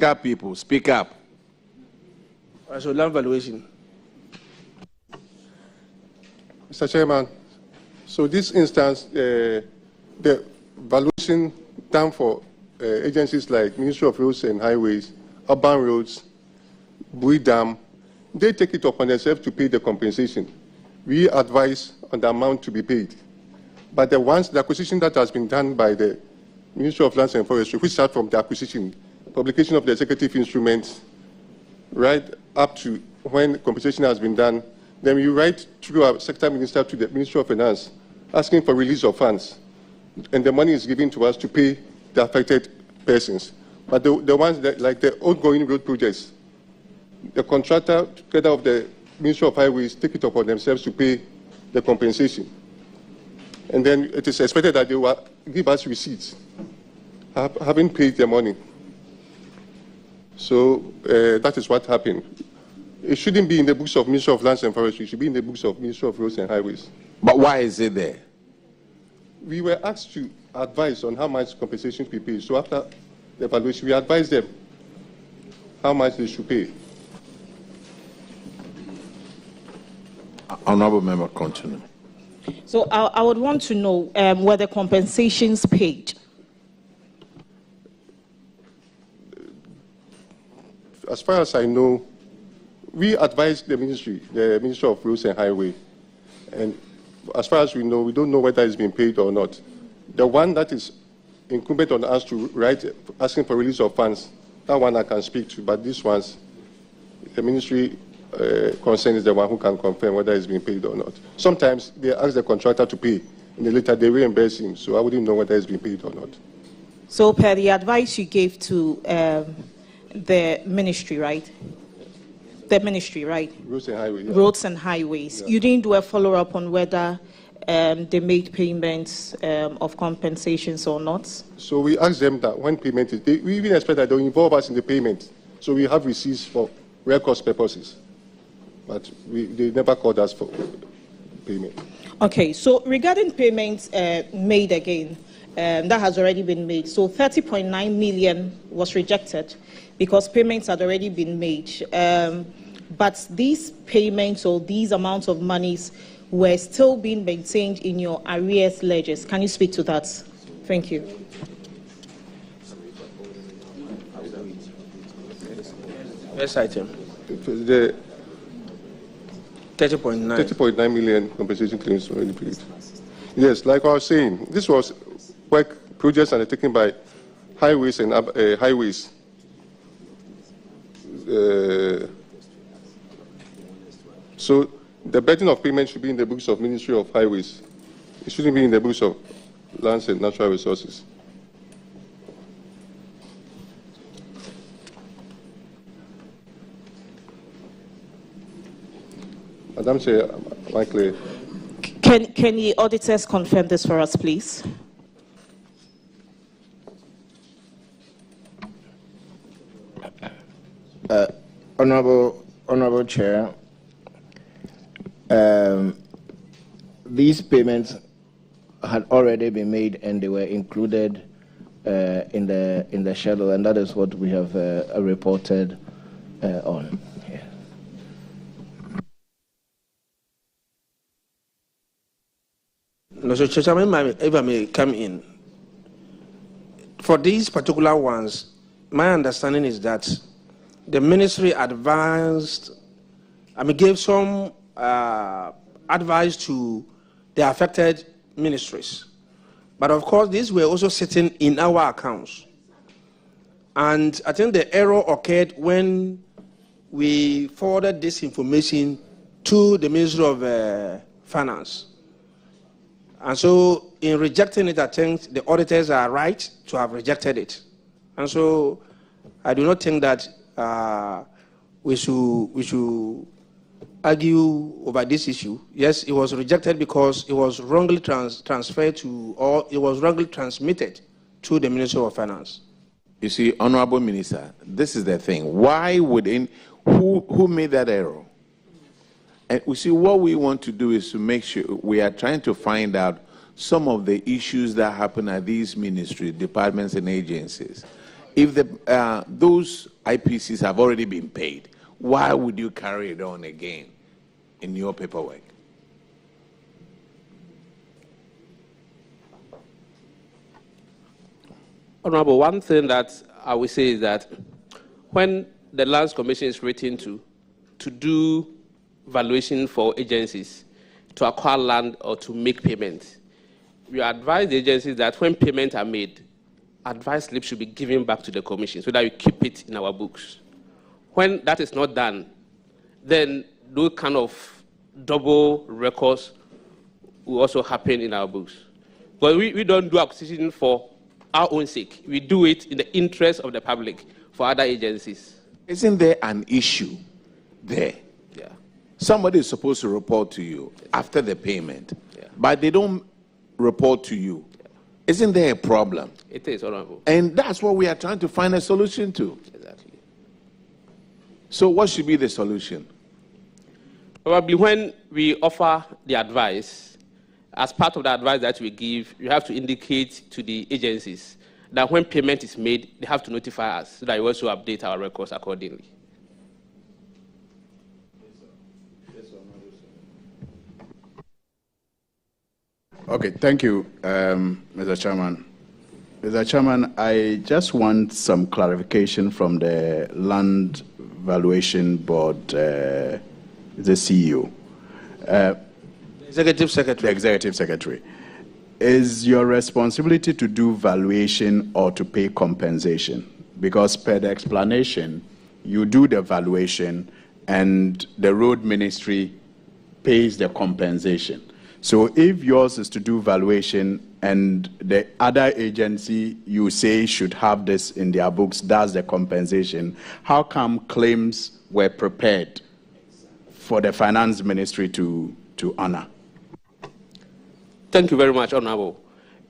up, people. Speak up. So land valuation. Mr. Chairman, so this instance, the valuation done for agencies like Ministry of Roads and Highways, Urban Roads, Bui Dam, they take it upon themselves to pay the compensation. We advise on the amount to be paid. But the acquisition that has been done by the Ministry of Lands and Forestry, which start from the acquisition, publication of the executive instruments, right up to when compensation has been done, then we write through our sector minister to the Ministry of Finance, asking for release of funds. And the money is given to us to pay the affected persons. But the ones that, like the ongoing road projects, the contractor, together with the Ministry of Highways, take it upon themselves to pay the compensation. And then it is expected that they will give us receipts, having paid the money. So that is what happened. It shouldn't be in the books of Ministry of Lands and Forestry. It should be in the books of Ministry of Roads and Highways. But why is it there? We were asked to advise on how much compensation to be paid. So after the evaluation, we advised them how much they should pay. Honorable Member, continue. So I would want to know were the compensations paid? As far as I know, we advised the Ministry of Roads and Highway, and as far as we know, we don't know whether it's been paid or not. The one that is incumbent on us to write asking for release of funds, that one I can speak to, but these ones, the Ministry concerned is the one who can confirm whether it's been paid or not. Sometimes they ask the contractor to pay, and then later they reimburse him, so I wouldn't know whether it's been paid or not. So per the advice you gave to the ministry, right? The ministry, right? Roads and Highways. Yeah. Roads and Highways. Yeah. You didn't do a follow-up on whether they made payments of compensations or not? So we asked them that when payment is, we even expect that they'll involve us in the payment. So we have receipts for records purposes. But they never called us for payment. Okay, so regarding payments made again, that has already been made. So 30.9 million was rejected because payments had already been made. But these payments or these amounts of monies were still being maintained in your arrears ledgers. Can you speak to that? Thank you. Yes, item. The 30.9 million compensation claims already paid. Yes, like I was saying, this was work projects undertaken by highways and highways. So the burden of payment should be in the books of Ministry of Highways. It shouldn't be in the books of Lands and Natural Resources. Madam Chair, am I clear? Can the auditors confirm this for us, please? Honorable Chair, these payments had already been made and they were included in the schedule, and that is what we have reported on. No, so Chairman, if I may come in, for these particular ones, my understanding is that the ministry gave some advice to the affected ministries. But of course, these were also sitting in our accounts. And I think the error occurred when we forwarded this information to the Ministry of Finance. And so in rejecting it, I think the auditors are right to have rejected it. And so I do not think that we should argue over this issue. Yes, it was rejected because it was wrongly transferred to, or it was wrongly transmitted to the Ministry of Finance. You see, Honorable Minister, this is the thing. Why would who made that error? And we see what we want to do is to make sure we are trying to find out some of the issues that happen at these ministries, departments, and agencies. If those IPCs have already been paid, why would you carry it on again in your paperwork? Honorable, one thing that I would say is that when the Lands Commission is written to do valuation for agencies to acquire land or to make payments, we advise the agencies that when payments are made, advice slips should be given back to the commission so that we keep it in our books. When that is not done, then those kind of double records will also happen in our books. But we don't do acquisition for our own sake. We do it in the interest of the public for other agencies. Isn't there an issue there? Yeah. Somebody is supposed to report to you after the payment, Yeah. but they don't report to you. Yeah. Isn't there a problem? It is, Honorable. And that's what we are trying to find a solution to. Exactly. So what should be the solution? Probably when we offer the advice, as part of the advice that we give, you have to indicate to the agencies that when payment is made, they have to notify us so that we also update our records accordingly. Okay, thank you, Mr. Chairman. Mr. Chairman, I just want some clarification from the Land Valuation Board, the CEO. Executive Secretary. The Executive Secretary. Is your responsibility to do valuation or to pay compensation? Because per the explanation, you do the valuation and the Road Ministry pays the compensation. So if yours is to do valuation and the other agency you say should have this in their books does the compensation, how come claims were prepared for the Finance Ministry to honor? Thank you very much, Honorable.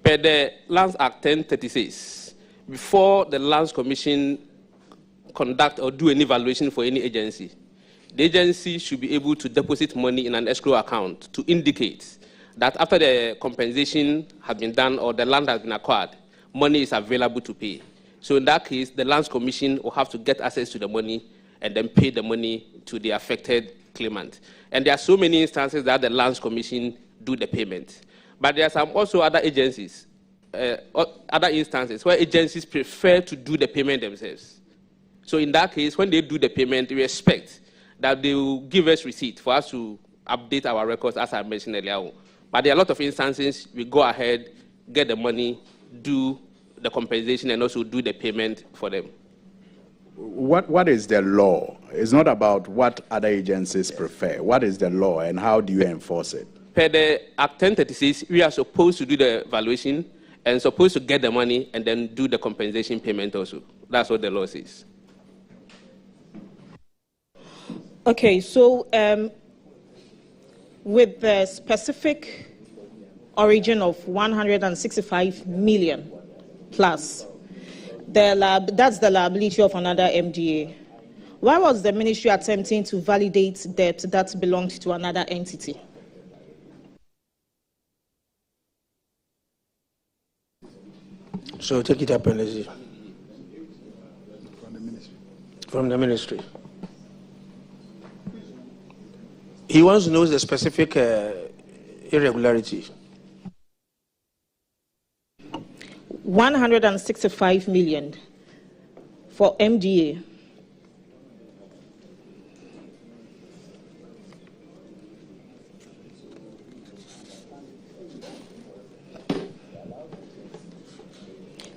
Per the Lands Act 1036, before the Lands Commission conduct or do any valuation for any agency, the agency should be able to deposit money in an escrow account to indicate that after the compensation has been done or the land has been acquired, money is available to pay. So in that case, the Lands Commission will have to get access to the money and then pay the money to the affected claimant. And there are so many instances that the Lands Commission do the payment. But there are some also other agencies, other instances where agencies prefer to do the payment themselves. So in that case, when they do the payment, we expect that they will give us receipt for us to update our records, as I mentioned earlier. But there are a lot of instances we go ahead, get the money, do the compensation, and also do the payment for them. What is the law? It's not about what other agencies prefer. What is the law and how do you enforce it? Per the Act 1036, we are supposed to do the valuation and supposed to get the money and then do the compensation payment also. That's what the law says. Okay, so with the specific origin of 165 million plus, that's the liability of another MDA. Why was the ministry attempting to validate debt that belonged to another entity? So take it up, Elizabeth. From the ministry. He wants to know the specific irregularity. 165 million for MDA.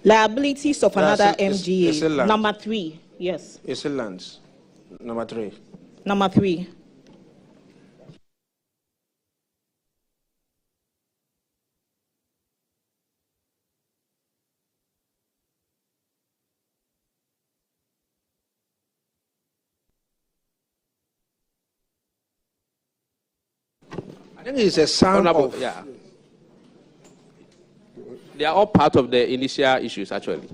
Liabilities of another MDA. Number 3, yes. It's a lands. Number 3. Number 3. I think it's a sound of... Yeah. They are all part of the initial issues, actually.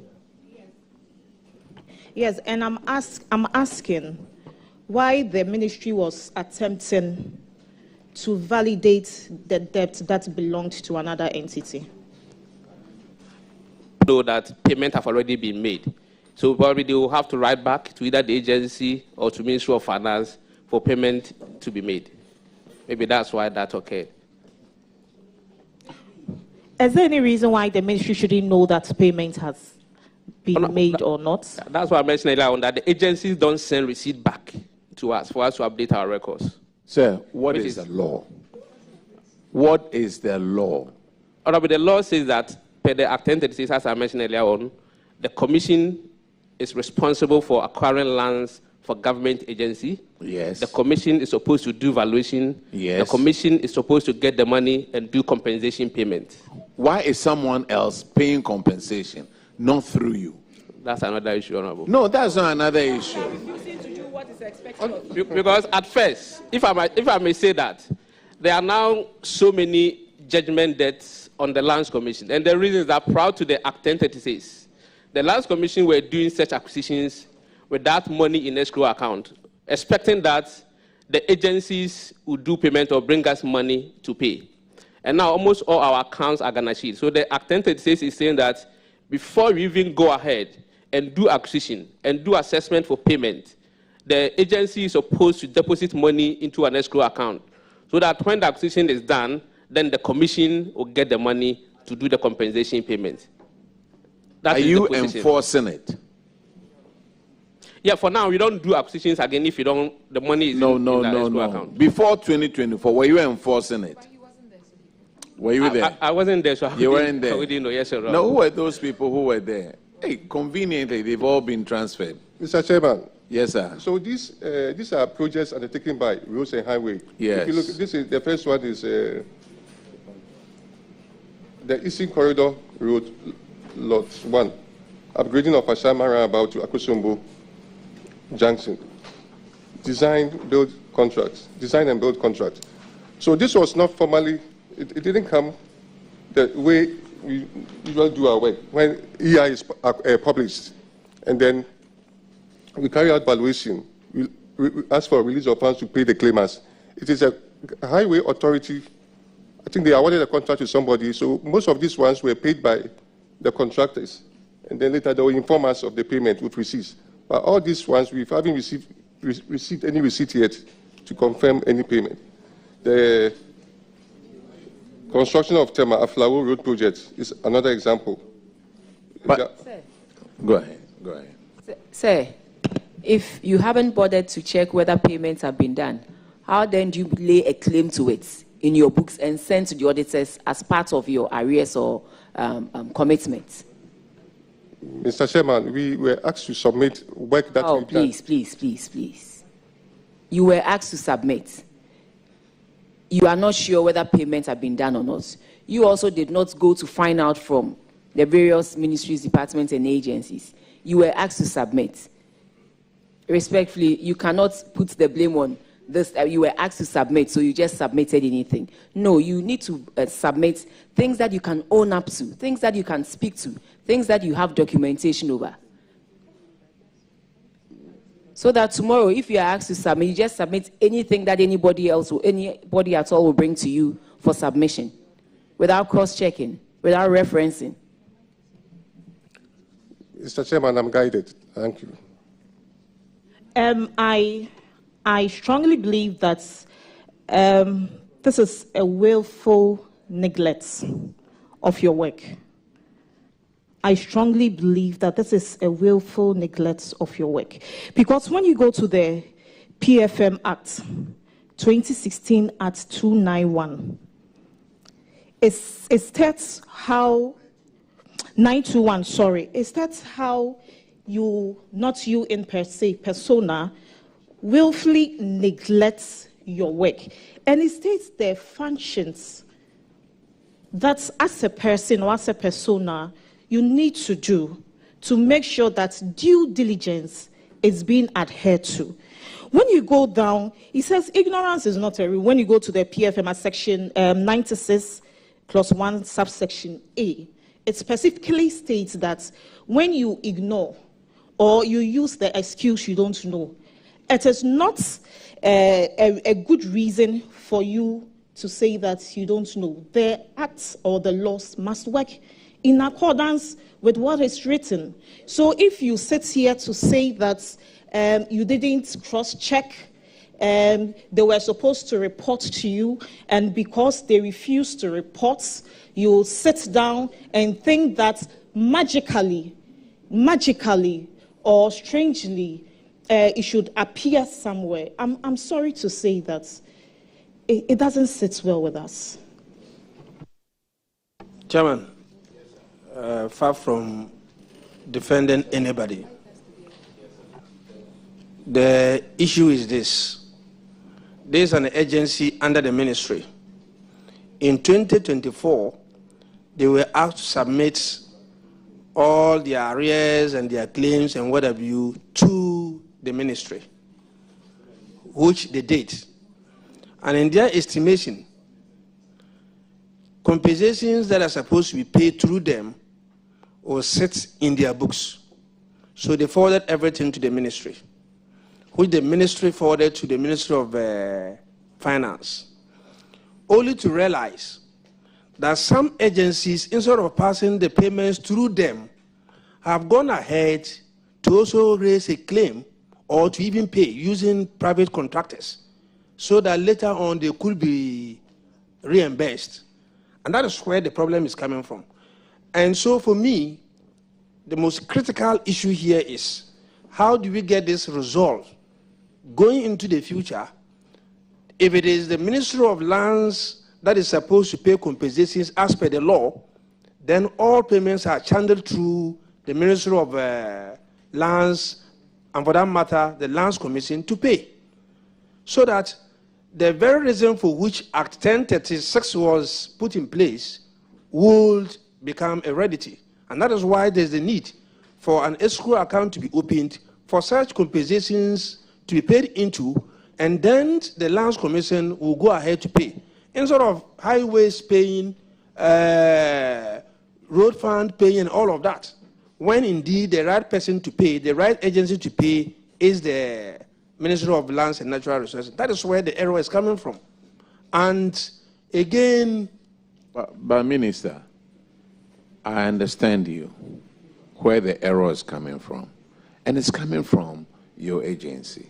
Yes, and I'm asking why the ministry was attempting to validate the debt that belonged to another entity. Though that payment have already been made, So probably they will have to write back to either the agency or to Ministry of Finance for payment to be made. Maybe that's why that occurred. Is there any reason why the ministry shouldn't know that payment has been made or not? That's why I mentioned earlier on that the agencies don't send receipt back to us for us to update our records. Sir, what is the law? What is the law? But the law says that, per the Act 1036, as I mentioned earlier on, the commission is responsible for acquiring lands for government agency. Yes. The commission is supposed to do valuation. Yes. The commission is supposed to get the money and do compensation payment. Why is someone else paying compensation, not through you? That's another issue, Honorable. No, that's not another issue. Because at first, if I may say that, there are now so many judgment debts on the Lands Commission. And the reason is that prior to the Act 1036, the Lands Commission were doing such acquisitions with that money in escrow account, expecting that the agencies would do payment or bring us money to pay. And now almost all our accounts are garnished. So the Act 1036 is saying that before we even go ahead and do acquisition and do assessment for payment, the agency is supposed to deposit money into an escrow account so that when the acquisition is done, then the commission will get the money to do the compensation payment. Are you enforcing it? Yeah, for now, we don't do acquisitions again if you don't, the money is in the escrow account. Before 2024, were you enforcing it? Were you there? I wasn't there, so you weren't there. We didn't know. Yes, sir. No, who were those people who were there? Hey, conveniently, they've all been transferred. Mr. Chairman. Yes, sir. So these are projects undertaken by Roads and Highway. Yes. If you look, the first one is the Eastern Corridor Road, Lot 1, upgrading of Ashama roundabout to Akosombo Junction. Design and build contract. So this was not formally, it didn't come the way we usually do our work. When EI is published, and then we carry out valuation, we ask for a release of funds to pay the claimants. It is a highway authority. I think they awarded a contract to somebody, so most of these ones were paid by the contractors, and then later they will inform us of the payment with receipts. But all these ones, we haven't received any receipt yet to confirm any payment. The construction of Tema Aflawo Road project is another example. But, go ahead. Sir, if you haven't bothered to check whether payments have been done, how then do you lay a claim to it in your books and send to the auditors as part of your arrears or commitments? Mr. Chairman, we were asked to submit work that we've done. Please. You were asked to submit. You are not sure whether payments have been done or not. You also did not go to find out from the various ministries, departments, and agencies. You were asked to submit. Respectfully, you cannot put the blame on this. You were asked to submit, so you just submitted anything. No, you need to submit things that you can own up to, things that you can speak to, things that you have documentation over. So that tomorrow, if you are asked to submit, you just submit anything that anybody else or anybody at all will bring to you for submission, without cross-checking, without referencing. Mr. Chairman, I'm guided. Thank you. I strongly believe that this is a willful neglect of your work. I strongly believe that this is a willful neglect of your work. Because when you go to the PFM Act, 2016 Act 291, it states how, 921, sorry, it states how you, not you in per se, persona, willfully neglects your work. And it states the functions that as a person or as a persona, you need to do to make sure that due diligence is being adhered to. When you go down, it says ignorance is not a rule. When you go to the PFM section 96 clause 1 subsection A, it specifically states that when you ignore or you use the excuse you don't know, it is not a good reason for you to say that you don't know. The acts or the laws must work in accordance with what is written. So if you sit here to say that you didn't cross-check, they were supposed to report to you, and because they refused to report, you sit down and think that magically or strangely, it should appear somewhere. I'm sorry to say that it doesn't sit well with us. Chairman, far from defending anybody, the issue is this. There is an agency under the ministry. In 2024, they were asked to submit all their arrears and their claims and what have you to the ministry, which they did. And in their estimation, compensations that are supposed to be paid through them will sit in their books. So they forwarded everything to the ministry, which the ministry forwarded to the Ministry of Finance, only to realize that some agencies, instead of passing the payments through them, have gone ahead to also raise a claim or to even pay using private contractors, so that later on they could be reimbursed. And that is where the problem is coming from. And so for me, the most critical issue here is, how do we get this resolved going into the future? If it is the Ministry of Lands that is supposed to pay compensations as per the law, then all payments are channeled through the Ministry of Lands, and for that matter, the Lands Commission to pay. So that the very reason for which Act 1036 was put in place would become a reality. And that is why there's a need for an escrow account to be opened for such compensations to be paid into, and then the Lands Commission will go ahead to pay. Instead of highways paying, road fund paying, and all of that, when indeed the right person to pay, the right agency to pay is the Ministry of Lands and Natural Resources. That is where the error is coming from. And again... But Minister, I understand you, where the error is coming from. And it's coming from your agency.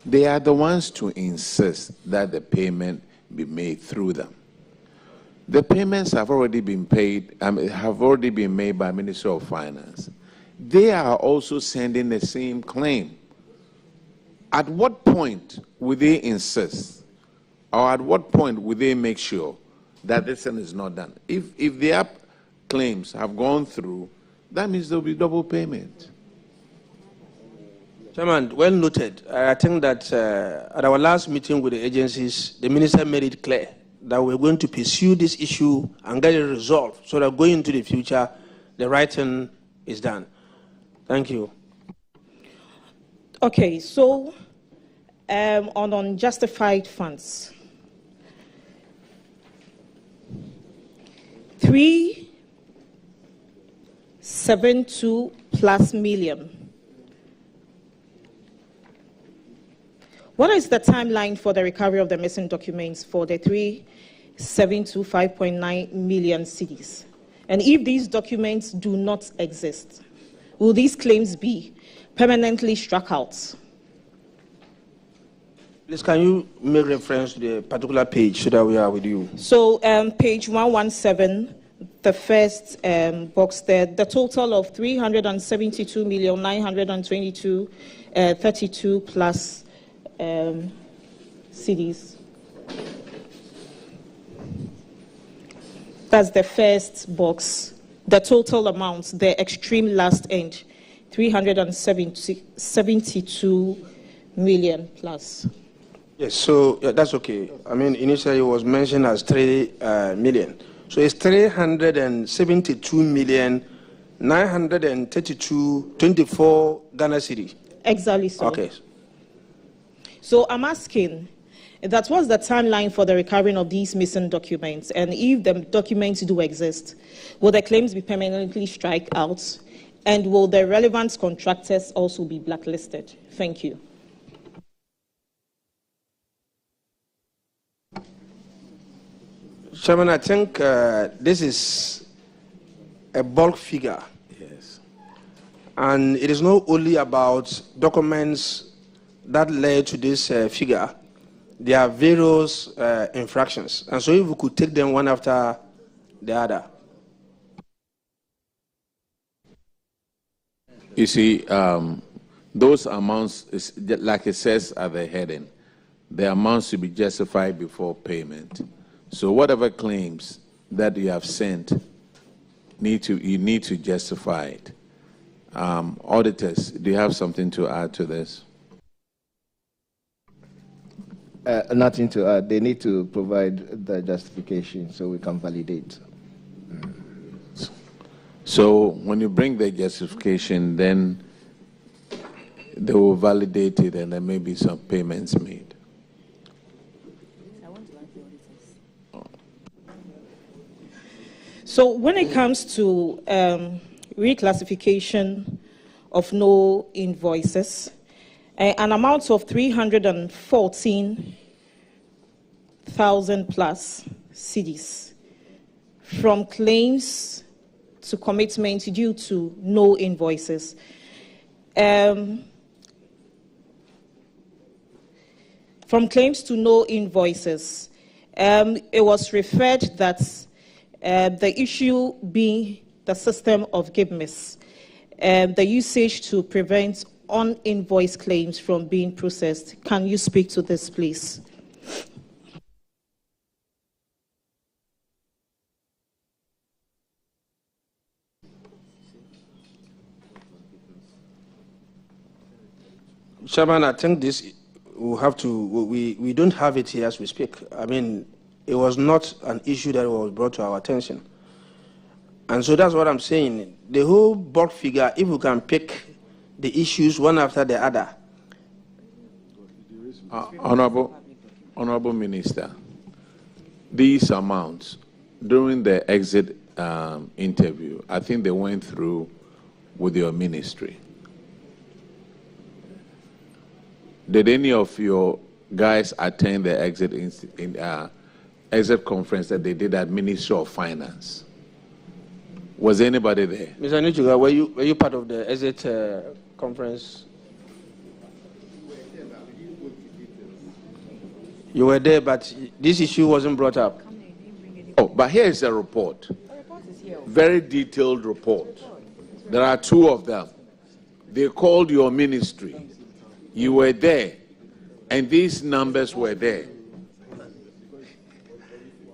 They are the ones to insist that the payment be made through them. The payments have already been paid, have already been made by Ministry of Finance. They are also sending the same claim. At what point will they insist, or at what point will they make sure that this thing is not done? If their claims have gone through, that means there will be double payment. Chairman, well noted. I think that at our last meeting with the agencies, the minister made it clear that we're going to pursue this issue and get it resolved so that going into the future, the right thing is done. Thank you. Okay, so on unjustified funds, 372 plus million. What is the timeline for the recovery of the missing documents for the 375.9 million cedis? And if these documents do not exist, will these claims be permanently struck out? Please, can you make reference to the particular page so that we are with you? So page 117, the first box there, the total of 372,922,32 plus cedis. That's the first box. The total amount, the extreme last end, 372 million plus. Yes, so that's okay. I mean, initially it was mentioned as 3 million. So it's 372,932,24 Ghana cedi. Exactly so. Okay. So I'm asking, that was the timeline for the recovery of these missing documents, and if the documents do exist, will the claims be permanently struck out, and will the relevant contractors also be blacklisted? Thank you. Chairman, I think this is a bulk figure. Yes. And it is not only about documents that led to this figure. There are various infractions. And so if we could take them one after the other. You see, those amounts, like it says at the heading, the amounts to be justified before payment. So whatever claims that you have sent, you need to justify it. Auditors, do you have something to add to this? Nothing to add. They need to provide the justification so we can validate. So when you bring the justification, then they will validate it and there may be some payments made. So when it comes to reclassification of no invoices, an amount of 314,000 plus cedis from claims to commitment due to no invoices. From claims to no invoices, it was referred that the issue being the system of GIBMIS, the usage to prevent uninvoiced claims from being processed. Can you speak to this, please? Chairman, I think this will have to, we don't have it here as we speak. I mean, it was not an issue that was brought to our attention. And so that's what I'm saying. The whole bulk figure, if we can pick the issues one after the other. Honorable Minister, these amounts, during the exit interview, I think they went through with your ministry. Did any of your guys attend the exit conference that they did at Ministry of Finance? Was anybody there? Mr. Nichuga, were you part of the exit conference? You were there, but this issue wasn't brought up. Oh, but here is a report. Very detailed report. There are two of them. They called your ministry. You were there, and these numbers were there.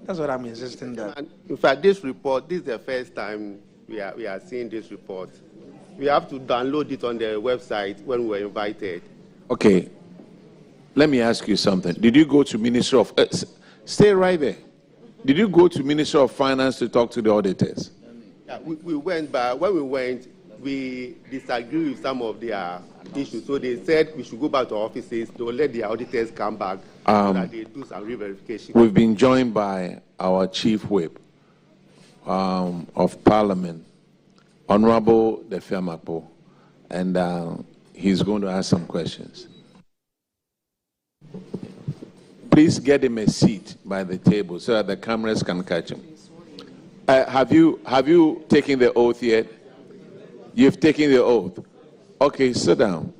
That's what I'm insisting that. And in fact, this report, this is the first time we are seeing this report. We have to download it on the website when we were invited. Okay. Let me ask you something. Did you go to Ministry of... stay right there. Did you go to Ministry of Finance to talk to the auditors? Yeah, we went, but when we went, we disagreed with some of their issues. So they said we should go back to our offices. They will let the auditors come back so that they do some re-verification. We've been joined by our Chief Whip of Parliament, Honorable Defemapo, and he's going to ask some questions. Please get him a seat by the table so that the cameras can catch him. Have you taken the oath yet? You've taken the oath. Okay, sit down.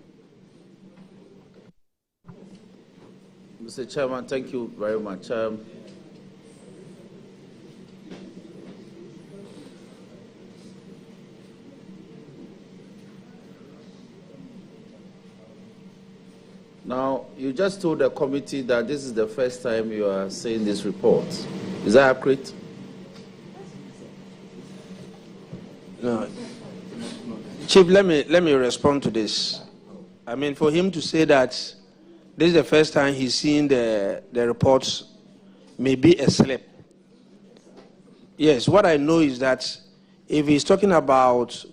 Mr. Chairman, thank you very much. Now, you just told the committee that this is the first time you are seeing this report. Is that accurate? No. Chief, let me respond to this. I mean, for him to say that this is the first time he's seen the reports may be a slip. Yes, what I know is that if he's talking about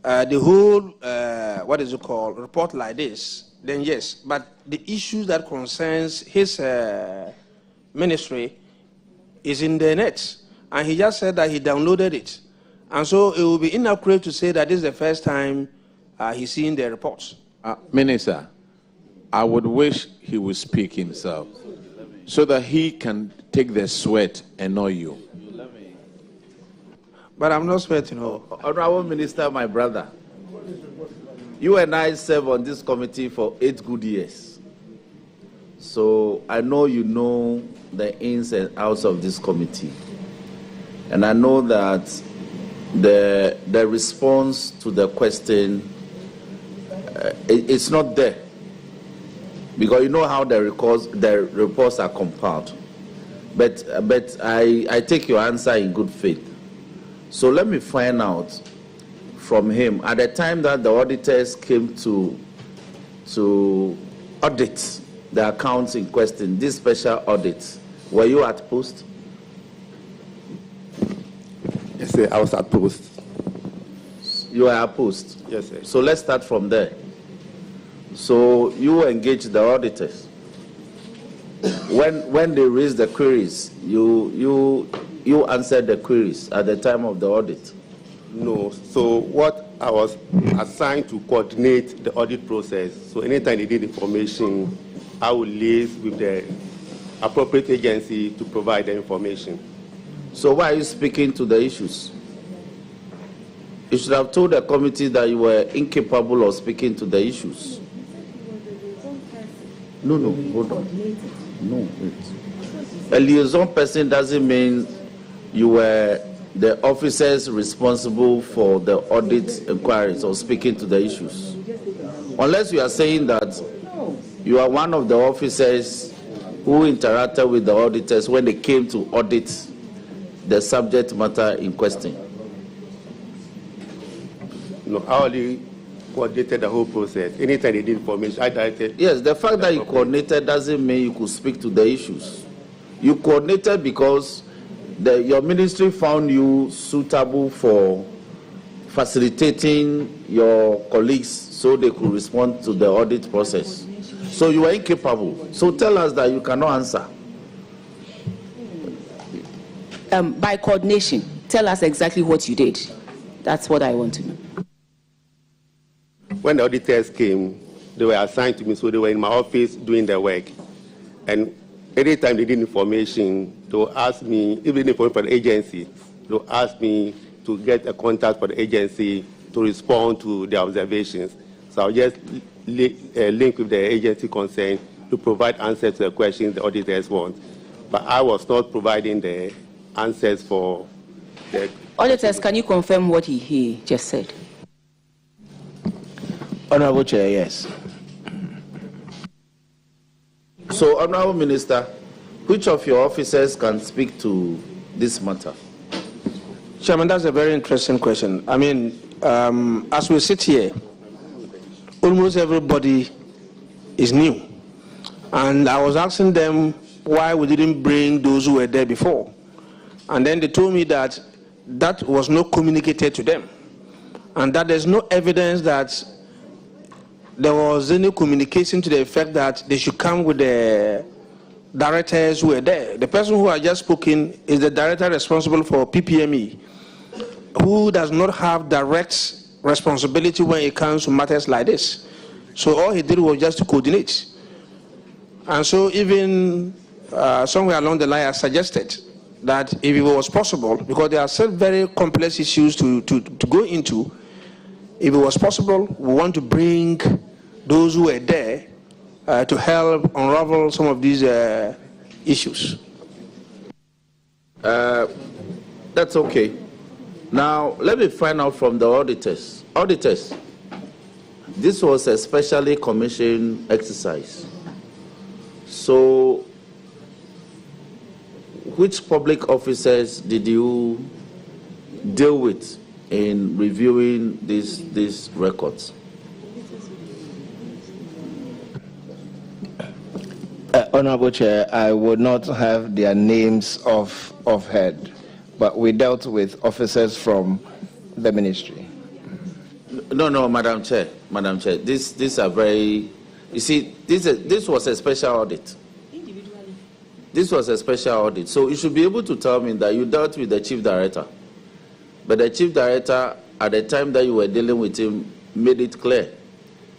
the whole, report like this, then yes. But the issues that concerns his ministry is in the net. And he just said that he downloaded it. And so it will be inaccurate to say that this is the first time he's seen the reports. Minister, I would wish he would speak himself so that he can take the sweat and not you. But I'm not sweating. Honorable Minister, my brother, you and I serve on this committee for 8 good years. So I know you know the ins and outs of this committee. And I know that the response to the question, it's not there. Because you know how the reports are compiled. But I take your answer in good faith. So let me find out from him, at the time that the auditors came to audit the accounts in question, this special audit, were you at post? Yes, sir, I was at post. You were at post? Yes, sir. So let's start from there. So you engaged the auditors. When they raised the queries, you answered the queries at the time of the audit? No. So what I was assigned to coordinate the audit process. So anytime they need information, I will liaise with the appropriate agency to provide the information. So why are you speaking to the issues? You should have told the committee that you were incapable of speaking to the issues. No, hold on. No, wait. A liaison person doesn't mean you were the officers responsible for the audit inquiries or speaking to the issues. Unless you are saying that you are one of the officers who interacted with the auditors when they came to audit the subject matter in question. No, I only coordinated the whole process. Anytime they need information, I directed. Yes, the fact that you coordinated doesn't mean you could speak to the issues. You coordinated because your ministry found you suitable for facilitating your colleagues so they could respond to the audit process. So you were incapable. So tell us that you cannot answer. By coordination, tell us exactly what you did. That's what I want to know. When the auditors came, they were assigned to me, so they were in my office doing their work. And anytime they need information, they will ask me, even information for the agency, they will ask me to get a contact for the agency to respond to their observations. So I'll just link with the agency concerned to provide answers to the questions the auditors want. But I was not providing the answers for the... Auditors, can you confirm what he just said? Honorable Chair, yes. So, Honorable Minister, which of your officers can speak to this matter? Chairman, that's a very interesting question. I mean, as we sit here, almost everybody is new. And I was asking them why we didn't bring those who were there before. And then they told me that that was not communicated to them. And that there's no evidence that there was any communication to the effect that they should come with the directors who were there. The person who I just spoken is the director responsible for PPME, who does not have direct responsibility when it comes to matters like this. So all he did was just to coordinate. And so even somewhere along the line I suggested that if it was possible, because there are some very complex issues to go into, if it was possible, we want to bring those who were there to help unravel some of these issues. That's okay. Now, let me find out from the auditors. Auditors, this was a specially commissioned exercise. So, which public officers did you deal with in reviewing these records? Honorable Chair, I would not have their names off head, but we dealt with officers from the ministry. No, Madam Chair. These are very. You see, this was a special audit. This was a special audit, so you should be able to tell me that you dealt with the chief director, but the chief director, at the time that you were dealing with him, made it clear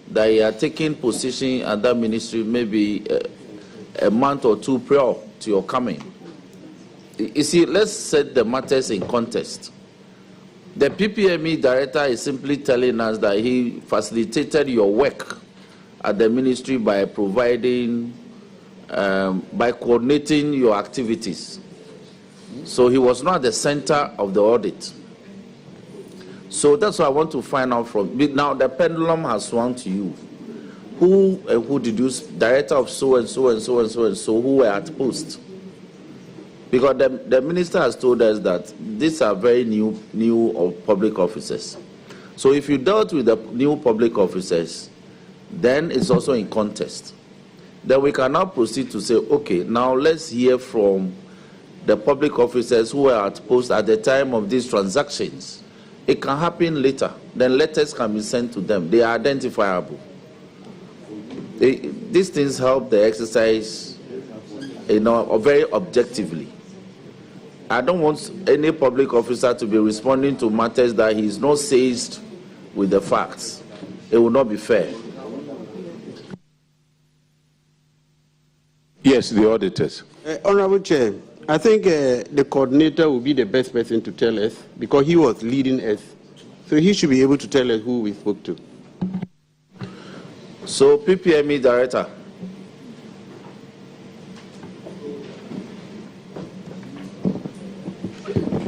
that he had taken position at that ministry maybe a month or two prior to your coming. You see, let's set the matters in context. The PPME director is simply telling us that he facilitated your work at the ministry by providing, by coordinating your activities. So he was not at the center of the audit. So that's what I want to find out from. Now the pendulum has swung to you. Who did you, director of so and so and so and so and so, who were at post? Because the minister has told us that these are very new public officers. So if you dealt with the new public officers, then it's also in contest. Then we can now proceed to say, okay, now let's hear from the public officers who were at post at the time of these transactions. It can happen later. Then letters can be sent to them. They are identifiable. These things help the exercise, very objectively. I don't want any public officer to be responding to matters that he is not seized with the facts. It will not be fair. Yes, the auditors. Honorable Chair, I think the coordinator will be the best person to tell us because he was leading us. So he should be able to tell us who we spoke to. So, PPME director.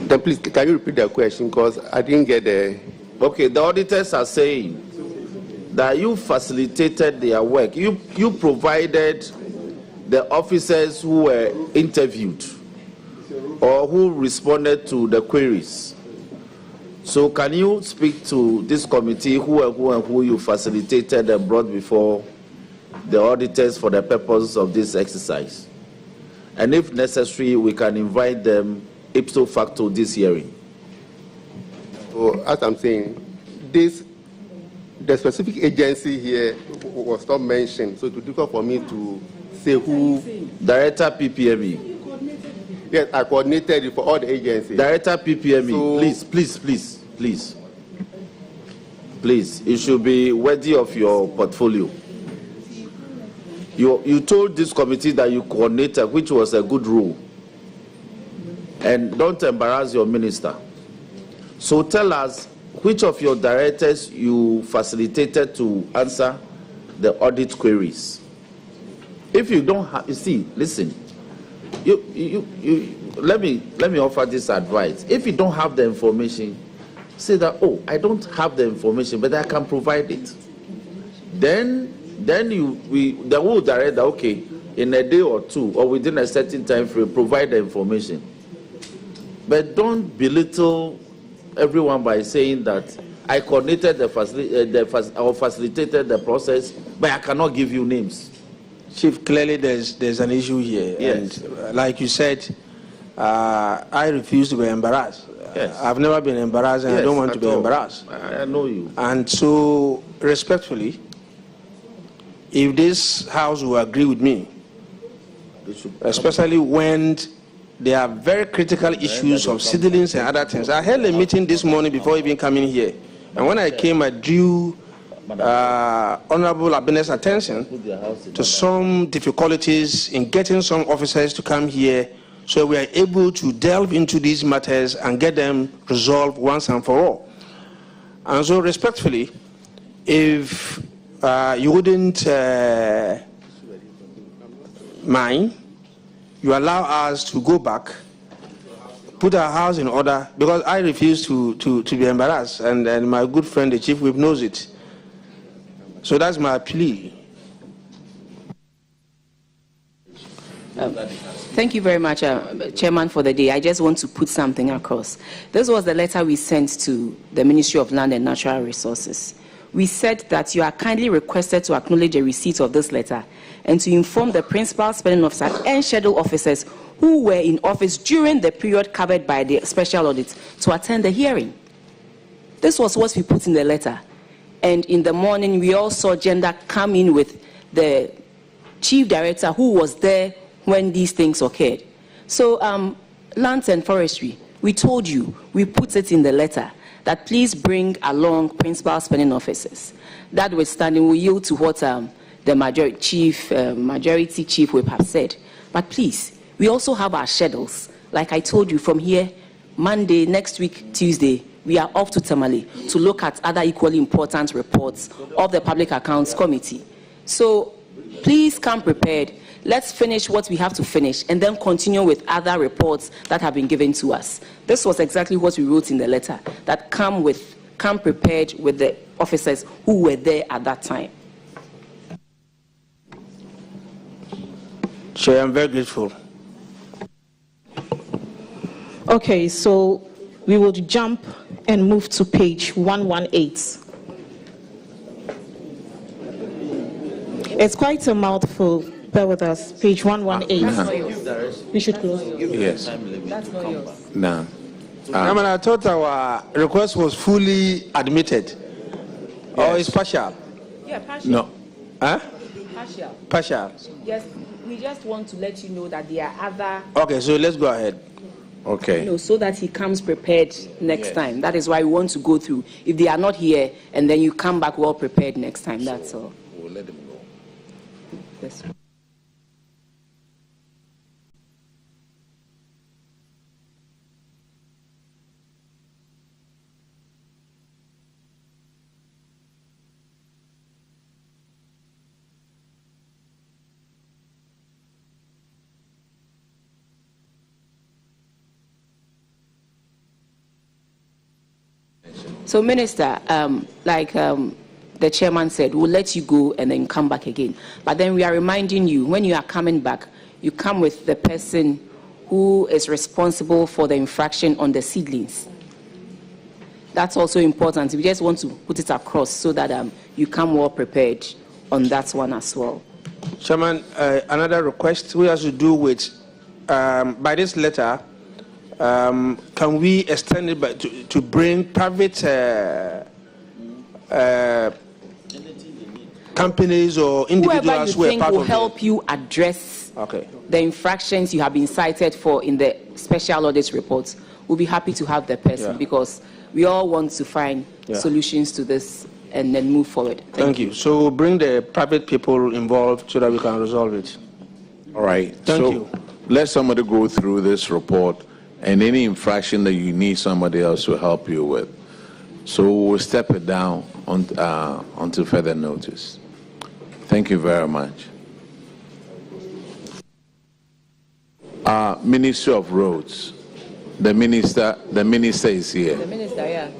Then please, can you repeat the question because I didn't get the... Okay, the auditors are saying that you facilitated their work. You provided the officers who were interviewed or who responded to the queries. So can you speak to this committee who you facilitated and brought before the auditors for the purpose of this exercise? And if necessary, we can invite them ipso facto this hearing. So as I'm saying, the specific agency here was not mentioned, so it would be difficult for me to say who. Director PPME. Yes, I coordinated it for all the agencies. Director PPME, So, please, it should be worthy of your portfolio. You told this committee that you coordinated, which was a good rule. And don't embarrass your minister. So tell us which of your directors you facilitated to answer the audit queries. If you don't have, you see, listen. Let me offer this advice. If you don't have the information, say that, oh, I don't have the information, but I can provide it. Then we will direct that, okay, in a day or two or within a certain time frame, provide the information. But don't belittle everyone by saying that I coordinated or facilitated the process, but I cannot give you names. Chief, clearly there's an issue here. Yes. And like you said, I refuse to be embarrassed. Yes. I've never been embarrassed and I don't want to be embarrassed. I know you. And so, respectfully, if this House will agree with me, especially when there are very critical issues of seedlings and other things. I held a meeting this morning before even coming here. And when I came, I drew Honorable Abene's attention to some difficulties in getting some officers to come here so we are able to delve into these matters and get them resolved once and for all. And so respectfully, if you wouldn't mind, you allow us to go back, put our house in order, because I refuse to be embarrassed, and my good friend, the Chief Whip, knows it. So that's my plea. Thank you very much, Chairman, for the day. I just want to put something across. This was the letter we sent to the Ministry of Land and Natural Resources. We said that you are kindly requested to acknowledge the receipt of this letter and to inform the principal spending officer and schedule officers who were in office during the period covered by the special audit to attend the hearing. This was what we put in the letter. And in the morning, we all saw Gender come in with the chief director who was there when these things occurred. So, Lands and Forestry, we told you, we put it in the letter, that please bring along principal spending officers. That withstanding, we yield to what the majority chief whip have said. But please, we also have our schedules. Like I told you, from here, Monday, next week, Tuesday, we are off to Tamale to look at other equally important reports of the Public Accounts Committee. So please come prepared. Let's finish what we have to finish and then continue with other reports that have been given to us. This was exactly what we wrote in the letter, that come prepared with the officers who were there at that time. Chair, I'm very grateful. Okay, so we will jump and move to page 118. It's quite a mouthful. Bear with us. Page 118. We should close. Yes. That's not yours. No. I thought our request was fully admitted. Or it's partial? Yeah, partial. No. Huh? Partial. Partial. Yes, we just want to let you know that there are other. Okay, so let's go ahead. Okay. No, so that he comes prepared next time. That is why we want to go through. If they are not here, and then you come back well prepared next time. That's all. We'll let them go. Yes. So, Minister, the chairman said, we'll let you go and then come back again. But then we are reminding you, when you are coming back, you come with the person who is responsible for the infraction on the seedlings. That's also important. We just want to put it across so that you come well prepared on that one as well. Chairman, another request we have to do with, by this letter, can we extend it to bring private companies or individuals who are part will of help you address the infractions you have been cited for in the special audit reports? We'll be happy to have the person because we all want to find solutions to this and then move forward. Thank you. So we'll bring the private people involved so that we can resolve it. All right. Thank you. Let somebody go through this report and any infraction that you need somebody else to help you with. So we'll step it down until further notice. Thank you very much. Ministry of Roads. The minister is here. The minister, yeah.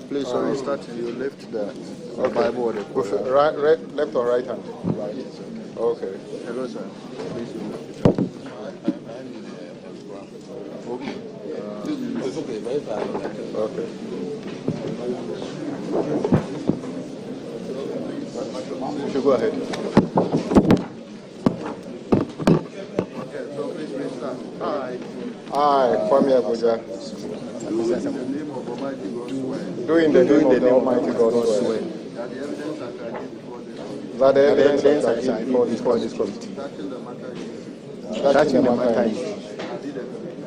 Please, when you start, you lift the Bible or the Quran. Right, left or right hand? Right. Okay. Hello, sir. Please, you lift it. Okay. Okay. You should go ahead. Okay, so please start. Hi. Hi, Kwame Abuja. In the name of Do in the name of the Almighty God swear. That the evidence I give before this committee. Touching the matter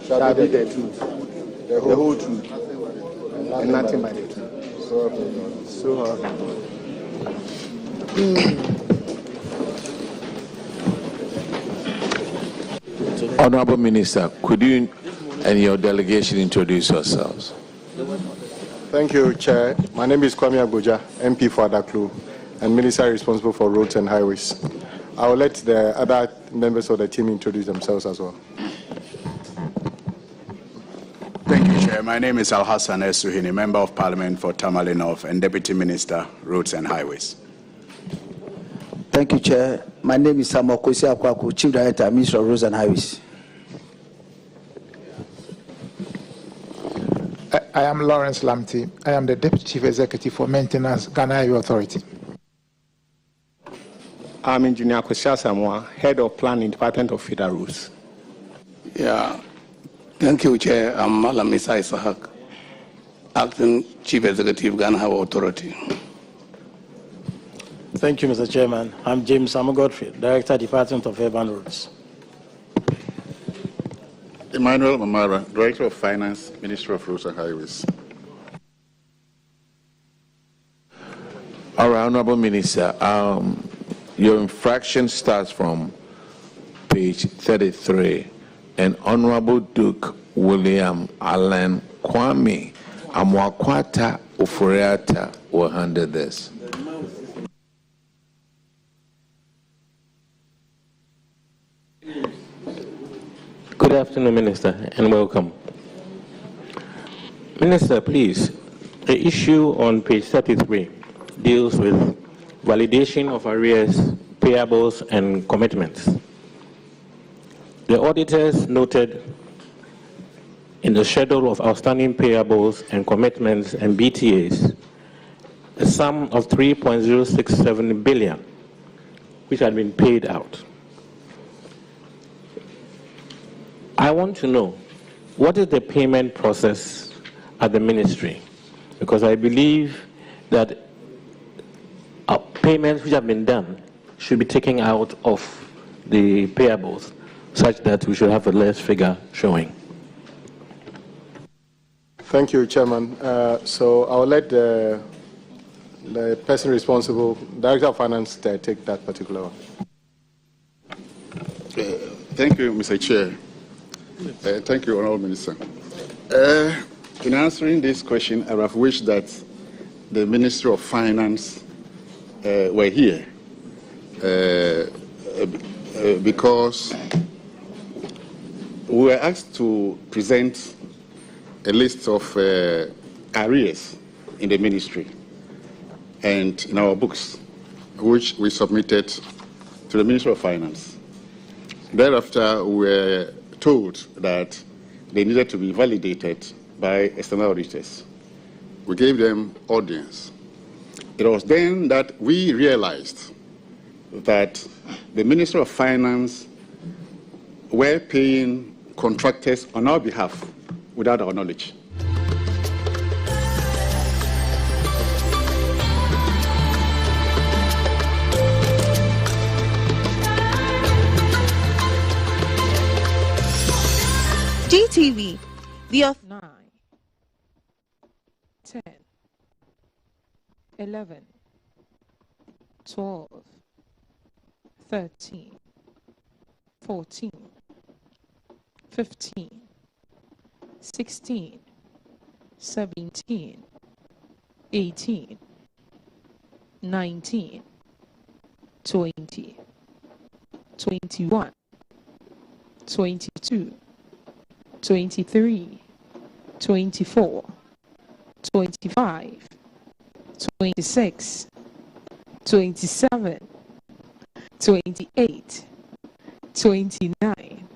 shall be the truth, the whole truth, and nothing but the truth. So help me God. Honorable Minister, could you and your delegation introduce yourselves? Thank you, Chair. My name is Kwame Agboja, MP for Adaklu, and Minister responsible for roads and highways. I will let the other members of the team introduce themselves as well. Thank you, Chair. My name is Al-Hassan Esuhini, Member of Parliament for Tamale North and Deputy Minister, Roads and Highways. Thank you, Chair. My name is Samuel Kosi Akwaku, Chief Director, Minister of Roads and Highways. I am Lawrence Lamte. I am the Deputy Chief Executive for Maintenance, Ghana Highway Authority. I'm Engineer Kwesi Asamoah, Head of Planning, Department of Federal Roads. Yeah, thank you, Chair. I'm Malam Isa Isahak, Acting Chief Executive, Ghana Highway Authority. Thank you, Mr. Chairman. I'm James Samu Godfrey, Director, Department of Urban Roads. Emmanuel Mamara, Director of Finance, Ministry of Roads and Highways. All right, Honorable Minister, your infraction starts from page 33, and Honorable Duke William Allen Kwame Amwakwata Ufuriata will handle this. Good afternoon, Minister, and welcome. Minister, please, the issue on page 33 deals with validation of arrears, payables, and commitments. The auditors noted in the schedule of outstanding payables and commitments and BTAs a sum of 3.067 billion, which had been paid out. I want to know, what is the payment process at the ministry? Because I believe that payments which have been done should be taken out of the payables, such that we should have a less figure showing. Thank you, Chairman. So I'll let the person responsible, Director of Finance, take that particular one. Thank you, Mr. Chair. Thank you, Honorable Minister. In answering this question, I have wished that the Ministry of Finance were here because we were asked to present a list of arrears in the ministry and in our books, which we submitted to the Ministry of Finance. Thereafter, we were told that they needed to be validated by external auditors. We gave them audience. It was then that we realized that the Ministry of Finance were paying contractors on our behalf without our knowledge. GTV, the 9, 10, 11, 12, 13, 14, 15, 16, 17, 18, 19, 20, 21, 22, 23, 24, 25, 26, 27, 28, 29,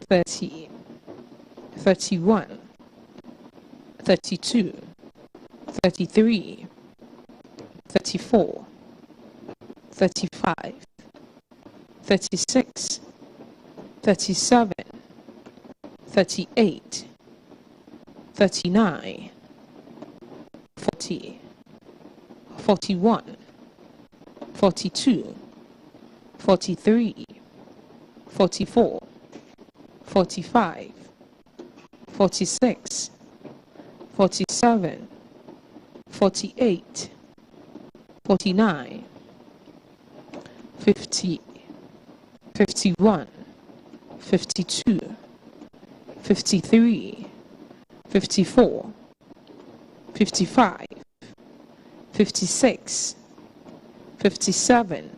30, 31, 32, 33, 34, 35, 36, 37, 38, 39, 40, 41, 42, 43, 44, 45, 46, 47, 48, 49, 50, 51, 52, 53, 54, 55, 56, 57,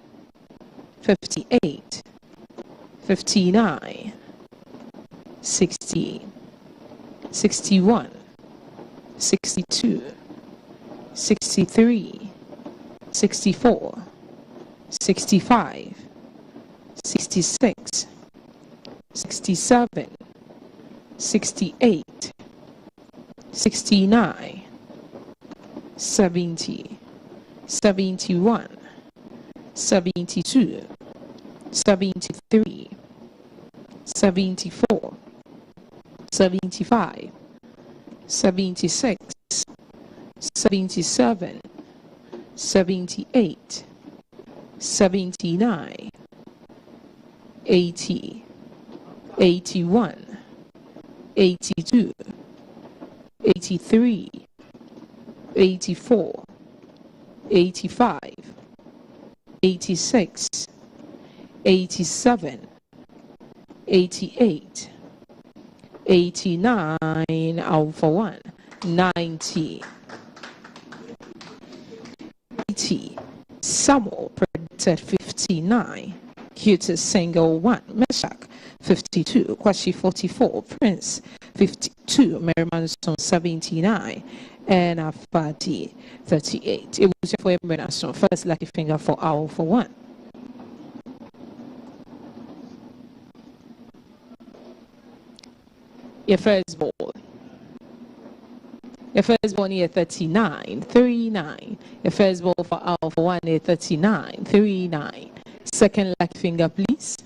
58, 59, 60, 61, 62, 63, 64, 65, 66, 67, 68, 69, 70, 71, 72, 73, 74, 75, 76, 77, 78, 79, 80, 81, 82, 83, 84, 85, 86, 87, 88, 89, out for 1, 90, 80, Samuel predicted 59, Hughes single 1, Meshach 52, Kwashi 44, Prince 52, Merrimanson 79, and Afati 38. It was for Merrimanson. First lucky finger for Owl for 1. Your first ball. Your first ball near 39, 39. Your first ball for Owl for 1 near 39, 39. Second lucky finger, please.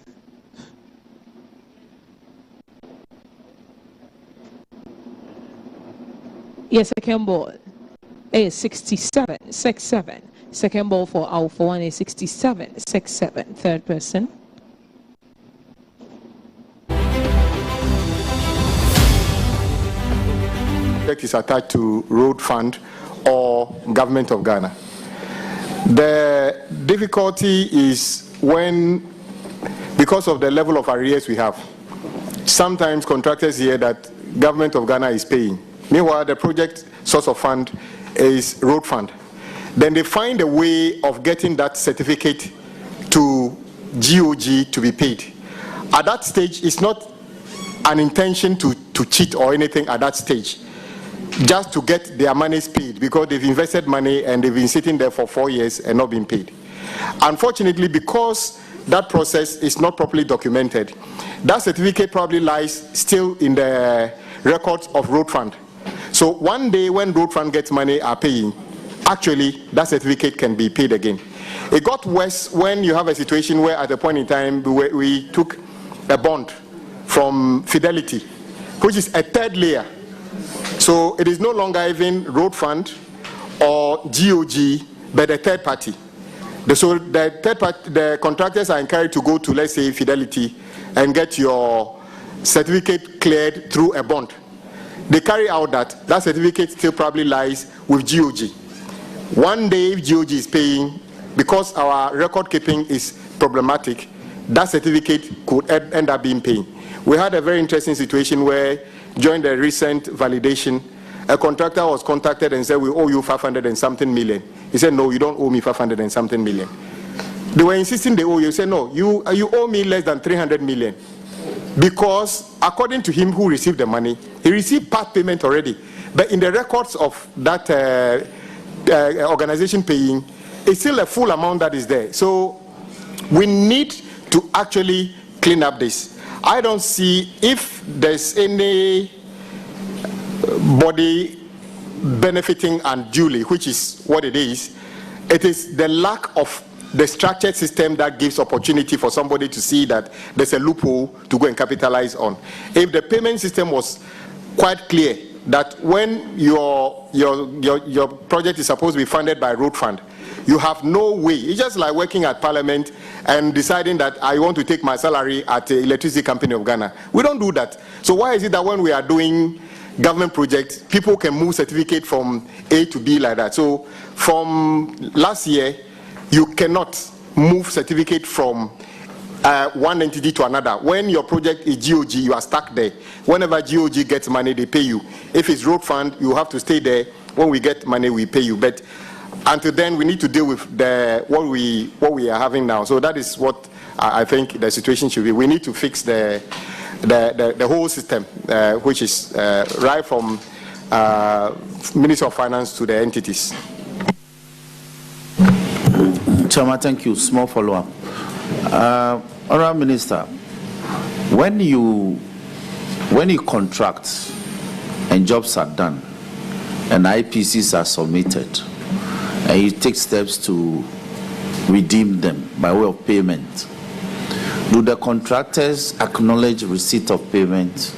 Yes, second ball is 67, 67. Second ball for Alpha 1 is 67, 67. Third person. Is attached to road fund or government of Ghana. The difficulty is when, because of the level of arrears we have, sometimes contractors hear that government of Ghana is paying. Meanwhile, the project source of fund is road fund. Then they find a way of getting that certificate to GOG to be paid. At that stage, it's not an intention to cheat or anything at that stage, just to get their monies paid because they've invested money and they've been sitting there for 4 years and not been paid. Unfortunately, because that process is not properly documented, that certificate probably lies still in the records of road fund. So one day when road fund gets money are paying, actually that certificate can be paid again. It got worse when you have a situation where at a point in time we took a bond from Fidelity, which is a third layer. So it is no longer even road fund or GOG, but a third party. So the third party, the contractors are encouraged to go to, let's say, Fidelity and get your certificate cleared through a bond. They carry out that certificate still probably lies with GOG. One day if GOG is paying, because our record keeping is problematic, that certificate could end up being paid. We had a very interesting situation where during the recent validation, a contractor was contacted and said, we owe you 500 and something million. He said, no, you don't owe me 500 and something million. They were insisting they owe you. He said, no, you owe me less than 300 million. Because according to him who received the money, he received part payment already. But in the records of that organization paying, it's still a full amount that is there. So we need to actually clean up this. I don't see if there's any body benefiting unduly, which is what it is. It is the lack of the structured system that gives opportunity for somebody to see that there's a loophole to go and capitalize on. If the payment system was quite clear that when your project is supposed to be funded by road fund, you have no way. It's just like working at Parliament and deciding that I want to take my salary at the Electricity Company of Ghana. We don't do that. So why is it that when we are doing government projects, people can move certificate from A to B like that? So from last year, you cannot move certificate from one entity to another. When your project is GOG, you are stuck there. Whenever GOG gets money, they pay you. If it's road fund, you have to stay there. When we get money, we pay you. But until then, we need to deal with what we are having now. So that is what I think the situation should be. We need to fix the whole system, which is right from Ministry of Finance to the entities. Chairman, thank you. Small follow-up. Honourable Minister, when you contract and jobs are done and IPCs are submitted and you take steps to redeem them by way of payment, do the contractors acknowledge receipt of payment?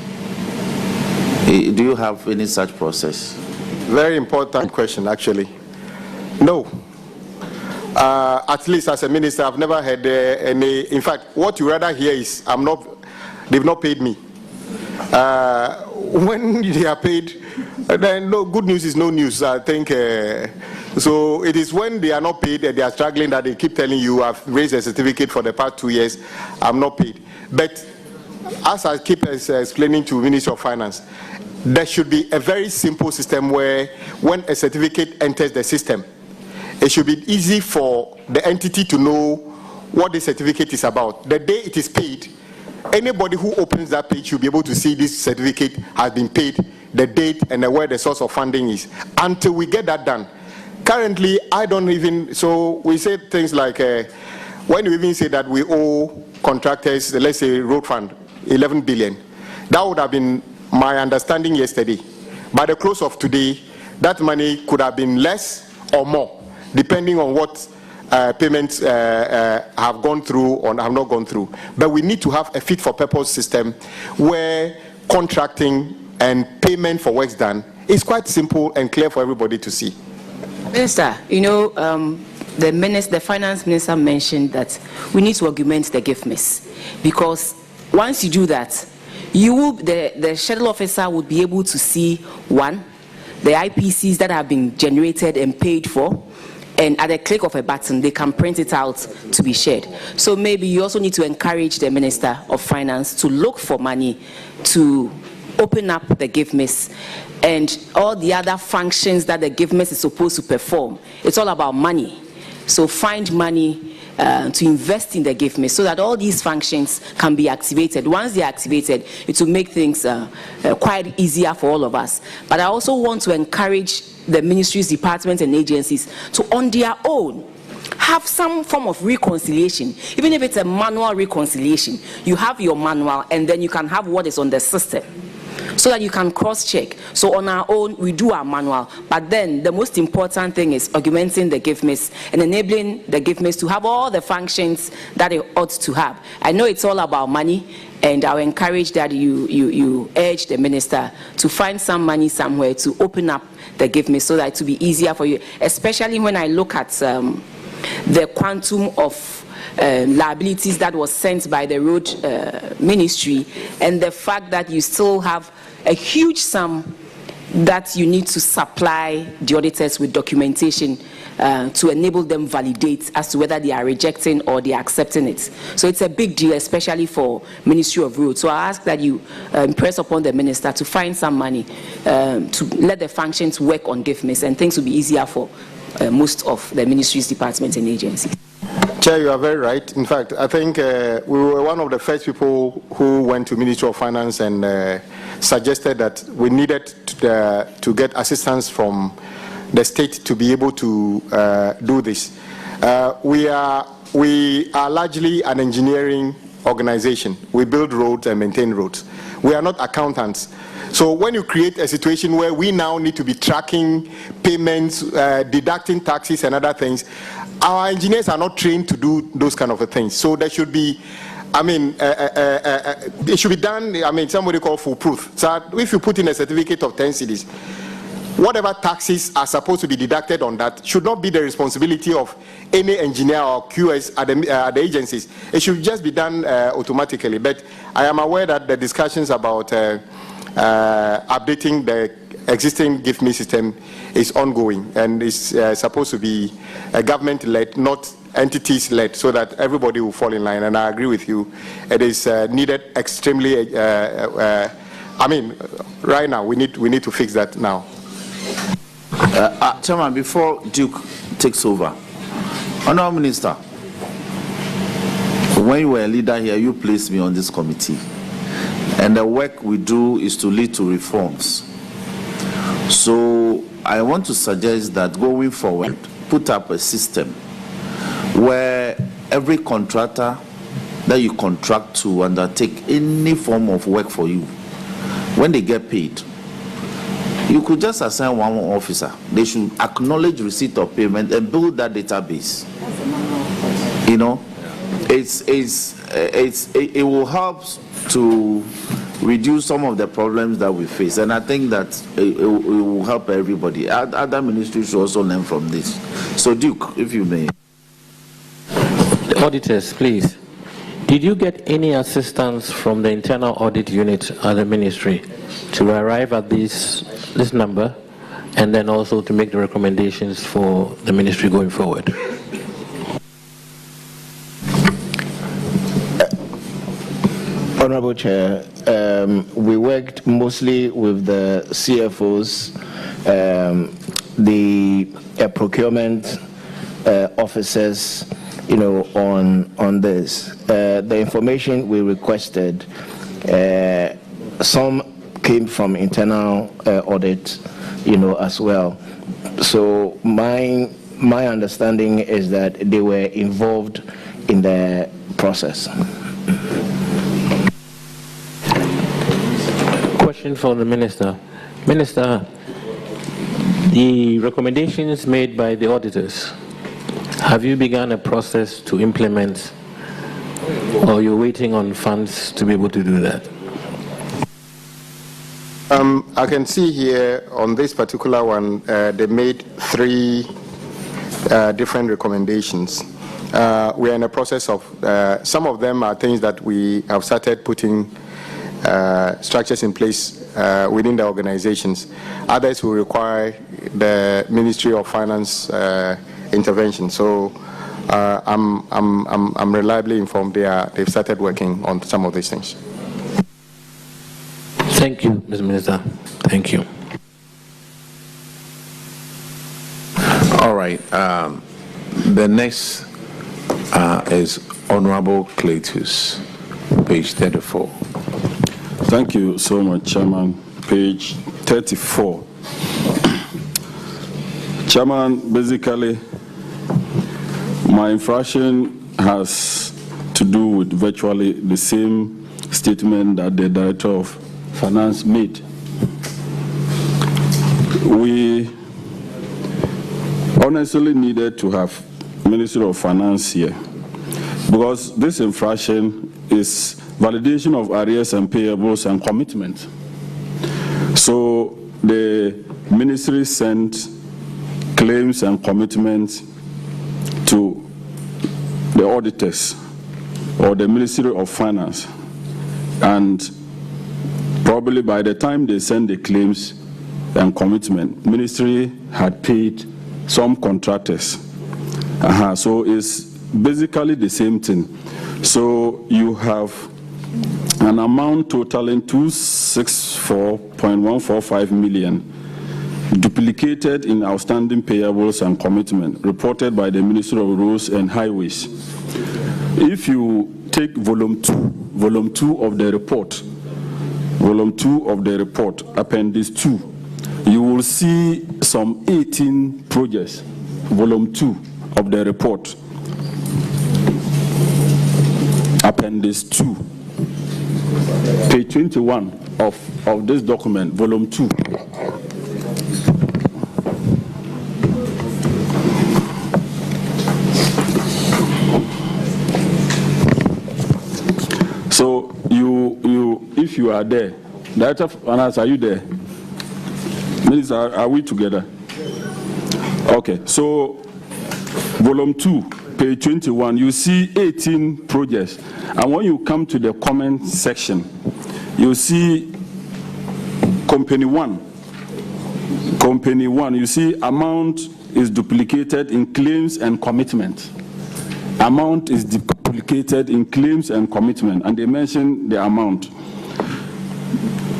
Do you have any such process? Very important question, actually. No. At least as a minister, I've never had any. In fact, what you rather hear is, they've not paid me. When they are paid, then no, good news is no news, I think. So it is when they are not paid and they are struggling that they keep telling you, I've raised a certificate for the past 2 years, I'm not paid. But as I keep explaining to Ministry of Finance, there should be a very simple system where when a certificate enters the system, it should be easy for the entity to know what the certificate is about. The day it is paid, anybody who opens that page should be able to see this certificate has been paid, the date, and where the source of funding is. Until we get that done. Currently, I don't even, so we say things like, when you even say that we owe contractors, let's say road fund, 11 billion, that would have been my understanding yesterday. By the close of today, that money could have been less or more, depending on what payments have gone through or have not gone through. But we need to have a fit-for-purpose system where contracting and payment for works done is quite simple and clear for everybody to see. Minister, you know, the finance minister mentioned that we need to augment the gift miss, because once you do that, you will, the schedule officer would be able to see, one, the IPCs that have been generated and paid for, and at a click of a button, they can print it out to be shared. So maybe you also need to encourage the Minister of Finance to look for money to open up the gift miss and all the other functions that the gift miss is supposed to perform. It's all about money. So find money to invest in the gift miss so that all these functions can be activated. Once they're activated, it will make things quite easier for all of us. But I also want to encourage the ministries, departments, and agencies to, on their own, have some form of reconciliation. Even if it's a manual reconciliation, you have your manual and then you can have what is on the system, so that you can cross-check. So on our own, we do our manual, but then the most important thing is augmenting the gift miss and enabling the gift miss to have all the functions that it ought to have. I know it's all about money, and I'll encourage that you urge the minister to find some money somewhere to open up the gift miss so that it will be easier for you, especially when I look at the quantum of liabilities that was sent by the road ministry, and the fact that you still have a huge sum that you need to supply the auditors with documentation to enable them validate as to whether they are rejecting or they are accepting it. So it's a big deal, especially for Ministry of Roads. So I ask that you impress upon the minister to find some money to let the functions work on gift miss, and things will be easier for most of the ministries, departments, and agencies. Chair, you are very right. In fact, I think we were one of the first people who went to Ministry of Finance and suggested that we needed to get assistance from the state to be able to do this. We are largely an engineering organization. We build roads and maintain roads. We are not accountants. So when you create a situation where we now need to be tracking payments, deducting taxes and other things, our engineers are not trained to do those kind of things. So there should be I mean, it should be done, I mean, somebody called foolproof. So if you put in a certificate of 10 cedis, whatever taxes are supposed to be deducted on that should not be the responsibility of any engineer or QS at the agencies. It should just be done automatically. But I am aware that the discussions about updating the existing Give Me system is ongoing and is supposed to be government-led, not entities-led, so that everybody will fall in line. And I agree with you. It is needed extremely. I mean, right now we need to fix that now. Chairman, before Duke takes over, Honourable Minister, when you were a leader here, you placed me on this committee, and the work we do is to lead to reforms. So I want to suggest that going forward, put up a system where every contractor that you contract to undertake any form of work for you, when they get paid, you could just assign one officer. They should acknowledge receipt of payment and build that database. You know, it will help to reduce some of the problems that we face, and I think that it will help everybody. Other ministries should also learn from this. So, Duke, if you may. The auditors, please. Did you get any assistance from the internal audit unit at the ministry to arrive at this number, and then also to make the recommendations for the ministry going forward? Honorable Chair, we worked mostly with the CFOs, the procurement officers, you know, on this. The information we requested, some came from internal audit, you know, as well. So my understanding is that they were involved in the process. Question for the Minister. Minister, the recommendations made by the auditors, have you begun a process to implement, or you're waiting on funds to be able to do that? I can see here on this particular one, they made 3 different recommendations. We are in a process of, some of them are things that we have started putting structures in place within the organizations. Others will require the Ministry of Finance intervention. So I'm reliably informed they've started working on some of these things. Thank you, Mr. Minister. Thank you. All right. The next is Honorable Cletus, page 34. Thank you so much, Chairman. Page 34. Chairman, basically, my infraction has to do with virtually the same statement that the Director of Finance made. We honestly needed to have Ministry of Finance here, because this infraction is validation of arrears and payables and commitment. So the ministry sent claims and commitments to the auditors or the Ministry of Finance, and probably by the time they sent the claims and commitment, ministry had paid some contractors. So it's basically the same thing. So you have an amount totaling 264.145 million duplicated in outstanding payables and commitment reported by the Ministry of Roads and Highways. If you take volume 2 of the report, appendix 2, you will see some 18 projects, volume 2 of the report, appendix 2, page 21 of this document, volume 2. So if you are there, Director of Finance, are you there? Minister, are we together? Okay, so volume 2, page 21, you see 18 projects. And when you come to the comment section, you see company 1, you see amount is duplicated in claims and commitment. Amount is duplicated in claims and commitment, and they mention the amount.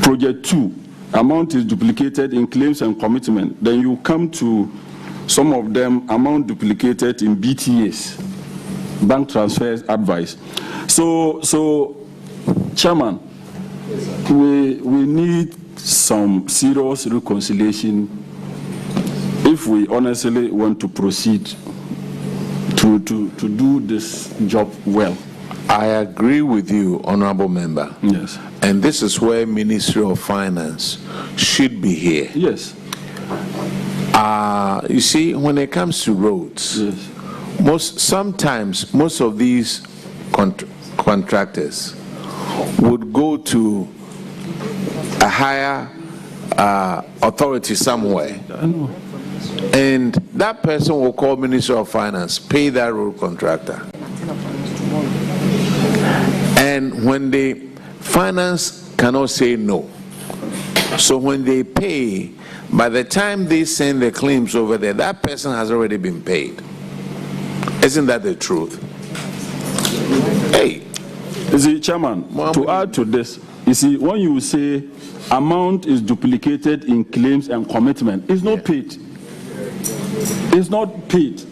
Project 2, amount is duplicated in claims and commitment. Then you come to some of them, amount duplicated in BTAs, bank transfers advice. So Chairman, we need some serious reconciliation if we honestly want to proceed to do this job well. I agree with you, Honorable Member. Yes. And this is where Ministry of Finance should be here. Yes. You see, when it comes to roads, yes, sometimes most of these contractors would go to a higher authority somewhere, and that person will call Ministry of Finance, pay that road contractor. And when the finance cannot say no, so when they pay, by the time they send the claims over there, that person has already been paid. Isn't that the truth? Hey. You see, Chairman, to add to this, you see, when you say amount is duplicated in claims and commitment, it's not paid. It's not paid.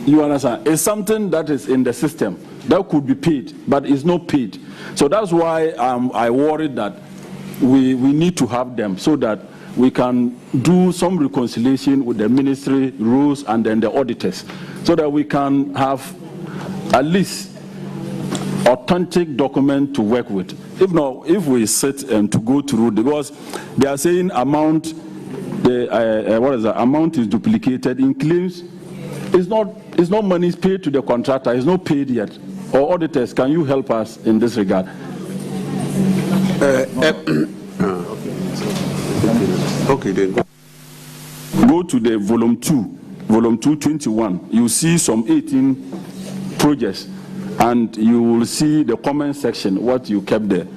You understand? It's something that is in the system that could be paid, but it's not paid. So that's why I worried that we need to have them so that we can do some reconciliation with the ministry rules and then the auditors, so that we can have at least authentic document to work with. If not, if we sit and to go through, because they are saying amount, amount is duplicated in claims. It's not money paid to the contractor. It's not paid yet. Or auditors, can you help us in this regard? Okay, then. Go to the volume 2, 21. You see some 18 projects, and you will see the comment section, what you kept there.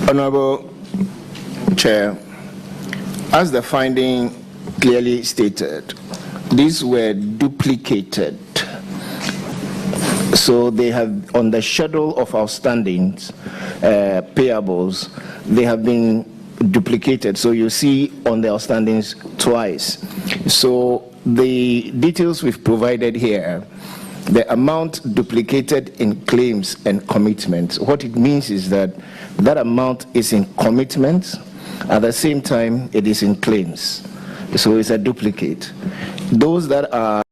Honorable Chair, as the finding clearly stated, these were duplicated. So they have, on the schedule of outstandings, payables, they have been duplicated. So you see on the outstandings twice. So the details we've provided here, the amount duplicated in claims and commitments, what it means is that that amount is in commitments, at the same time it is in claims. So it's a duplicate. Those that are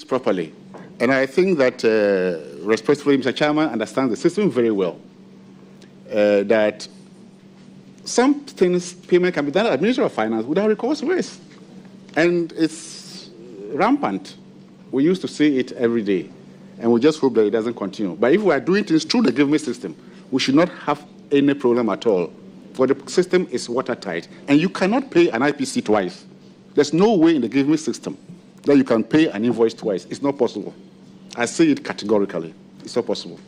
it properly. And I think that, respectfully, Mr. Chairman understands the system very well. That some things, payment can be done at the Ministry of Finance without recourse risk. And it's rampant. We used to see it every day. And we just hope that it doesn't continue. But if we are doing things through the government system, we should not have any problem at all. For the system is watertight. And you cannot pay an IPC twice. There's no way in the government system that you can pay an invoice twice. It's not possible. I say it categorically. It's not possible.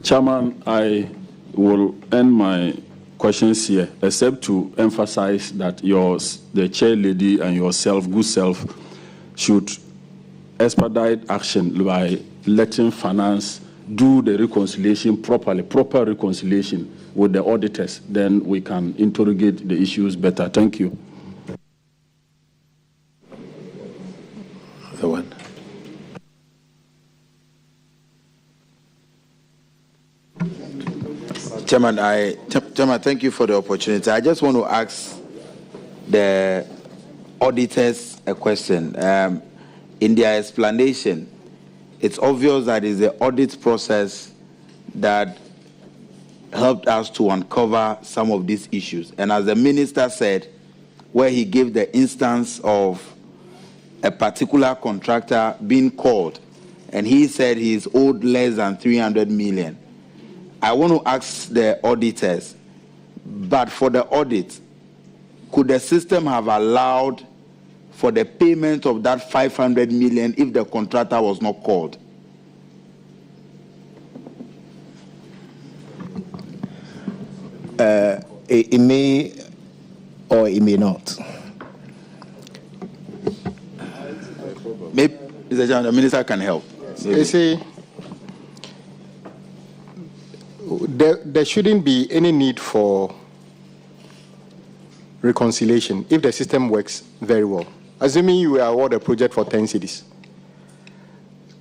Chairman, I will end my questions here, except to emphasize that the chair lady and yourself, good self, should expedite action by letting finance do the reconciliation properly, proper reconciliation with the auditors. Then we can interrogate the issues better. Thank you. The one. Chairman, thank you for the opportunity. I just want to ask the auditors a question. In their explanation, it's obvious that it's the audit process that helped us to uncover some of these issues. And as the minister said, where he gave the instance of a particular contractor being called, and he said he is owed less than 300 million. I want to ask the auditors, but for the audit, could the system have allowed for the payment of that 500 million if the contractor was not called? It may or it may not. Maybe the minister can help. You see, there shouldn't be any need for reconciliation if the system works very well. Assuming you award a project for 10 cities.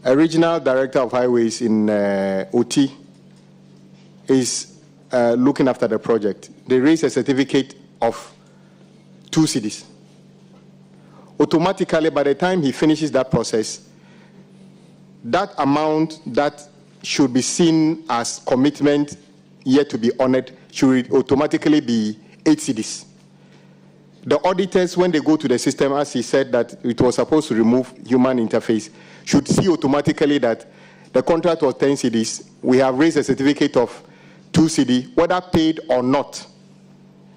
A regional director of highways in OT is looking after the project. They raise a certificate of 2 cities. Automatically, by the time he finishes that process, that amount that should be seen as commitment yet to be honored should automatically be 8 cities. The auditors, when they go to the system, as he said that it was supposed to remove human interface, should see automatically that the contract was 10 cities. We have raised a certificate of 2 cities, whether paid or not,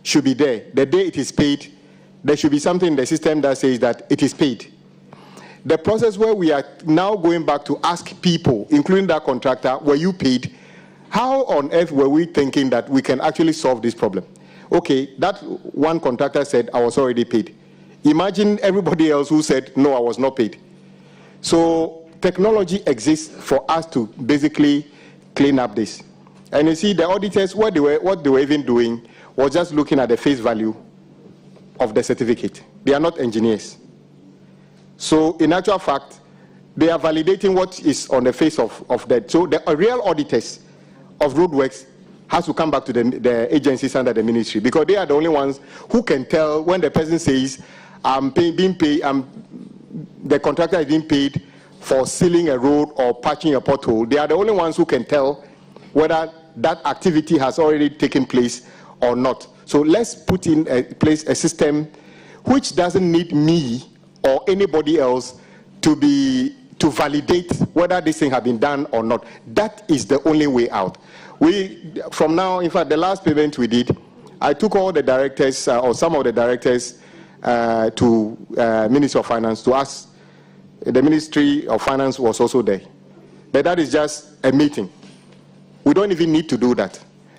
should be there. The day it is paid, there should be something in the system that says that it is paid. The process where we are now going back to ask people, including that contractor, were you paid? How on earth were we thinking that we can actually solve this problem? Okay, that one contractor said, I was already paid. Imagine everybody else who said, no, I was not paid. So technology exists for us to basically clean up this. And you see, the auditors, what they were even doing was just looking at the face value of the certificate. They are not engineers. So in actual fact, they are validating what is on the face of that. So the real auditors of roadworks has to come back to the agencies under the ministry, because they are the only ones who can tell when the person says, the contractor is being paid for sealing a road or patching a pothole. They are the only ones who can tell whether that activity has already taken place or not. So let's put in place a system which doesn't need me or anybody else to validate whether this thing has been done or not. That is the only way out. From now, in fact, the last payment we did, I took all the directors, or some of the directors, to Ministry of Finance to ask. The Ministry of Finance was also there. But that is just a meeting. We don't even need to do that.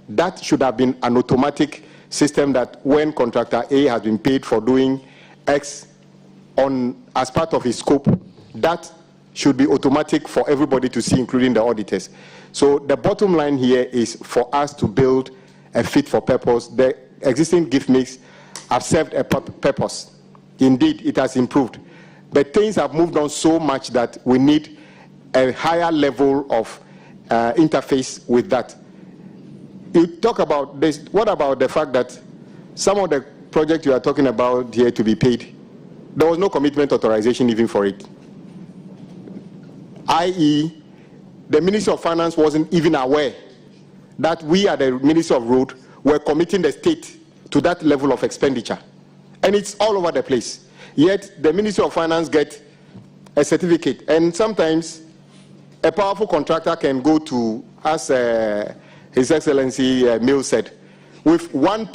That should have been an automatic system that when contractor A has been paid for doing X as part of his scope, that should be automatic for everybody to see, including the auditors. So the bottom line here is for us to build a fit for purpose. The existing gift mix have served a purpose. Indeed, it has improved. But things have moved on so much that we need a higher level of interface with that. You talk about this. What about the fact that some of the projects you are talking about here to be paid, there was no commitment authorization even for it. i.e., the Ministry of Finance wasn't even aware that we at the Ministry of Road were committing the state to that level of expenditure. And it's all over the place. Yet the Ministry of Finance get a certificate, and sometimes a powerful contractor can go to, as His Excellency Mill said, with one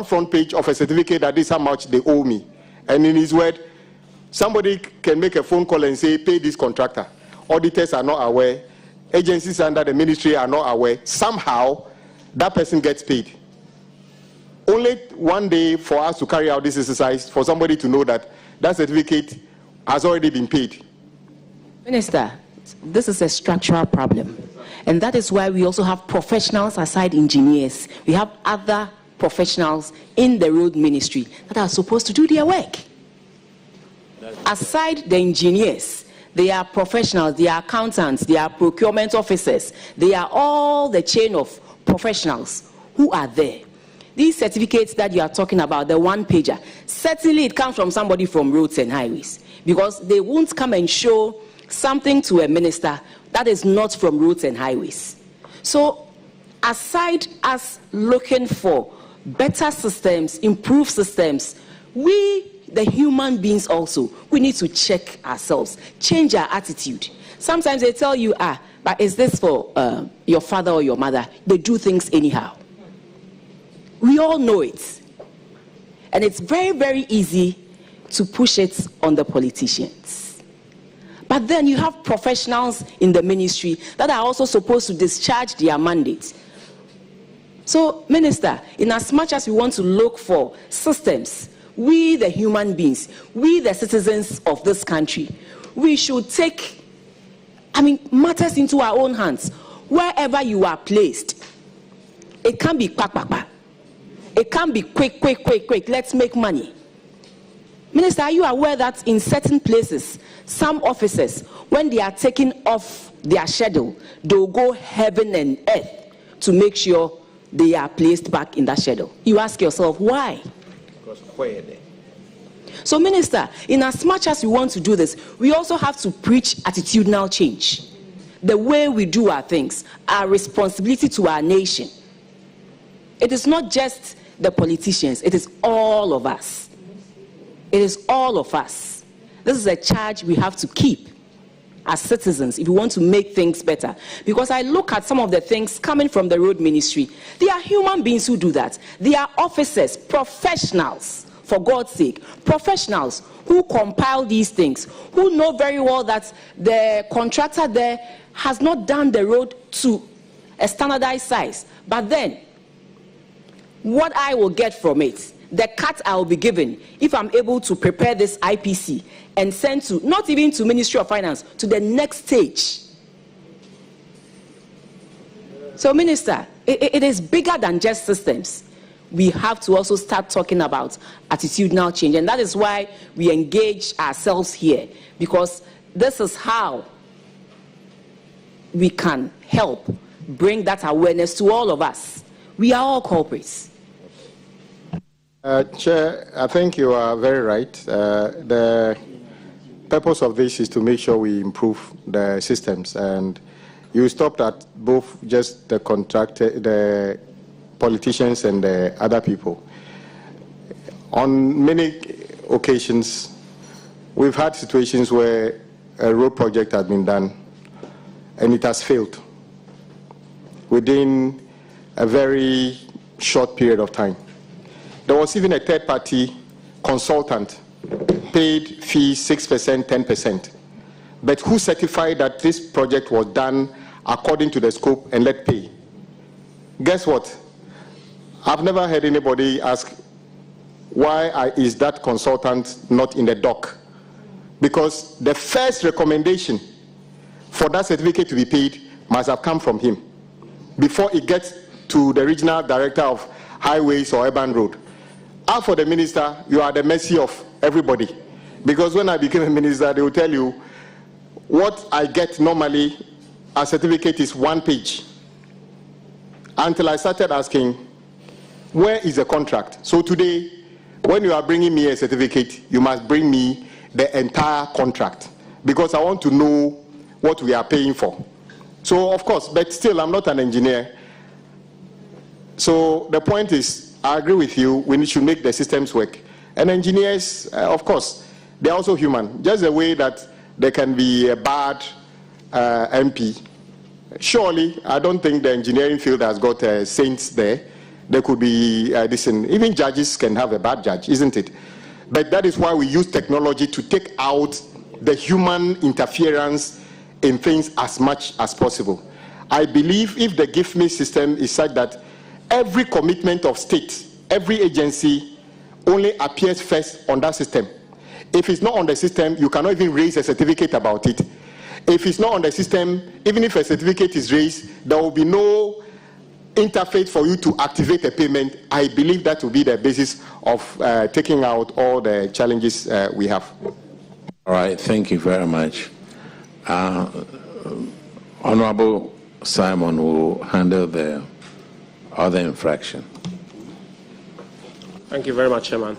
front page of a certificate that this is how much they owe me. And in his word, somebody can make a phone call and say, pay this contractor. Auditors are not aware. Agencies under the ministry are not aware. Somehow, that person gets paid. Only one day for us to carry out this exercise, for somebody to know that that certificate has already been paid. Minister, this is a structural problem. And that is why we also have professionals aside engineers. We have other professionals in the road ministry that are supposed to do their work. Aside the engineers, they are professionals, they are accountants, they are procurement officers. They are all the chain of professionals who are there. These certificates that you are talking about, the one-pager, certainly it comes from somebody from Roads and Highways, because they won't come and show something to a minister that is not from Roads and Highways. So aside us looking for better systems, improved systems, we, the human beings also, we need to check ourselves, change our attitude. Sometimes they tell you, but is this for your father or your mother? They do things anyhow. We all know it. And it's very, very easy to push it on the politicians. But then you have professionals in the ministry that are also supposed to discharge their mandate. So, Minister, in as much as we want to look for systems, we the human beings, we the citizens of this country, we should take, matters into our own hands. Wherever you are placed, it can't be quack, quack, quack. It can't be quick, quick, quick, quick. Let's make money. Minister, are you aware that in certain places, some officers, when they are taking off their schedule, they'll go heaven and earth to make sure they are placed back in that schedule? You ask yourself, why? Because where they? So, Minister, in as much as we want to do this, we also have to preach attitudinal change. The way we do our things, our responsibility to our nation. It is not just the politicians, it is all of us. It is all of us. This is a charge we have to keep as citizens if we want to make things better. Because I look at some of the things coming from the road ministry. They are human beings who do that. They are officers, professionals, for God's sake, professionals who compile these things, who know very well that the contractor there has not done the road to a standardized size. But then, what I will get from it, the cut I will be given if I'm able to prepare this IPC and send to, not even to Ministry of Finance, to the next stage. So, Minister, it is bigger than just systems. We have to also start talking about attitudinal change, and that is why we engage ourselves here, because this is how we can help bring that awareness to all of us. We are all culprits. Chair, I think you are very right. The purpose of this is to make sure we improve the systems, and you stopped at both just the contractor, the politicians and the other people. On many occasions, we've had situations where a road project has been done and it has failed within a very short period of time. There was even a third-party consultant paid fees 6%, 10%, but who certified that this project was done according to the scope and let pay. Guess what? I've never heard anybody ask, why is that consultant not in the dock? Because the first recommendation for that certificate to be paid must have come from him before it gets to the regional director of highways or urban road. As for the minister, you are at the mercy of everybody. Because when I became a minister, they will tell you, what I get normally, a certificate is one page. Until I started asking, where is the contract? So today, when you are bringing me a certificate, you must bring me the entire contract, because I want to know what we are paying for. So, of course, but still, I'm not an engineer. So the point is, I agree with you, we should make the systems work. And engineers, of course, they're also human. Just the way that there can be a bad MP. Surely, I don't think the engineering field has got saints there. There could be, even judges can have a bad judge, isn't it? But that is why we use technology to take out the human interference in things as much as possible. I believe if the give me system is such that every commitment of state, every agency only appears first on that system. If it's not on the system, you cannot even raise a certificate about it. If it's not on the system, even if a certificate is raised, there will be no interface for you to activate a payment. I believe that will be the basis of taking out all the challenges we have. All right, thank you very much. Honorable Simon will handle the other infraction. Thank you very much, Chairman.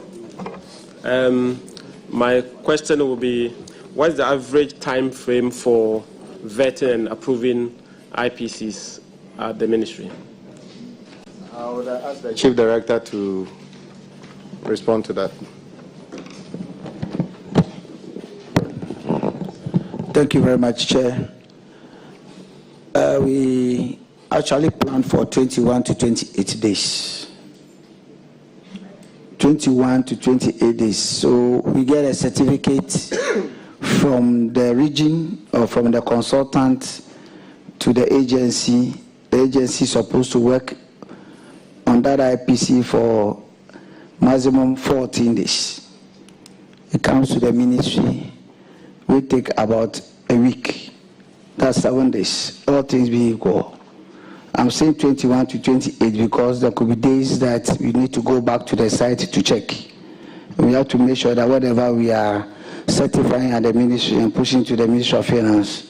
My question will be, what is the average time frame for vetting and approving IPCs at the ministry? I would ask the Chief Director to respond to that. Thank you very much, Chair. We actually planned for 21 to 28 days. 21 to 28 days. So we get a certificate from the region or from the consultant to the agency. The agency is supposed to work on that IPC for maximum 14 days. It comes to the ministry. We take about a week. That's 7 days. All things being equal. I'm saying 21 to 28 because there could be days that we need to go back to the site to check. We have to make sure that whatever we are certifying at the ministry and pushing to the Ministry of Finance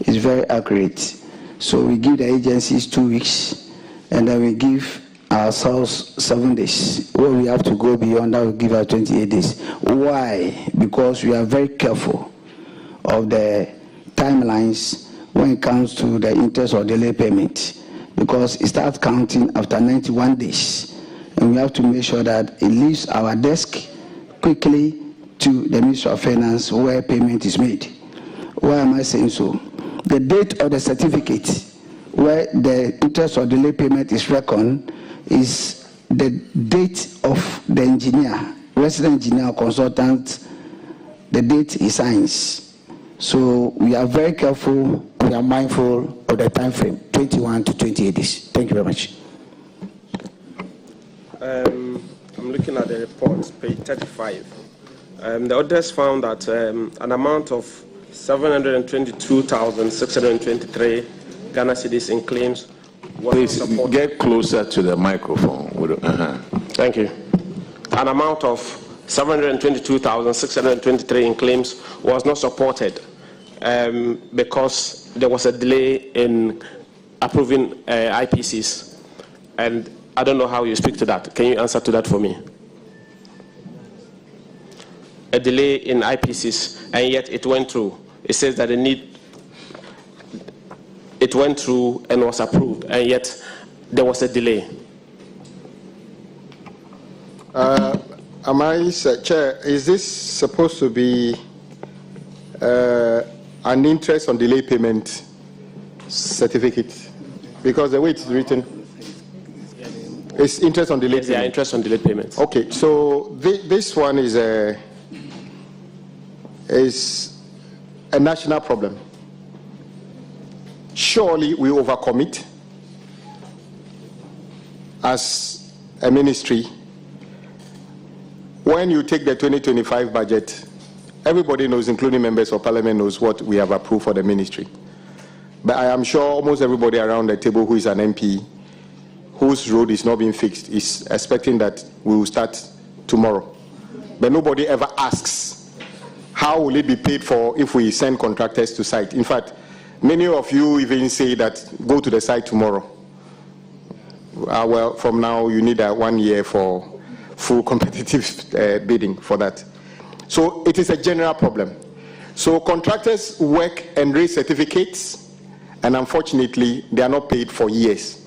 is very accurate. So we give the agencies 2 weeks, and then we give ourselves 7 days. When we have to go beyond that, we give our 28 days. Why? Because we are very careful of the timelines when it comes to the interest or delay payment, because it starts counting after 91 days. And we have to make sure that it leaves our desk quickly to the Ministry of Finance where payment is made. Why am I saying so? The date of the certificate where the interest or delay payment is reckoned is the date of the engineer, resident engineer or consultant, the date he signs. So we are very careful, we are mindful of the time frame, 21 to 28 days. Thank you very much. I'm looking at the report, page 35. The auditors found that an amount of 722,623 Ghana cedis in claims was Please get closer to the microphone. Thank you. An amount of 722,623 in claims was not supported because there was a delay in approving IPCs. And I don't know how you speak to that. Can you answer to that for me? A delay in IPCs, and yet it went through. It says that it went through and was approved, and yet there was a delay. Chair, is this supposed to be an interest on delay payment certificate? Because the way it's written, it's interest on delay payment. Yeah, interest on delay payments. Okay, so this one is a national problem. Surely we overcommit as a ministry. When you take the 2025 budget, everybody knows, including members of parliament, knows what we have approved for the ministry. But I am sure almost everybody around the table who is an MP, whose road is not being fixed, is expecting that we will start tomorrow. But nobody ever asks, how will it be paid for if we send contractors to site? In fact, many of you even say that go to the site tomorrow. Well, from now you need 1 year for full competitive bidding for that. So it is a general problem. So contractors work and raise certificates, and unfortunately, they are not paid for years.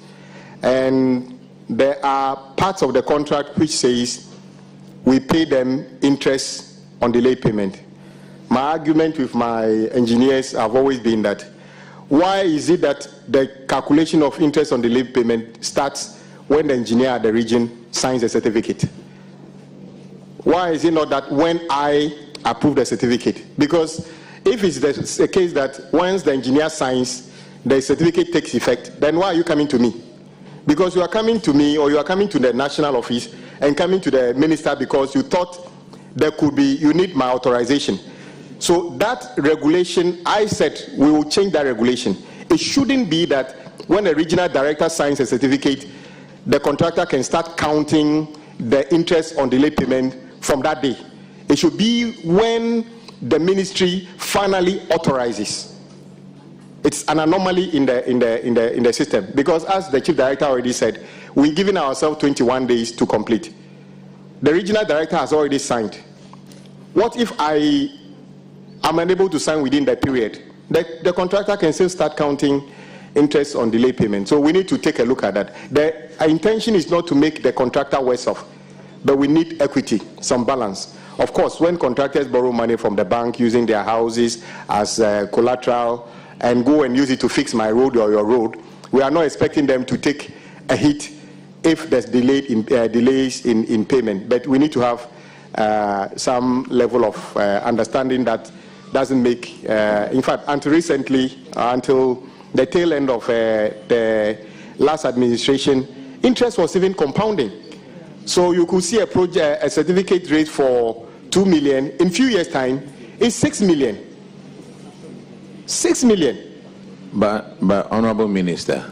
And there are parts of the contract which says we pay them interest on delayed payment. My argument with my engineers have always been that why is it that the calculation of interest on delayed payment starts when the engineer at the region signs a certificate? Why is it not that when I approve the certificate? Because if it's the case that once the engineer signs, the certificate takes effect, then why are you coming to me? Because you are coming to me, or you are coming to the national office and coming to the minister because you thought there could be, you need my authorization. So that regulation, I said we will change that regulation. It shouldn't be that when a regional director signs a certificate, the contractor can start counting the interest on delayed payment from that day. It should be when the ministry finally authorizes. It's an anomaly in the system, because as the chief director already said, we're giving ourselves 21 days to complete. The regional director has already signed. What if I am unable to sign within that period? The contractor can still start counting interest on delayed payment. So we need to take a look at that. The intention is not to make the contractor worse off, but we need equity, some balance. Of course, when contractors borrow money from the bank using their houses as collateral and go and use it to fix my road or your road, we are not expecting them to take a hit if there's delays in payment. But we need to have some level of understanding that doesn't make, in fact, until recently, until the tail end of the last administration, interest was even compounding. So you could see a certificate rate for 2 million. In few years' time, it's 6 million. 6 million. But Honorable Minister,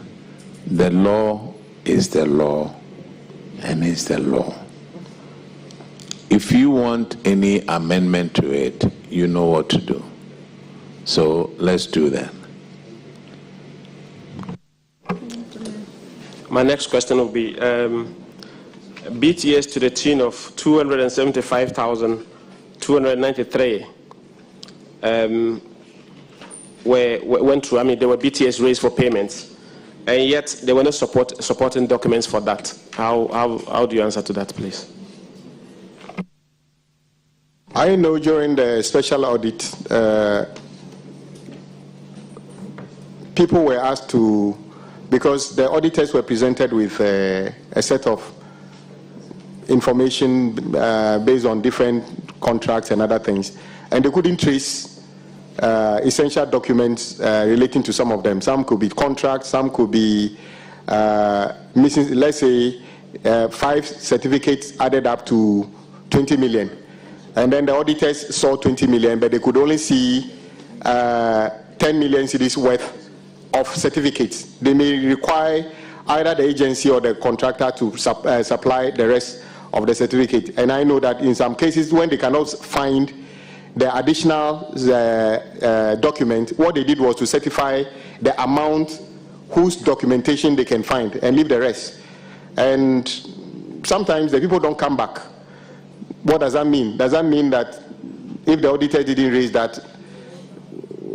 the law is the law, and it's the law. If you want any amendment to it, you know what to do. So let's do that. My next question will be BTS to the tune of 275,293 went through. I mean, there were BTS raised for payments, and yet there were no supporting documents for that. How do you answer to that, please? I know during the special audit, people were asked to, because the auditors were presented with a set of information based on different contracts and other things, and they couldn't trace essential documents relating to some of them. Some could be contracts, some could be missing, let's say 5 certificates added up to 20 million. And then the auditors saw 20 million, but they could only see 10 million cedis worth of certificates. They may require either the agency or the contractor to supply the rest of the certificate. And I know that in some cases, when they cannot find the additional document, what they did was to certify the amount whose documentation they can find and leave the rest. And sometimes the people don't come back. What does that mean? Does that mean that if the auditor didn't raise that,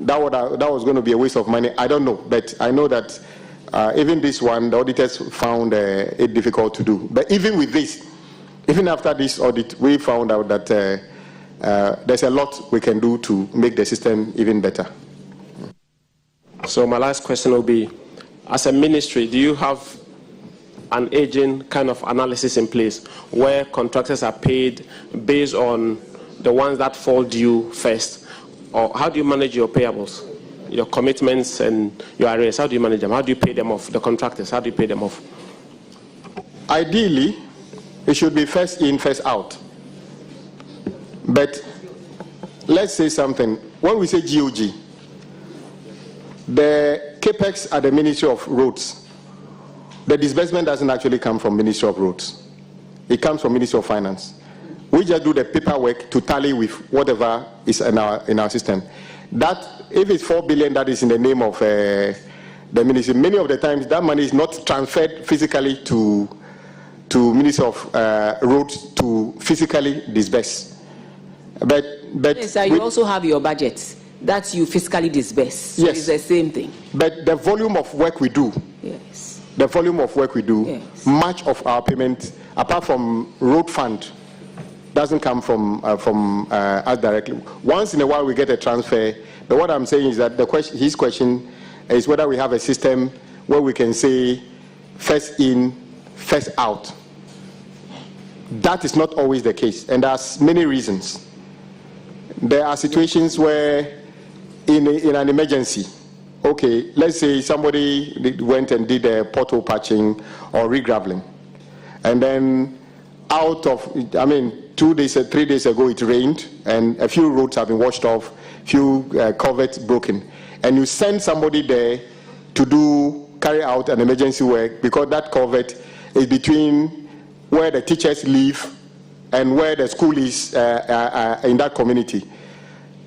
that was going to be a waste of money? I don't know, but I know that even this one, the auditors found it difficult to do. But even with this, even after this audit, we found out that there's a lot we can do to make the system even better. So my last question will be, as a ministry, do you have an aging kind of analysis in place where contractors are paid based on the ones that fall due first? Or how do you manage your payables, your commitments and your arrears? How do you manage them? How do you pay them off, the contractors? How do you pay them off? Ideally, it should be first in, first out. But let's say something. When we say GOG, the capex at the Ministry of Roads, the disbursement doesn't actually come from Ministry of Roads. It comes from Ministry of Finance. We just do the paperwork to tally with whatever is in our system. That, if it's 4 billion that is in the name of the ministry, many of the times that money is not transferred physically to to Ministry of Roads to physically disburse. But Minister, you also have your budget that you fiscally disburse. So yes, it's the same thing. But the volume of work we do, yes, the volume of work we do, yes, much of our payment, apart from road fund, doesn't come from us directly. Once in a while we get a transfer. But what I'm saying is that his question is whether we have a system where we can say first in, first out. That is not always the case, and there's many reasons. There are situations where in an emergency, okay, let's say somebody went and did a pothole patching or regraveling, and then out of, 3 days ago it rained and a few roads have been washed off, few culverts broken, and you send somebody there to carry out an emergency work because that culvert is between where the teachers live and where the school is in that community.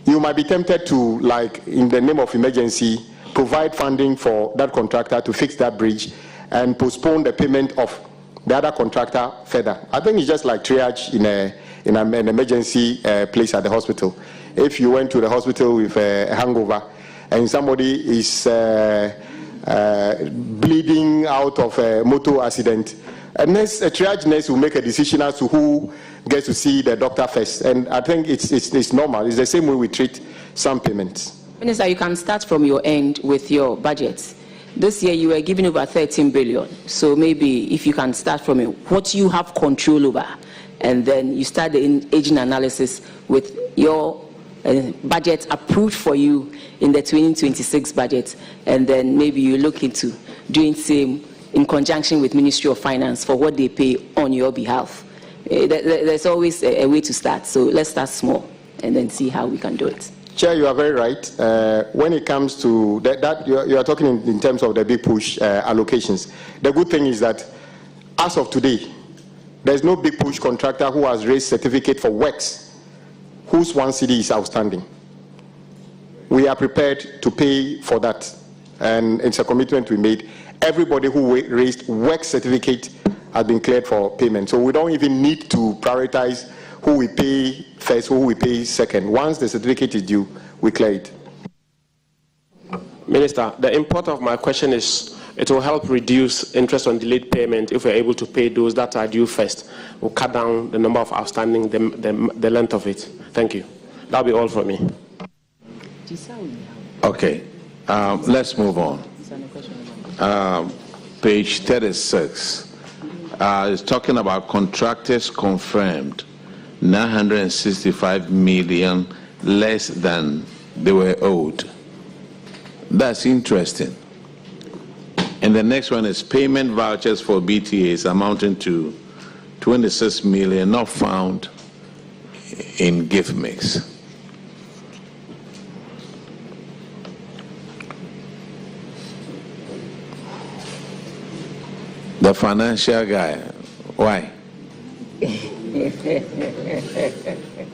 You might be tempted to, like, in the name of emergency, provide funding for that contractor to fix that bridge and postpone the payment of the other contractor further. I think it's just like triage in an emergency place at the hospital. If you went to the hospital with a hangover and somebody is bleeding out of a motor accident, a triage nurse will make a decision as to who gets to see the doctor first. And I think it's normal. It's the same way we treat some payments. Minister, you can start from your end with your budget. This year you were giving over 13 billion. So maybe if you can start from what you have control over, and then you start the aging analysis with your budget approved for you in the 2026 budget, and then maybe you look into doing same in conjunction with Ministry of Finance for what they pay on your behalf. There's always a way to start. So let's start small and then see how we can do it. Chair, you are very right. When it comes to that you are talking in terms of the big push allocations. The good thing is that as of today, there's no big push contractor who has raised certificate for works whose 1 CD is outstanding. We are prepared to pay for that, and it's a commitment we made. Everybody who raised work certificate has been cleared for payment. So we don't even need to prioritize who we pay first, who we pay second. Once the certificate is due, we clear it. Minister, the import of my question is it will help reduce interest on delayed payment if we're able to pay those that are due first. We'll cut down the number of outstanding, the length of it. Thank you. That'll be all from me. Okay, let's move on. Page 36 is talking about contractors confirmed 965 million less than they were owed. That's interesting. And the next one is payment vouchers for BTAs amounting to 26 million not found in gift mix. The financial guy, why?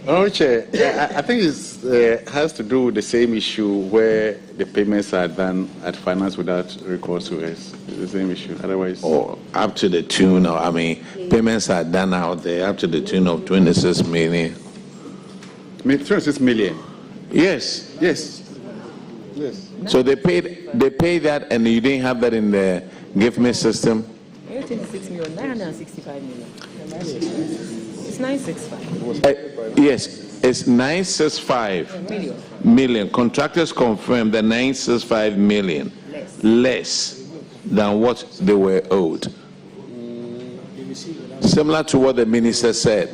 Oh, Chair, I think it has to do with the same issue where the payments are done at finance without recourse to us. It's the same issue. Otherwise, up to the tune of, payments are done out there up to the tune of 26 million. 26 million. Yes. Yes. Yes. So they paid that, and you didn't have that in the gift me system. 26 million, 965 million. It's 965. Yes, it's 965 million. Contractors confirmed that 965 million less than what they were owed. Similar to what the minister said.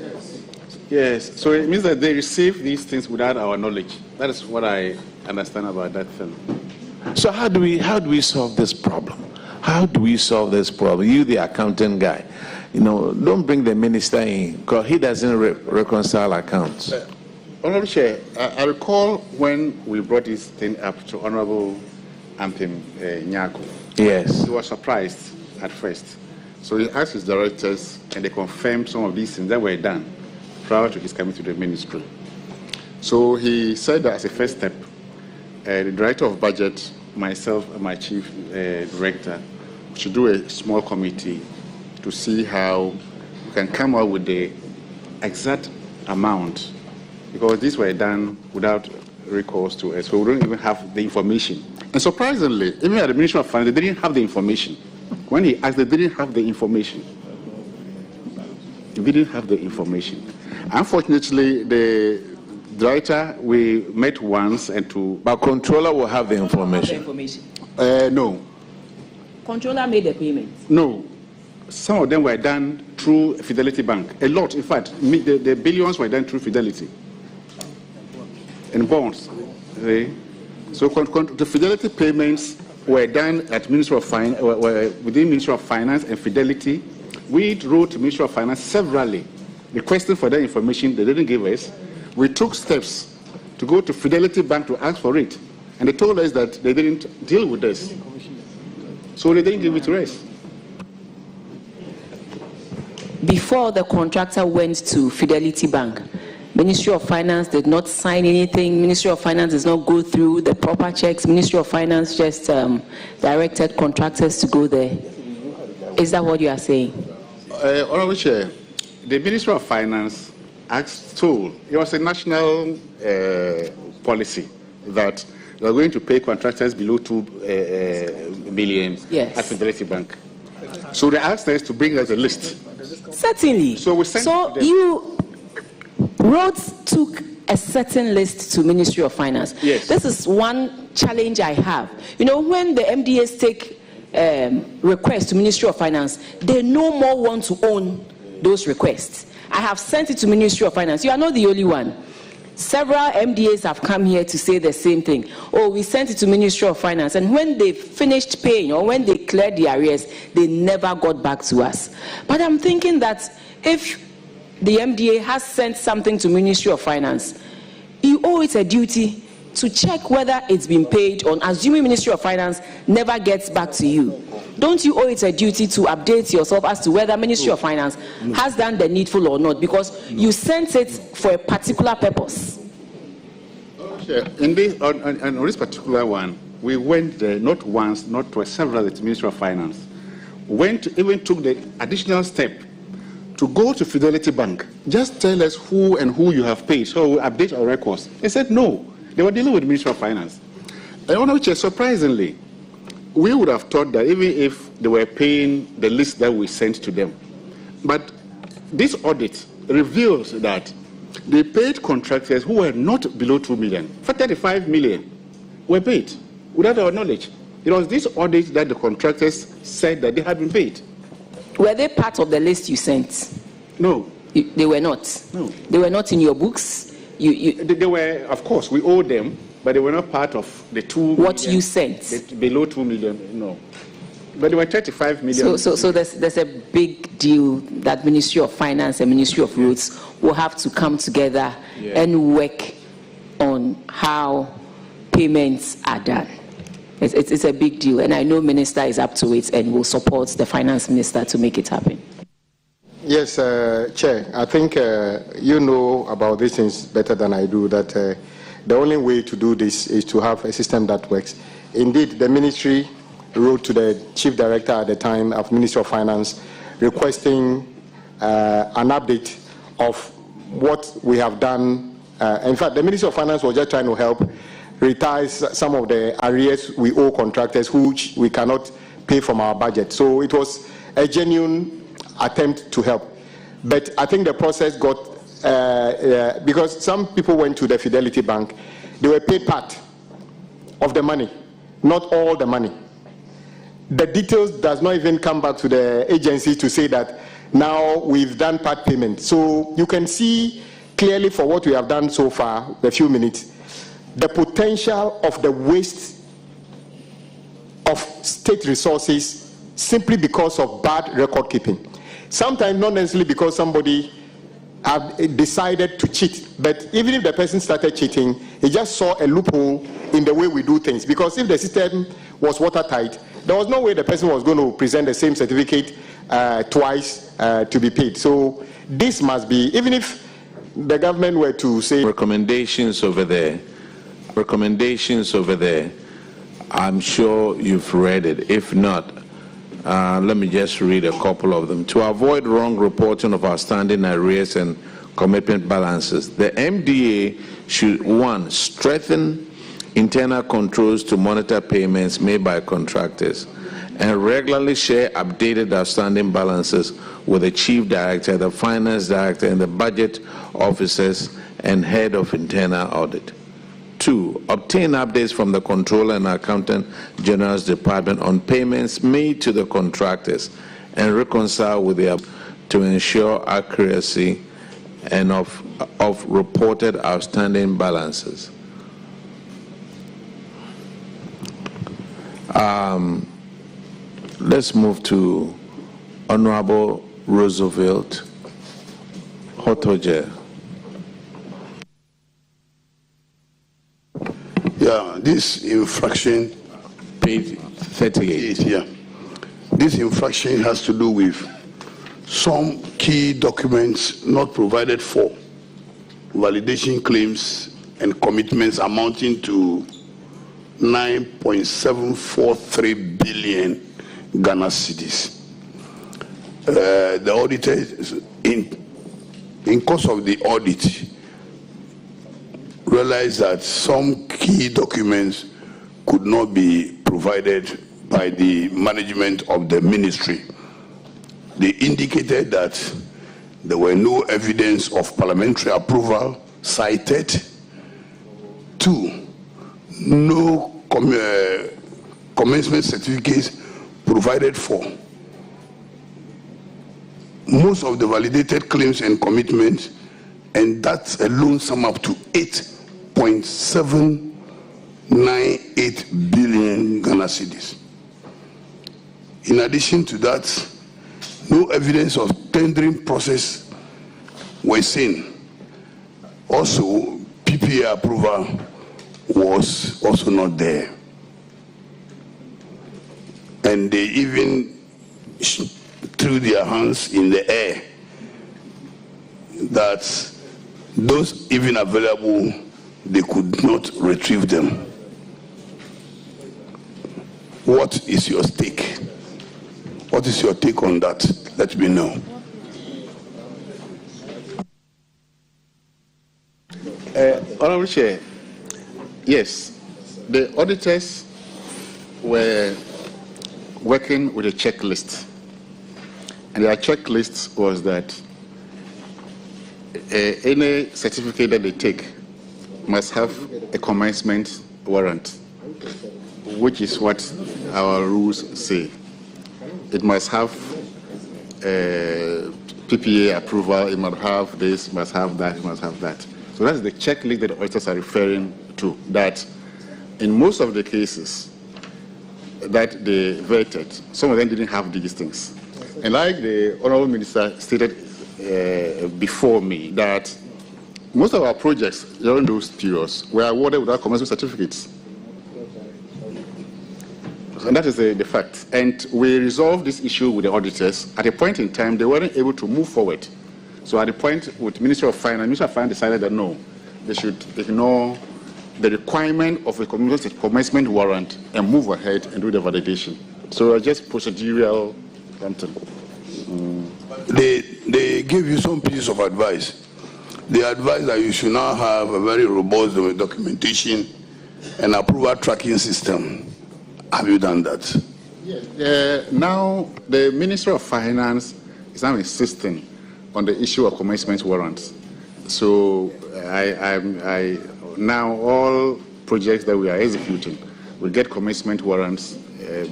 Yes, so it means that they receive these things without our knowledge. That is what I understand about that film. So how do we solve this problem? How do we solve this problem? You, the accountant guy, don't bring the minister in because he doesn't reconcile accounts. Honorable Chair, I recall when we brought this thing up to Honorable Anthem Nyako. Yes. He was surprised at first. So he asked his directors, and they confirmed some of these things that were done prior to his coming to the ministry. So he said that as a first step, the director of budget, myself, and my chief director should do a small committee to see how we can come up with the exact amount, because these were done without recourse to us, so we don't even have the information. And surprisingly, even at the Ministry of Finance, they didn't have the information. When he asked, they didn't have the information. We didn't have the information. Unfortunately, the director, we met once and to... But controller will have the information. No. Controller made the payment. No. Some of them were done through Fidelity Bank. A lot, in fact. The billions were done through Fidelity. And bonds. Okay? So the Fidelity payments were done at Ministry of Finance, within Ministry of Finance and Fidelity. We wrote to Ministry of Finance severally, requesting for that information. They didn't give us. We took steps to go to Fidelity Bank to ask for it. And they told us that they didn't deal with us. So they didn't give it to us. Before the contractor went to Fidelity Bank, Ministry of Finance did not sign anything. Ministry of Finance does not go through the proper checks. Ministry of Finance just directed contractors to go there. Is that what you are saying? Honorable Chair, the Ministry of Finance told, it was a national policy that we are going to pay contractors below 2 million at Fidelity Bank. So they asked us to bring us a list. Certainly. So we sent them. You took a certain list to Ministry of Finance. Yes. This is one challenge I have. You know, when the MDAs take requests to Ministry of Finance, they no more want to own those requests. I have sent it to Ministry of Finance. You are not the only one. Several MDAs have come here to say the same thing. Oh, we sent it to Ministry of Finance, and when they finished paying or when they cleared the arrears, they never got back to us. But I'm thinking that if the MDA has sent something to Ministry of Finance, you owe it a duty to check whether it's been paid, on assuming Ministry of Finance never gets back to you. Don't you owe it a duty to update yourself as to whether Ministry of Finance has done the needful or not, because you sent it for a particular purpose? In this, on this particular one, we went there not once, not twice, several at the Ministry of Finance. Even took the additional step to go to Fidelity Bank. Just tell us who and who you have paid, so we'll update our records. They said no. They were dealing with the Ministry of Finance. And which surprisingly, we would have thought that even if they were paying the list that we sent to them, but this audit reveals that they paid contractors who were not below 2 million. For 35 million were paid without our knowledge. It was this audit that the contractors said that they had been paid. Were they part of the list you sent? No. They were not? No. They were not in your books? They were, of course, we owed them, but they were not part of the 2 what million, you sent? Below 2 million, no. But they were 35 million. So there's a big deal that Ministry of Finance and Ministry of Roads will have to come together and work on how payments are done. It's a big deal, and I know Minister is up to it and will support the Finance Minister to make it happen. Yes, Chair, I think you know about these things better than I do, that the only way to do this is to have a system that works. Indeed, the ministry wrote to the Chief Director at the time of Ministry of Finance requesting an update of what we have done. In fact, the Ministry of Finance was just trying to help retire some of the arrears we owe contractors, which we cannot pay from our budget. So it was a genuine attempt to help. But I think the process got, because some people went to the Fidelity Bank, they were paid part of the money, not all the money. The details does not even come back to the agency to say that now we've done part payment. So you can see clearly for what we have done so far, the few minutes, the potential of the waste of state resources simply because of bad record keeping. Sometimes not necessarily because somebody have decided to cheat, but even if the person started cheating, he just saw a loophole in the way we do things. Because if the system was watertight, there was no way the person was going to present the same certificate twice to be paid. So this must be, even if the government were to say... Recommendations over there, I'm sure you've read it. If not, Let me just read a couple of them. To avoid wrong reporting of outstanding arrears and commitment balances, the MDA should, 1, strengthen internal controls to monitor payments made by contractors and regularly share updated outstanding balances with the Chief Director, the Finance Director, and the Budget Officers and Head of Internal Audit. 2, obtain updates from the Controller and Accountant General's Department on payments made to the contractors and reconcile with them to ensure accuracy and of reported outstanding balances. Let's move to Honorable Roosevelt Hotoje. Yeah, this infraction, page 38. Yeah, this infraction has to do with some key documents not provided for, validation claims and commitments amounting to 9.743 billion Ghana cedis. The auditor, in course of the audit, realized that some key documents could not be provided by the management of the ministry. They indicated that there were no evidence of parliamentary approval cited. 2, no commencement certificates provided for. Most of the validated claims and commitments, and that alone sum up to 8.798 billion Ghana cedis. In addition to that, no evidence of tendering process was seen. Also, PPA approval was also not there. And they even threw their hands in the air that those even available, they could not retrieve them. What is your take? What is your take on that? Let me know. Honorable Chair, yes, the auditors were working with a checklist, and their checklist was that any certificate that they take must have a commencement warrant, which is what our rules say. It must have PPA approval, it must have this, must have that, it must have that. So that's the checklist that the auditors are referring to, that in most of the cases that they vetted, some of them didn't have these things. And like the Honorable Minister stated before me, that most of our projects during those periods were awarded without commencement certificates. And that is the fact. And we resolved this issue with the auditors. At a point in time, they weren't able to move forward. So at the point with the Ministry of Finance decided that no, they should ignore the requirement of a commencement warrant and move ahead and do the validation. So just procedural something. They gave you some pieces of advice. They advised that you should now have a very robust documentation and approval tracking system. Have you done that? Yes. Now the Ministry of Finance is now insisting on the issue of commencement warrants. So now all projects that we are executing will get commencement warrants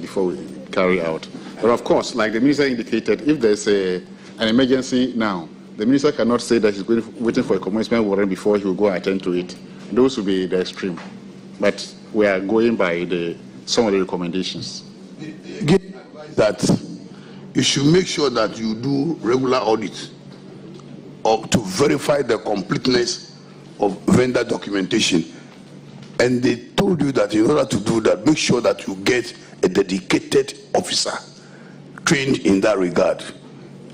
before we carry out. But of course, like the minister indicated, if there's an emergency now, the minister cannot say that he's waiting for a commencement warrant before he will go and attend to it. Those will be the extreme. But we are going by some of the recommendations. That you should make sure that you do regular audits to verify the completeness of vendor documentation. And they told you that in order to do that, make sure that you get a dedicated officer trained in that regard.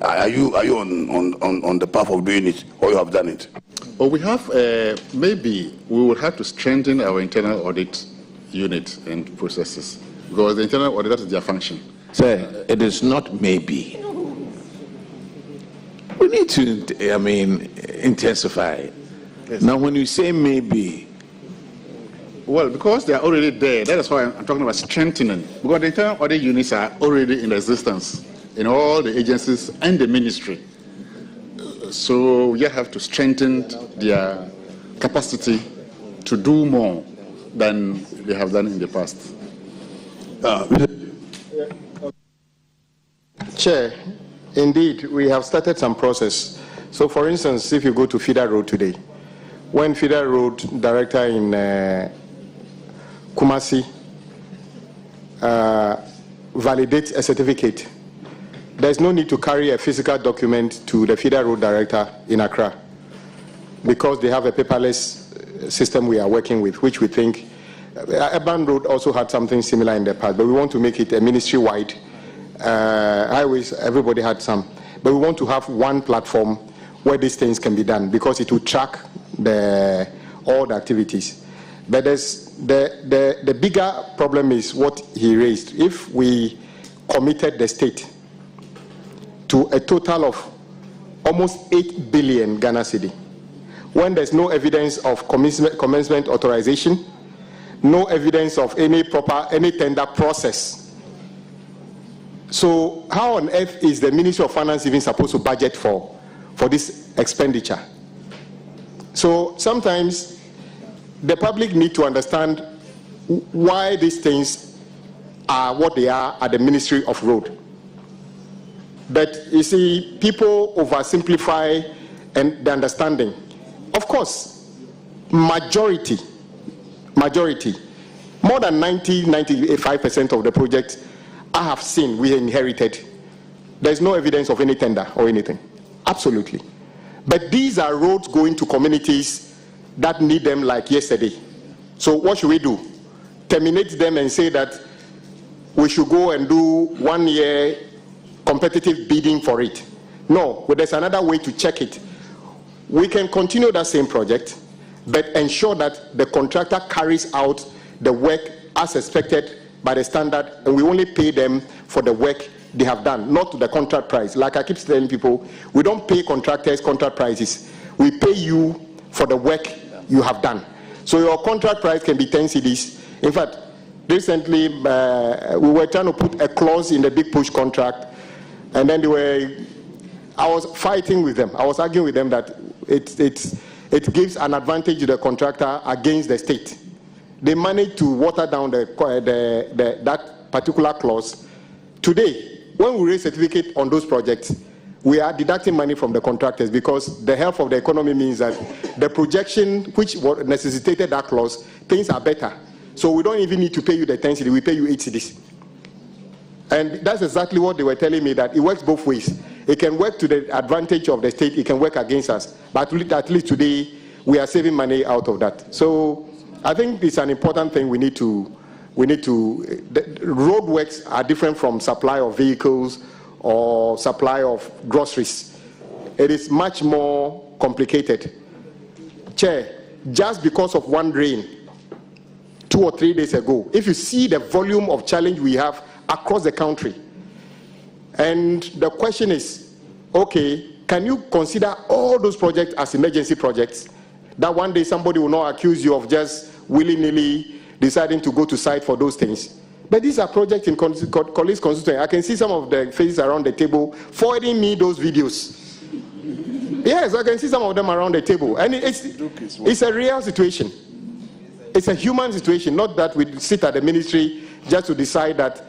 Are you on the path of doing it, or you have done it? Well, we have, maybe we will have to strengthen our internal audit unit and processes, because the internal audit, that is their function. Sir, it is not maybe. We need to, intensify. Yes. Now, when you say maybe, well, because they are already there, that is why I'm talking about strengthening. Because the internal audit units are already in existence in all the agencies and the ministry. So you have to strengthen their capacity to do more than they have done in the past. Chair, indeed, we have started some process. So, for instance, if you go to Feeder Road today, when Feeder Road director in Kumasi validates a certificate, there's no need to carry a physical document to the Feeder Road director in Accra, because they have a paperless system we are working with, which we think Urban Road also had something similar in the past, but we want to make it a ministry-wide. Highways, everybody had some, but we want to have one platform where these things can be done, because it will track all the activities. But the bigger problem is what he raised. If we committed the state to a total of almost 8 billion Ghana cedi, when there's no evidence of commencement authorization, no evidence of any tender process. So how on earth is the Ministry of Finance even supposed to budget for this expenditure? So sometimes the public need to understand why these things are what they are at the Ministry of Road. But you see, people oversimplify and the understanding. Of course, majority, more than 95% of the projects I have seen we inherited, there's no evidence of any tender or anything. Absolutely. But these are roads going to communities that need them like yesterday. So what should we do? Terminate them and say that we should go and do 1 year competitive bidding for it? No, but there's another way to check it. We can continue that same project, but ensure that the contractor carries out the work as expected by the standard, and we only pay them for the work they have done, not the contract price. Like I keep telling people, we don't pay contractors contract prices. We pay you for the work you have done. So your contract price can be 10 cedis. In fact, recently we were trying to put a clause in the big push contract, and then I was fighting with them. I was arguing with them that it gives an advantage to the contractor against the state. They managed to water down that particular clause. Today, when we raise certificate on those projects, we are deducting money from the contractors, because the health of the economy means that the projection which necessitated that clause, things are better. So we don't even need to pay you the 10 cedis, we pay you 8 cedis. And that's exactly what they were telling me, that it works both ways. It can work to the advantage of the state, it can work against us. But at least today, we are saving money out of that. So I think it's an important thing we need to roadworks are different from supply of vehicles or supply of groceries. It is much more complicated. Chair, just because of one rain 2 or 3 days ago, if you see the volume of challenge we have across the country, and the question is, okay, can you consider all those projects as emergency projects, that one day somebody will not accuse you of just willy-nilly deciding to go to site for those things? But these are projects in colleagues' constituency. I can see some of the faces around the table forwarding me those videos. Yes, I can see some of them around the table. And it's a real situation. It's a human situation, not that we sit at the ministry just to decide that,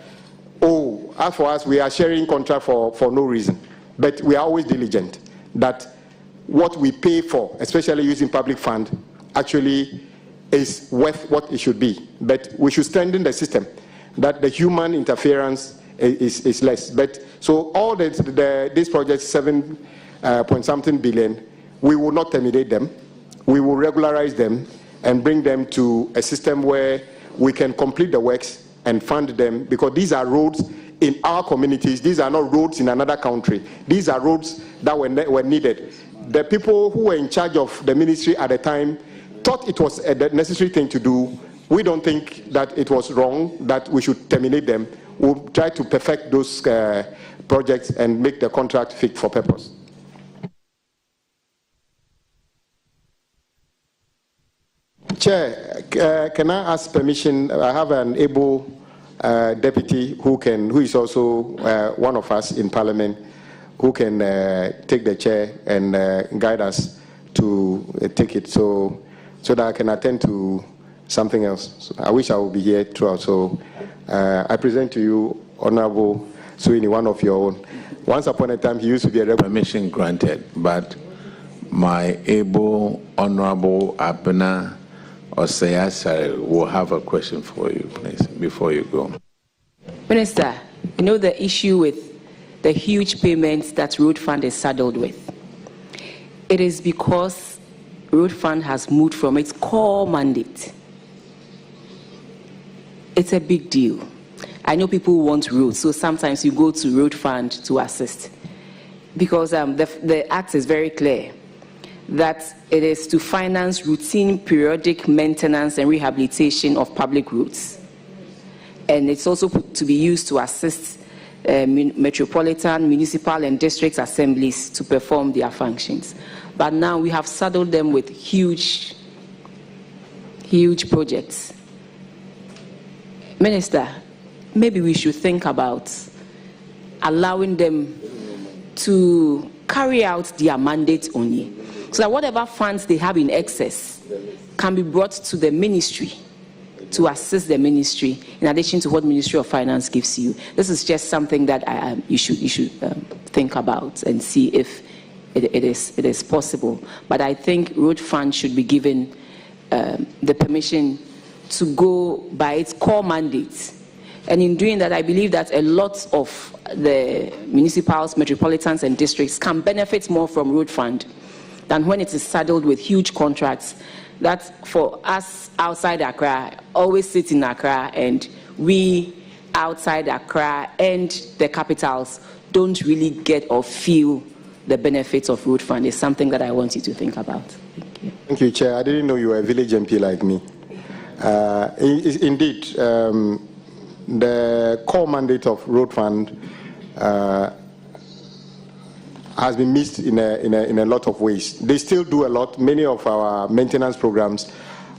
oh, as for us, we are sharing contract for no reason. But we are always diligent that what we pay for, especially using public fund, actually is worth what it should be. But we should strengthen the system, that the human interference is less. But so all these projects, 7 point something billion, we will not terminate them. We will regularize them and bring them to a system where we can complete the works and fund them, because these are roads in our communities. These are not roads in another country. These are roads that were needed. The people who were in charge of the ministry at the time thought it was a necessary thing to do. We don't think that it was wrong, that we should terminate them. we'll try to perfect those projects and make the contract fit for purpose. Chair, can I ask permission? I have an able deputy who is also one of us in Parliament, who can take the chair and guide us to take it, so that I can attend to something else. So I wish I would be here throughout. So I present to you, Honorable Sweeney, one of your own. Once upon a time, he used to be a permission granted, but my able Honorable Abena Osayasare will have a question for you, please, before you go. Minister, you know the issue with the huge payments that Road Fund is saddled with. It is because Road Fund has moved from its core mandate. It's a big deal. I know people want roads, so sometimes you go to Road Fund to assist. Because the Act is very clear that it is to finance routine periodic maintenance and rehabilitation of public roads. And it's also to be used to assist metropolitan, municipal, and district assemblies to perform their functions. But now we have saddled them with huge projects. Minister, maybe we should think about allowing them to carry out their mandate only, so that whatever funds they have in excess can be brought to the ministry to assist the ministry, in addition to what Ministry of Finance gives you. This is just something that you should think about and see if it is possible. But I think Road Fund should be given the permission to go by its core mandate. And in doing that, I believe that a lot of the municipals, metropolitans, and districts can benefit more from Road Fund than when it is saddled with huge contracts that for us outside Accra always sit in Accra, and we outside Accra and the capitals don't really get or feel the benefits of Road Fund. It's something that I want you to think about. Thank you. Thank you, Chair. I didn't know you were a village MP like me. Indeed, the core mandate of Road Fund has been missed in a lot of ways. They still do a lot. Many of our maintenance programs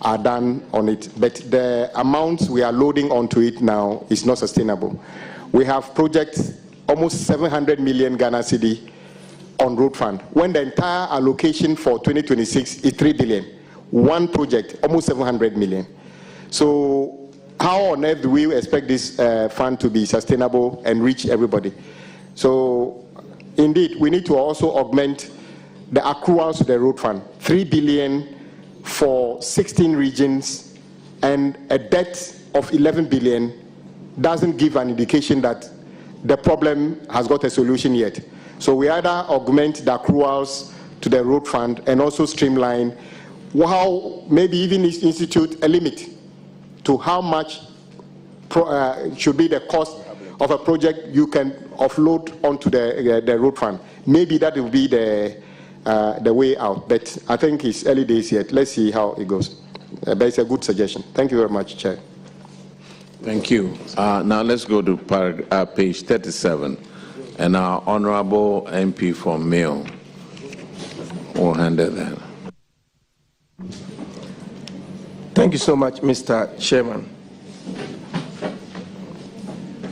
are done on it, but the amounts we are loading onto it now is not sustainable. We have projects almost 700 million Ghana cedi on Road Fund, when the entire allocation for 2026 is 3 billion. One project, almost 700 million. So how on earth do we expect this fund to be sustainable and reach everybody? So indeed, we need to also augment the accruals to the Road Fund. 3 billion for 16 regions and a debt of 11 billion doesn't give an indication that the problem has got a solution yet. So we either augment the accruals to the Road Fund and also streamline, how maybe even institute a limit to how much should be the cost of a project you can offload onto the Road Fund. Maybe that will be the way out, but I think it's early days yet. Let's see how it goes. But it's a good suggestion. Thank you very much, Chair. Thank you. Now let's go to page 37, and our Honorable MP from Mayo will handle that. Thank you so much, Mr. Chairman.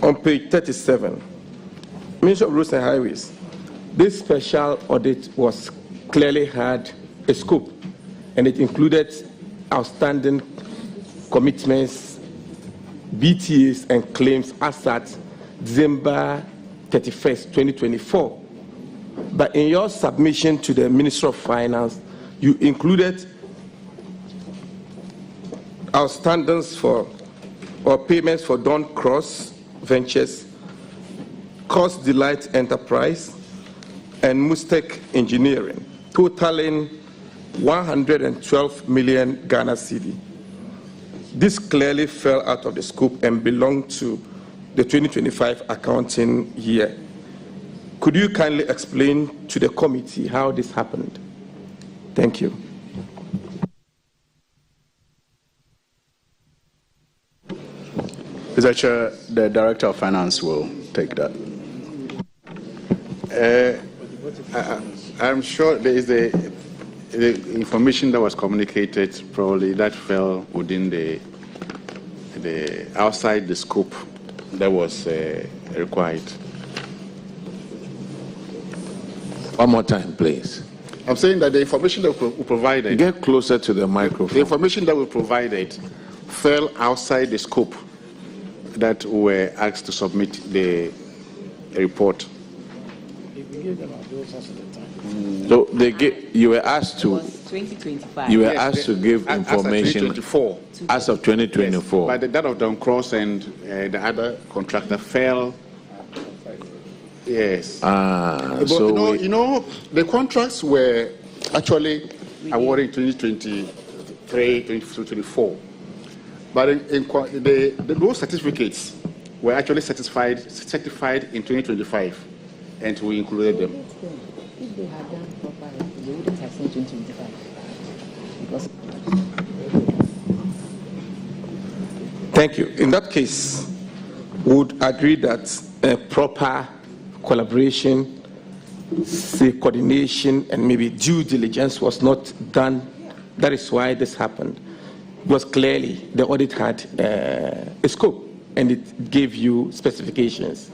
On page 37, Ministry of Roads and Highways, this special audit was clearly had a scope, and it included outstanding commitments, BTAs, and claims as at December 31st, 2024. But in your submission to the Ministry of Finance, you included outstandings for or payments for Dawn Cross Ventures, Cost Delight Enterprise, and Mustek Engineering, totaling 112 million Ghana cedi. This clearly fell out of the scope and belonged to the 2025 accounting year. Could you kindly explain to the committee how this happened? Thank you. Mr. Chair, the Director of Finance will take that. I'm sure there is the information that was communicated, probably that fell within the outside the scope that was required. One more time, please. I'm saying that the information that we provided... Get closer to the microphone. The information that we provided fell outside the scope that we were asked to submit the report. So you were asked to... 2025. You were asked to give information as of 2024. Yes, but that of Don Cross and the other contractor fell. Yes. But so you know, the contracts were actually awarded in 2023, 2024. But those certificates were actually certified in 2025, and we included them. If they had done properly, they wouldn't have seen 2025. Because thank you. In that case, we would agree that a proper collaboration, say coordination, and maybe due diligence was not done. That is why this happened. Because clearly the audit had a scope and it gave you specifications.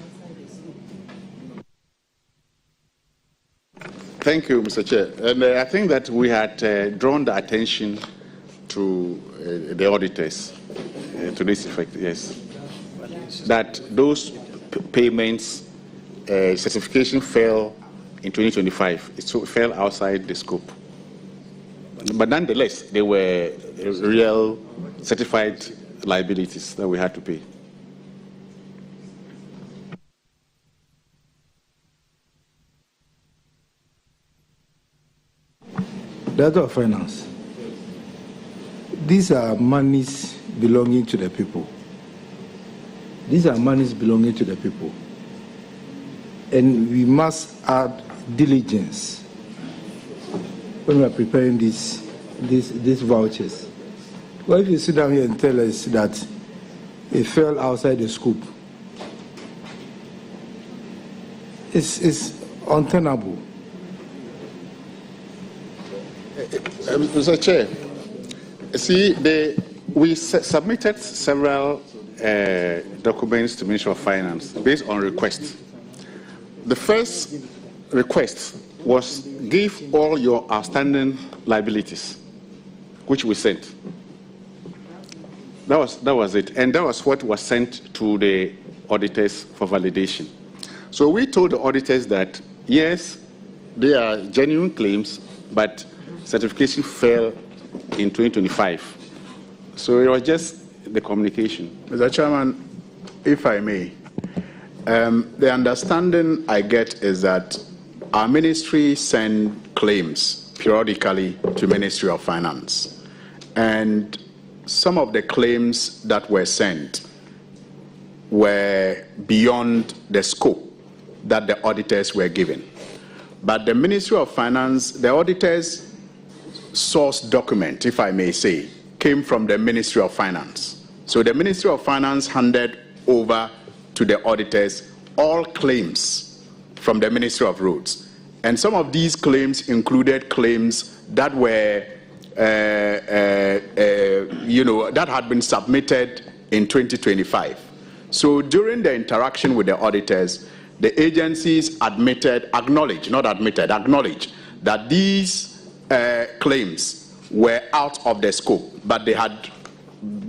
Thank you, Mr. Chair. And I think that we had drawn the attention to the auditors to this effect, yes, that those payments, certification fell in 2025. It fell outside the scope. But nonetheless, they were real certified liabilities that we had to pay. Director of Finance, these are monies belonging to the people. These are monies belonging to the people. And we must add diligence when we are preparing these vouchers. Well, if you sit down here and tell us that it fell outside the scope, it's untenable. Mr. Chair, see, we submitted several documents to the Ministry of Finance based on request. The first request was give all your outstanding liabilities, which we sent. That was it, and that was what was sent to the auditors for validation. So we told the auditors that yes, they are genuine claims, but certification fell in 2025. So it was just the communication. Mr. Chairman, if I may, the understanding I get is that our ministry send claims periodically to Ministry of Finance. And some of the claims that were sent were beyond the scope that the auditors were given. But the Ministry of Finance, the auditors' source document, if I may say, came from the Ministry of Finance. So the Ministry of Finance handed over to the auditors all claims from the Ministry of Roads. And some of these claims included claims that were, that had been submitted in 2025. So during the interaction with the auditors, the agencies acknowledged that these claims were out of the scope, but they had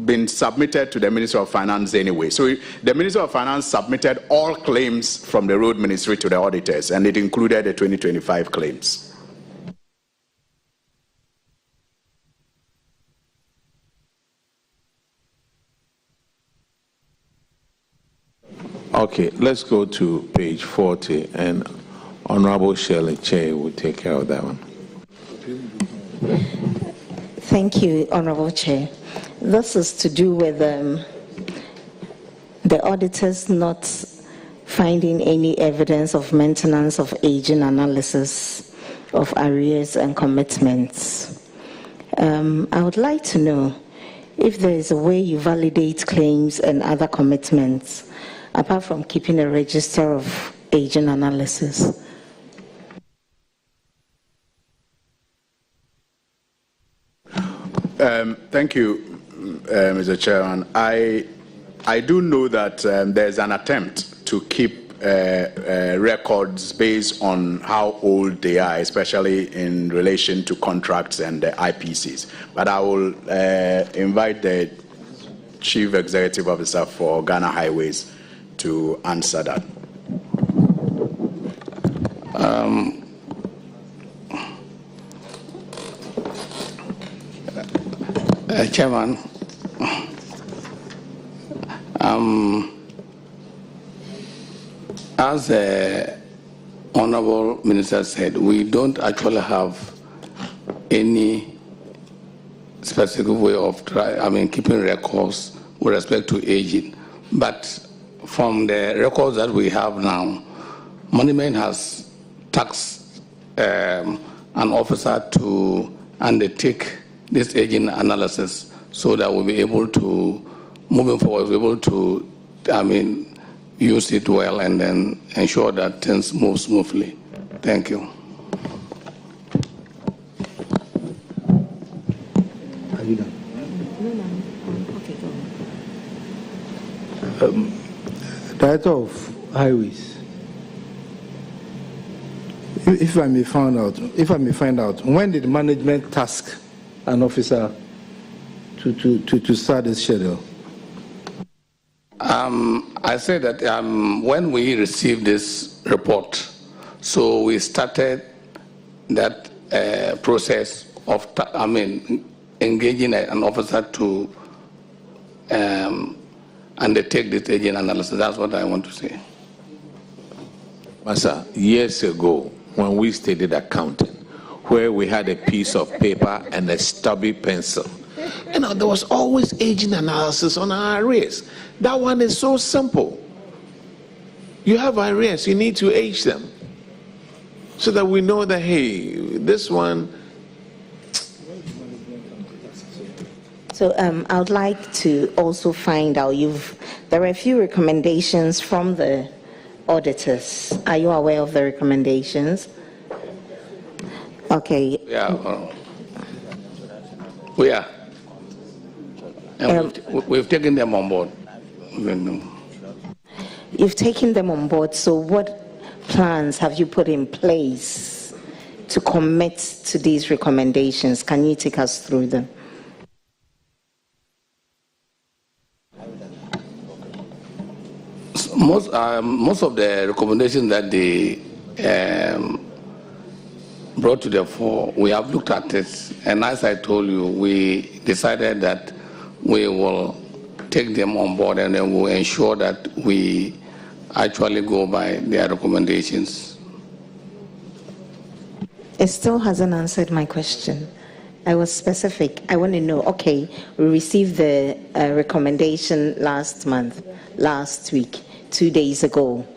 been submitted to the Ministry of Finance anyway. So the Ministry of Finance submitted all claims from the Road Ministry to the auditors, and it included the 2025 claims. Okay, let's go to page 40, and Honorable Shirley Che will take care of that one. Thank you, Honorable Chair. This is to do with the auditors not finding any evidence of maintenance of aging analysis of arrears and commitments. I would like to know if there is a way you validate claims and other commitments, apart from keeping a register of aging analysis. Thank you, Mr. Chairman. I do know that there's an attempt to keep records based on how old they are, especially in relation to contracts and the IPCs. But I will invite the Chief Executive Officer for Ghana Highways to answer that. Chairman, as the Honorable Minister said, we don't actually have any specific way of keeping records with respect to aging. But from the records that we have now, Monument has tasked an officer to undertake this aging analysis so that we'll be able to, moving forward, we'll be able to, use it well and then ensure that things move smoothly. Thank you. Director of Highways, if I may find out, when did management task an officer to start this schedule? I said that when we received this report, so we started that process of engaging an officer to undertake this aging analysis. That's what I want to say. Master, years ago, when we studied accounting, where we had a piece of paper and a stubby pencil, there was always aging analysis on our arrears. That one is so simple. You have arrears, you need to age them so that we know that, hey, this one. So I would like to also find out, there are a few recommendations from the auditors. Are you aware of the recommendations? Okay. Yeah. We are. And we've taken them on board. You've taken them on board, so what plans have you put in place to commit to these recommendations? Can you take us through them? Most of the recommendations that they brought to the fore, we have looked at it, and as I told you, we decided that we will take them on board and then we'll ensure that we actually go by their recommendations. It still hasn't answered my question. I was specific. I want to know, okay, we received the recommendation last week, 2 days ago.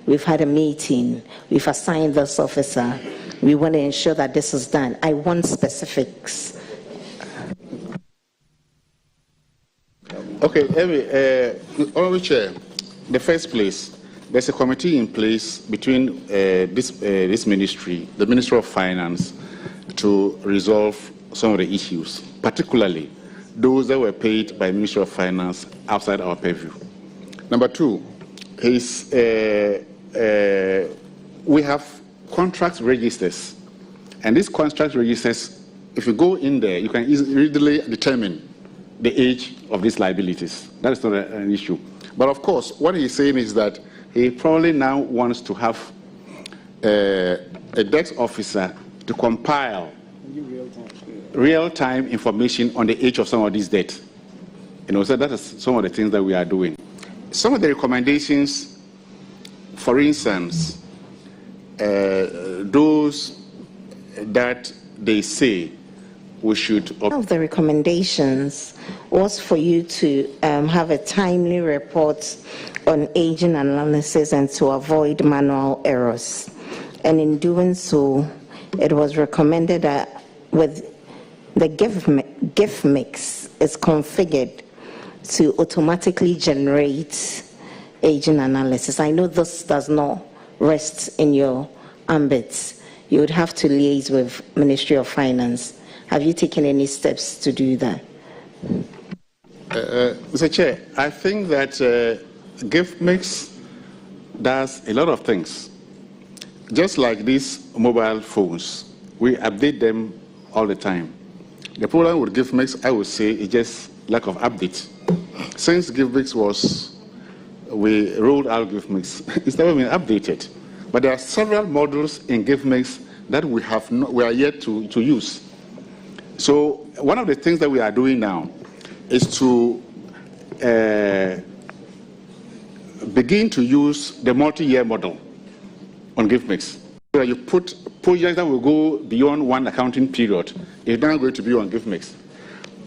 We've had a meeting. We've assigned this officer. We want to ensure that this is done. I want specifics. Okay, Honorable Chair, the first place, there's a committee in place between this ministry, the Ministry of Finance, to resolve some of the issues, particularly those that were paid by Ministry of Finance outside our purview. Number two, we have contract registers, and these contract registers, if you go in there, you can easily determine the age of these liabilities. That is not an issue. But of course, what he's saying is that he probably now wants to have a debt officer to compile real-time information on the age of some of these debts. So that is some of the things that we are doing. Some of the recommendations, for instance, those that they say we should. One of the recommendations was for you to have a timely report on aging analysis and to avoid manual errors. And in doing so, it was recommended that with the gift mix is configured to automatically generate aging analysis. I know this does not rest in your ambit. You would have to liaise with Ministry of Finance. Have you taken any steps to do that? Mr. Chair, I think that GiftMix does a lot of things. Just like these mobile phones, we update them all the time. The problem with GiftMix, I would say, is just lack of update. Since GiftMix we rolled out GiftMix, it's never been updated. But there are several models in GiftMix that we are yet to use. So one of the things that we are doing now is to begin to use the multi-year model on GiftMix. Where you put projects that will go beyond one accounting period, it's not going to be on GiftMix.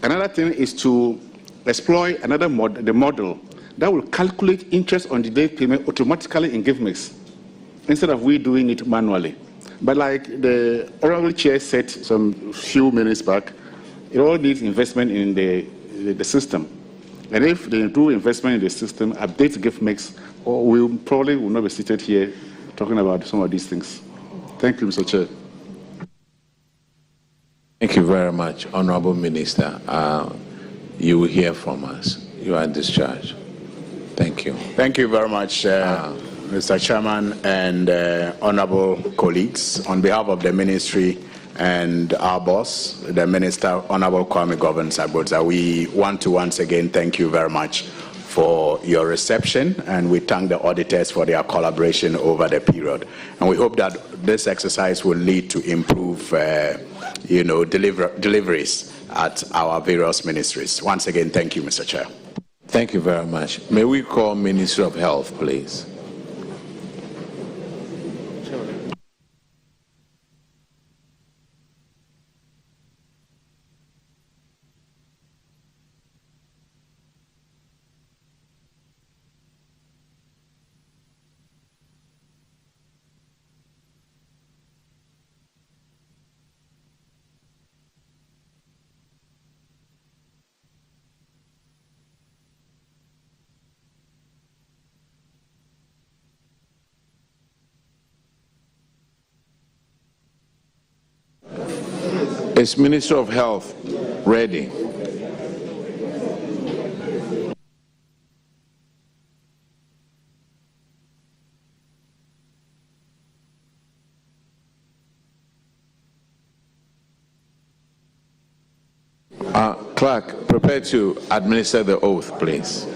Another thing is to exploit the model that will calculate interest on the day payment automatically in GiftMix, instead of we doing it manually. But like the Honorable Chair said some few minutes back, it all needs investment in the system. And if they do investment in the system, update GiftMix, or we probably will not be seated here talking about some of these things. Thank you, Mr. Chair. Thank you very much, Honorable Minister. You will hear from us. You are discharged. Thank you. Thank you very much, Mr. Chairman and honorable colleagues. On behalf of the ministry and our boss, the Minister, Honorable Kwame Governor-Agbodza, we want to once again thank you very much for your reception, and we thank the auditors for their collaboration over the period. And we hope that this exercise will lead to improve, deliveries at our various ministries. Once again, thank you, Mr. Chair. Thank you very much. May we call Minister of Health, please? Is Minister of Health ready? Clerk, prepare to administer the oath, please.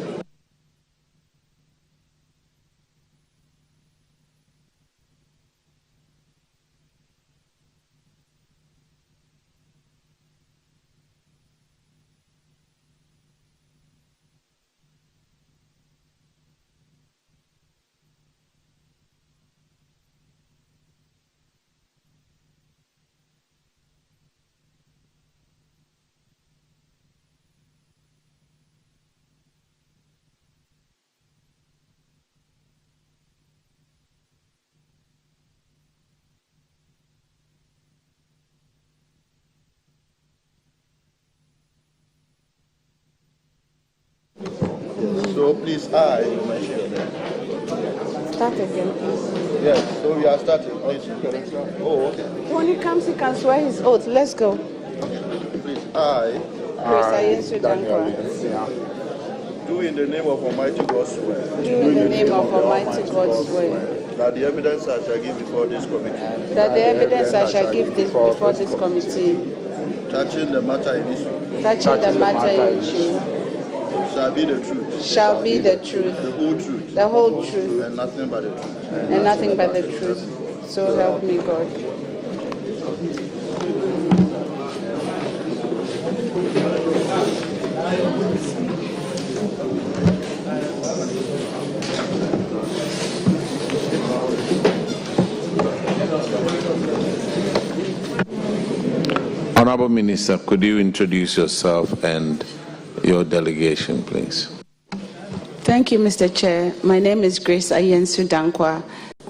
So please, start again, please. Yes, so we are starting. Oh, okay. When he comes, he can swear his oath. Let's go. Okay. Please, I do in the name of Almighty God swear. Do in the name of Almighty God swear. That the evidence I shall give before this committee. That the evidence I shall give before this committee. Touching the matter in issue. Touching the matter in issue. Shall be the truth. Shall be the truth. The whole truth. The whole truth. And nothing but the truth. And nothing but the truth. So help me God. Honorable Minister, could you introduce yourself and your delegation, please? Thank you, Mr. Chair. My name is Grace Ayensu Dankwa,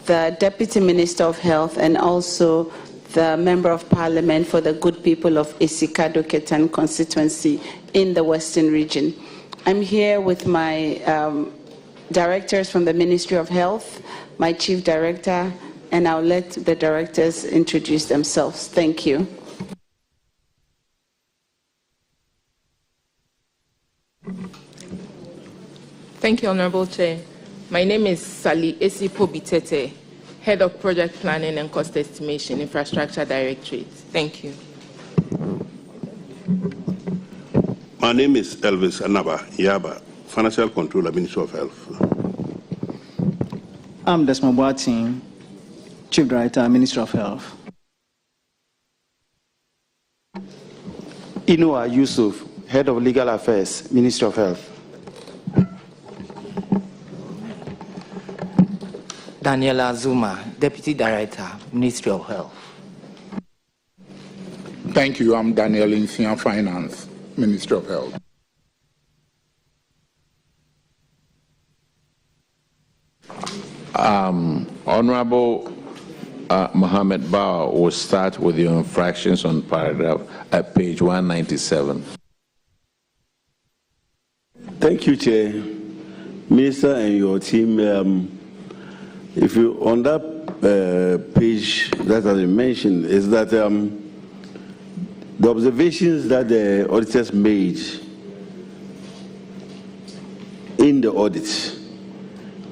the Deputy Minister of Health and also the Member of Parliament for the good people of Isika-Doketan constituency in the Western region. I'm here with my directors from the Ministry of Health, my Chief Director, and I'll let the directors introduce themselves. Thank you. Thank you, Honorable Chair. My name is Sally Esipo Bitete, Head of Project Planning and Cost Estimation, Infrastructure Directorate. Thank you. My name is Elvis Anaba Yaba, Financial Controller, Ministry of Health. I'm Desmond Boating, Chief Director, Ministry of Health. Inua Yusuf, Head of Legal Affairs, Ministry of Health. Daniela Zuma, Deputy Director, Ministry of Health. Thank you. I'm Daniel Insian, Finance, Ministry of Health. Honorable Mohammed Bauer will start with your infractions on paragraph at page 197. Thank you, Chair. Minister and your team, if you on that page that has been mentioned, is that the observations that the auditors made in the audit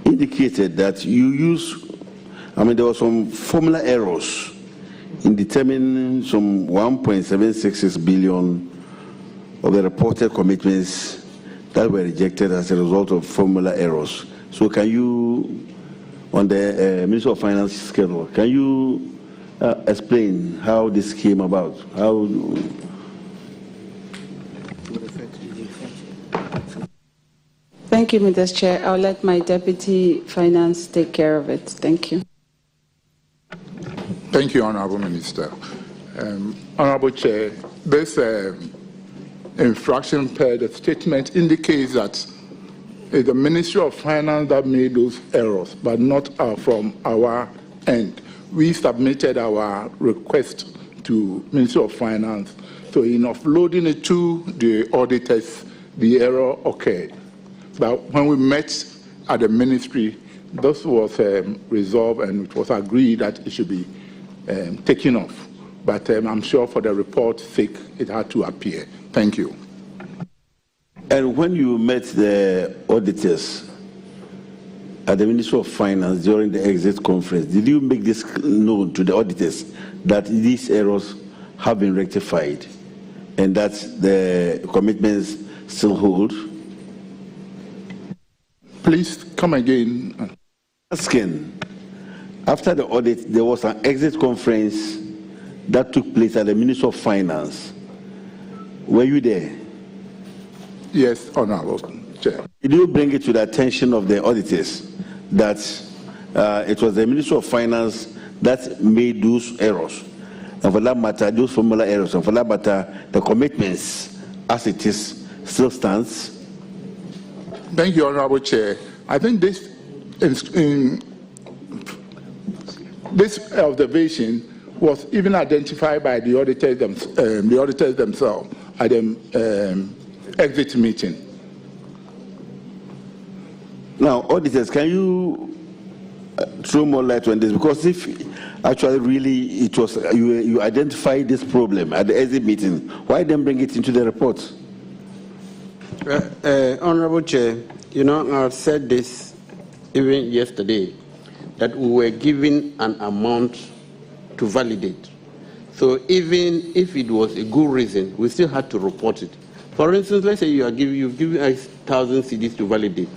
indicated that you use, there were some formula errors in determining some 1.766 billion of the reported commitments that were rejected as a result of formula errors. So can you, on the Ministry of Finance schedule, can you explain how this came about? Thank you, Mr. Chair. I'll let my Deputy Finance take care of it. Thank you. Thank you, Honorable Minister. Honorable Chair, this infraction per the statement indicates that it's the Ministry of Finance that made those errors, but not from our end. We submitted our request to Ministry of Finance, so in offloading it to the auditors, the error occurred. But when we met at the ministry, this was resolved and it was agreed that it should be taken off. But I'm sure for the report's sake, it had to appear. Thank you. And when you met the auditors at the Ministry of Finance during the exit conference, did you make this known to the auditors that these errors have been rectified and that the commitments still hold? Please come again. Asking, after the audit, there was an exit conference that took place at the Ministry of Finance. Were you there? Yes, Honorable Chair. Did you bring it to the attention of the auditors that it was the Ministry of Finance that made those errors? And for that matter, those formula errors, and for that matter, the commitments as it is still stands? Thank you, Honorable Chair. I think this observation was even identified by the auditors themselves at the exit meeting. Now, auditors, can you throw more light on this? Because if actually really it was you identified this problem at the exit meeting, why then bring it into the report? Honorable Chair, I've said this even yesterday, that we were given an amount to validate. So even if it was a good reason, we still had to report it. For instance, let's say you've given us 1,000 CDs to validate,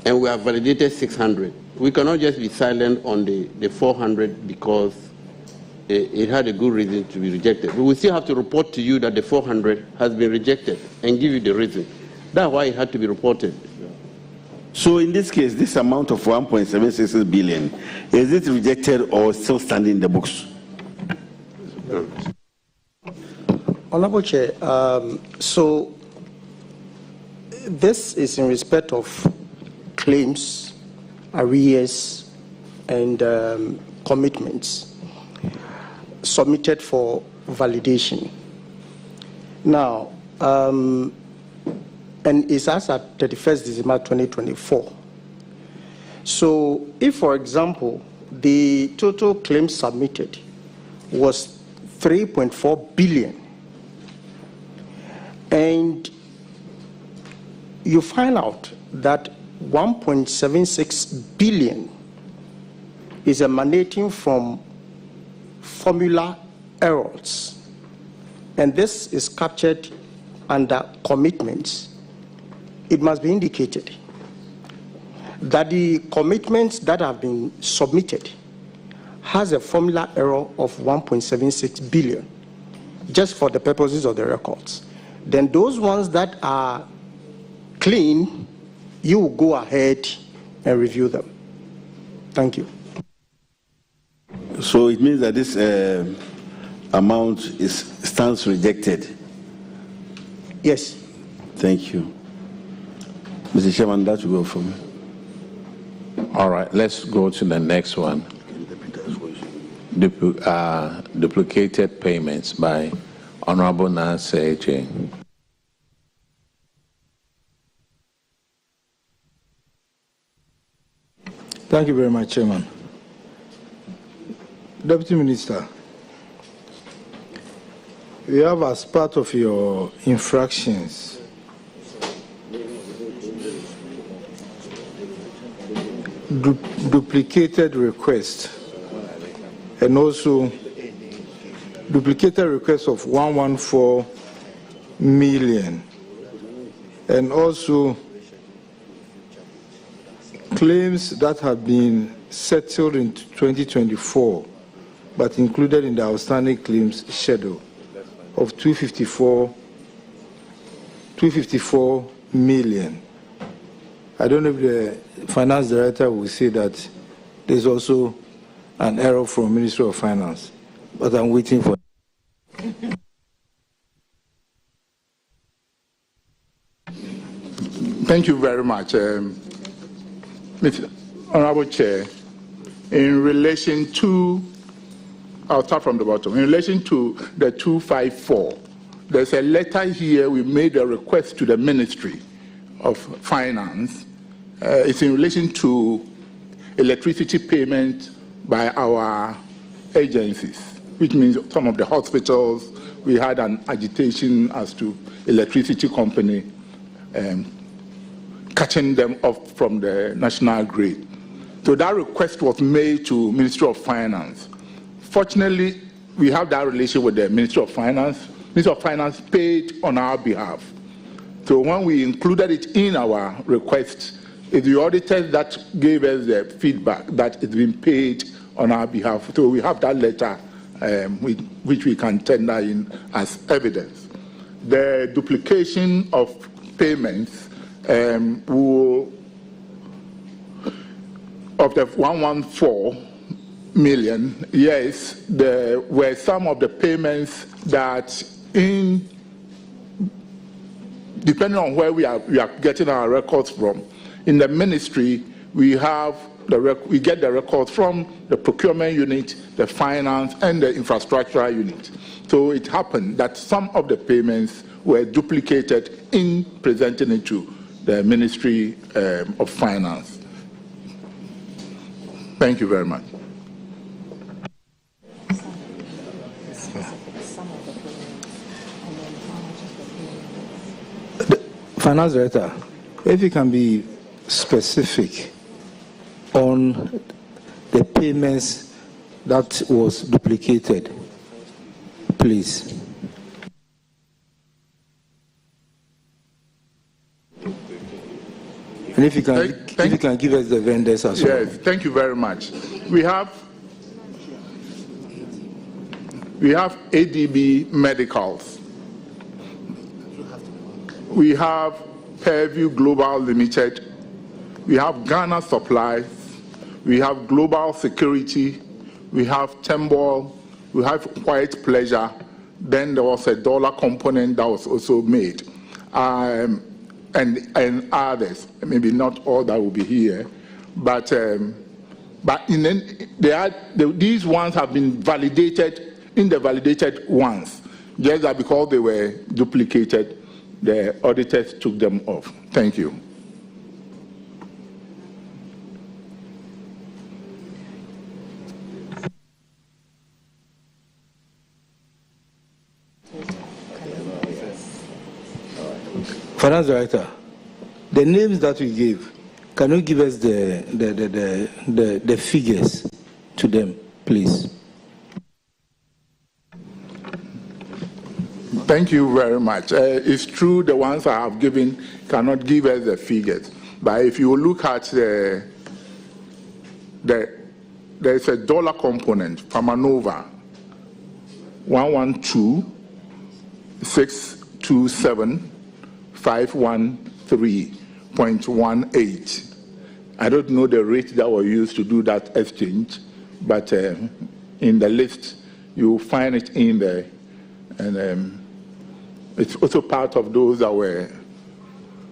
and we have validated 600. We cannot just be silent on the 400 because it had a good reason to be rejected. But we still have to report to you that the 400 has been rejected and give you the reason. That's why it had to be reported. So in this case, this amount of 1.766 billion, is it rejected or still standing in the books? Honorable Chair, so this is in respect of claims, arrears, and commitments. submitted for validation. Now, and it's as at 31st December 2024. So if, for example, the total claims submitted was 3.4 billion, and you find out that 1.76 billion is emanating from formula errors, and this is captured under commitments, it must be indicated that the commitments that have been submitted has a formula error of 1.76 billion, just for the purposes of the records. Then those ones that are clean, you will go ahead and review them. Thank you. So it means that this amount stands rejected? Yes. Thank you. Mr. Chairman, that will go for me. All right, let's go to the next one. Duplicated payments by Honorable Nancy Eche. Thank you very much, Chairman. Deputy Minister, we have, as part of your infractions, duplicated request, and also duplicated request of 114 million, and also claims that have been settled in 2024 but included in the outstanding claims schedule of 254 million. I don't know if the finance director will say that there's also an error from Ministry of Finance, but I'm waiting for. Thank you very much, Mr. Honorable Chair. In relation to, I'll start from the bottom. In relation to the 254, there's a letter here. We made a request to the Ministry of Finance. It's in relation to electricity payment by our agencies, which means some of the hospitals, we had an agitation as to electricity company cutting them off from the national grid. So that request was made to Ministry of Finance. Fortunately, we have that relation with the Ministry of Finance. Ministry of Finance paid on our behalf. So when we included it in our request, it's the auditors that gave us the feedback that it's been paid on our behalf. So we have that letter which we can tender in as evidence. The duplication of payments of the 114 million, yes, there were some of the payments that, depending on where we are getting our records from, in the ministry we get the records from the procurement unit, the finance, and the infrastructure unit. So it happened that some of the payments were duplicated in presenting it to the Ministry of Finance. Thank you very much. Finance Director, if you can be specific on the payments that was duplicated, please. And if you can give us the vendors as well. Yes, thank you very much. We have ADB Medicals. We have Purview Global Limited. We have Ghana Supplies. We have Global Security. We have Tembol. We have Quiet Pleasure. Then there was a dollar component that was also made. And others, maybe not all that will be here, but these ones have been validated in the validated ones. Just that because they were duplicated, the auditors took them off. Thank you. Finance Director, the names that we gave, can you give us the figures to them, please? Thank you very much. It's true the ones I have given cannot give us the figures, but if you look at there's a dollar component, Pamanova, 112,627,513.18. I don't know the rate that was used to do that exchange, but in the list you will find it in there, and it's also part of those that were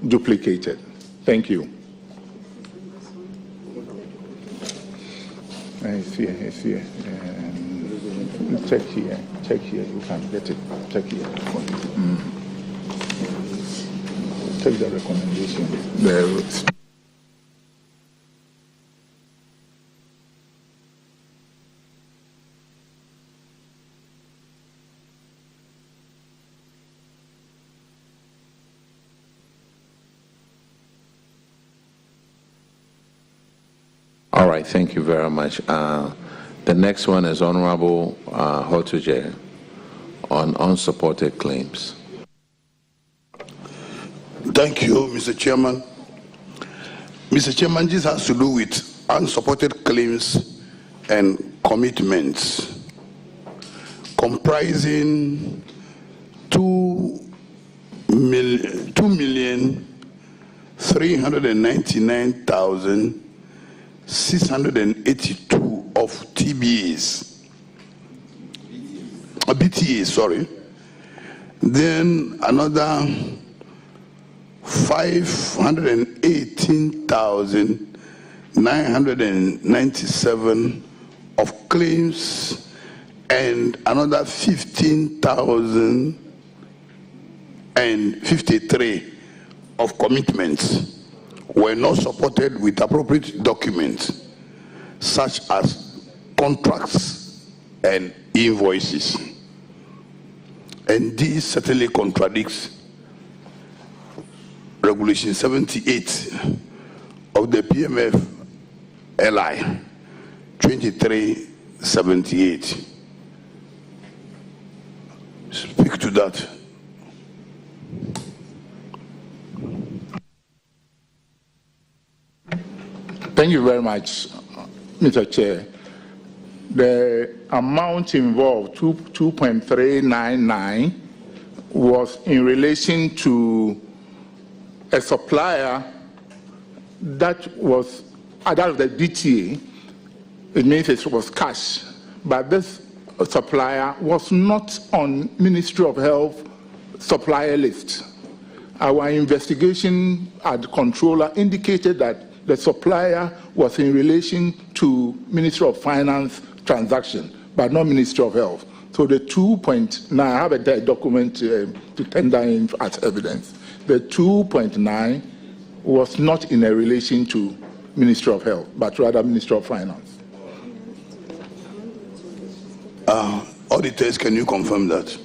duplicated. Thank you. It's here. Check here. You can get it. Check here. Take the recommendation. All right, thank you very much. The next one is Honorable Hotuje on unsupported claims. Thank you, Mr. Chairman. Mr. Chairman, this has to do with unsupported claims and commitments comprising 2,399,682 of BTAs, sorry. Then another 518,997 of claims, and another 15,053 of commitments were not supported with appropriate documents such as contracts and invoices. And this certainly contradicts Regulation 78 of the PMF LI 2378. Speak to that. Thank you very much, Mr. Chair. The amount involved, 2.399, was in relation to a supplier that was out of the DTA. It means it was cash, but this supplier was not on Ministry of Health supplier list. Our investigation at the controller indicated that the supplier was in relation to Ministry of Finance transaction, but not Ministry of Health. So the 2.9, I have a document to tender in as evidence. The 2.9 was not in a relation to Ministry of Health, but rather Ministry of Finance. Auditors, can you confirm that?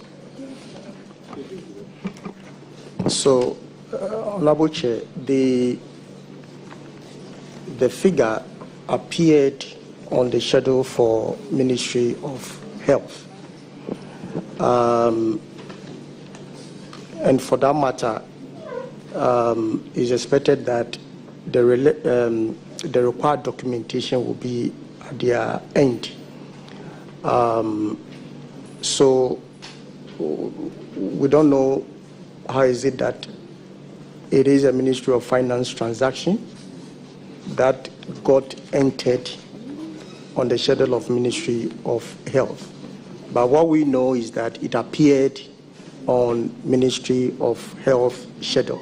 So, Honorable Chair, the figure appeared on the schedule for Ministry of Health. And for that matter, it's expected that the required documentation will be at their end. So we don't know how is it that it is a Ministry of Finance transaction that got entered on the schedule of Ministry of Health. But what we know is that it appeared on Ministry of Health schedule,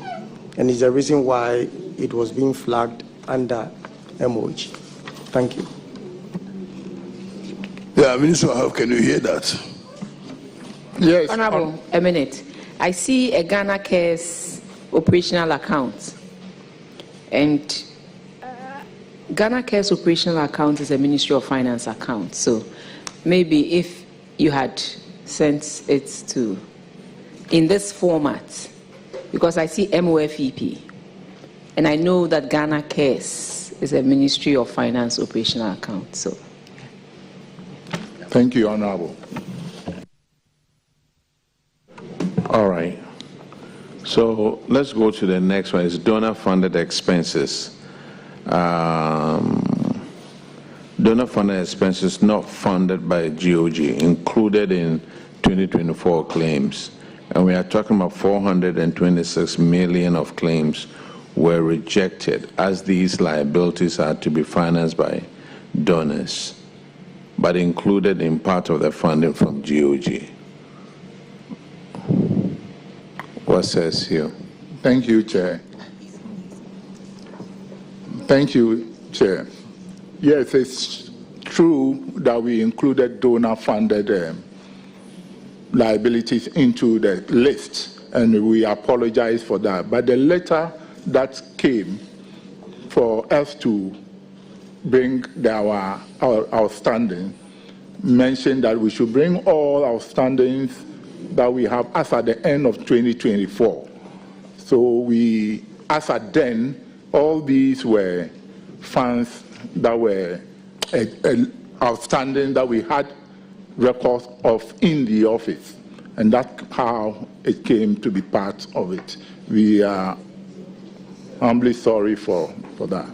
and is the reason why it was being flagged under MOH. Thank you. Yeah, Minister of Health, can you hear that? Yes. Honorable, a minute. I see a Ghana Cares operational account. And Ghana Cares operational account is a Ministry of Finance account. So maybe if you had sent it to, in this format, because I see MOFEP, and I know that Ghana Cares is a Ministry of Finance operational account. So, thank you, Honorable. All right. So let's go to the next one. It's donor-funded expenses. Donor-funded expenses not funded by GOG, included in 2024 claims. And we are talking about 426 million of claims were rejected, as these liabilities are to be financed by donors, but included in part of the funding from GOG. What says here? Thank you, Chair. Thank you, Chair. Yes, it's true that we included donor-funded liabilities into the list, and we apologize for that. But the letter that came for us to bring our outstanding mentioned that we should bring all outstandings that we have as at the end of 2024. So we, as at then, all these were funds that were outstanding that we had records of in the office, and that's how it came to be part of it. We are humbly sorry for that.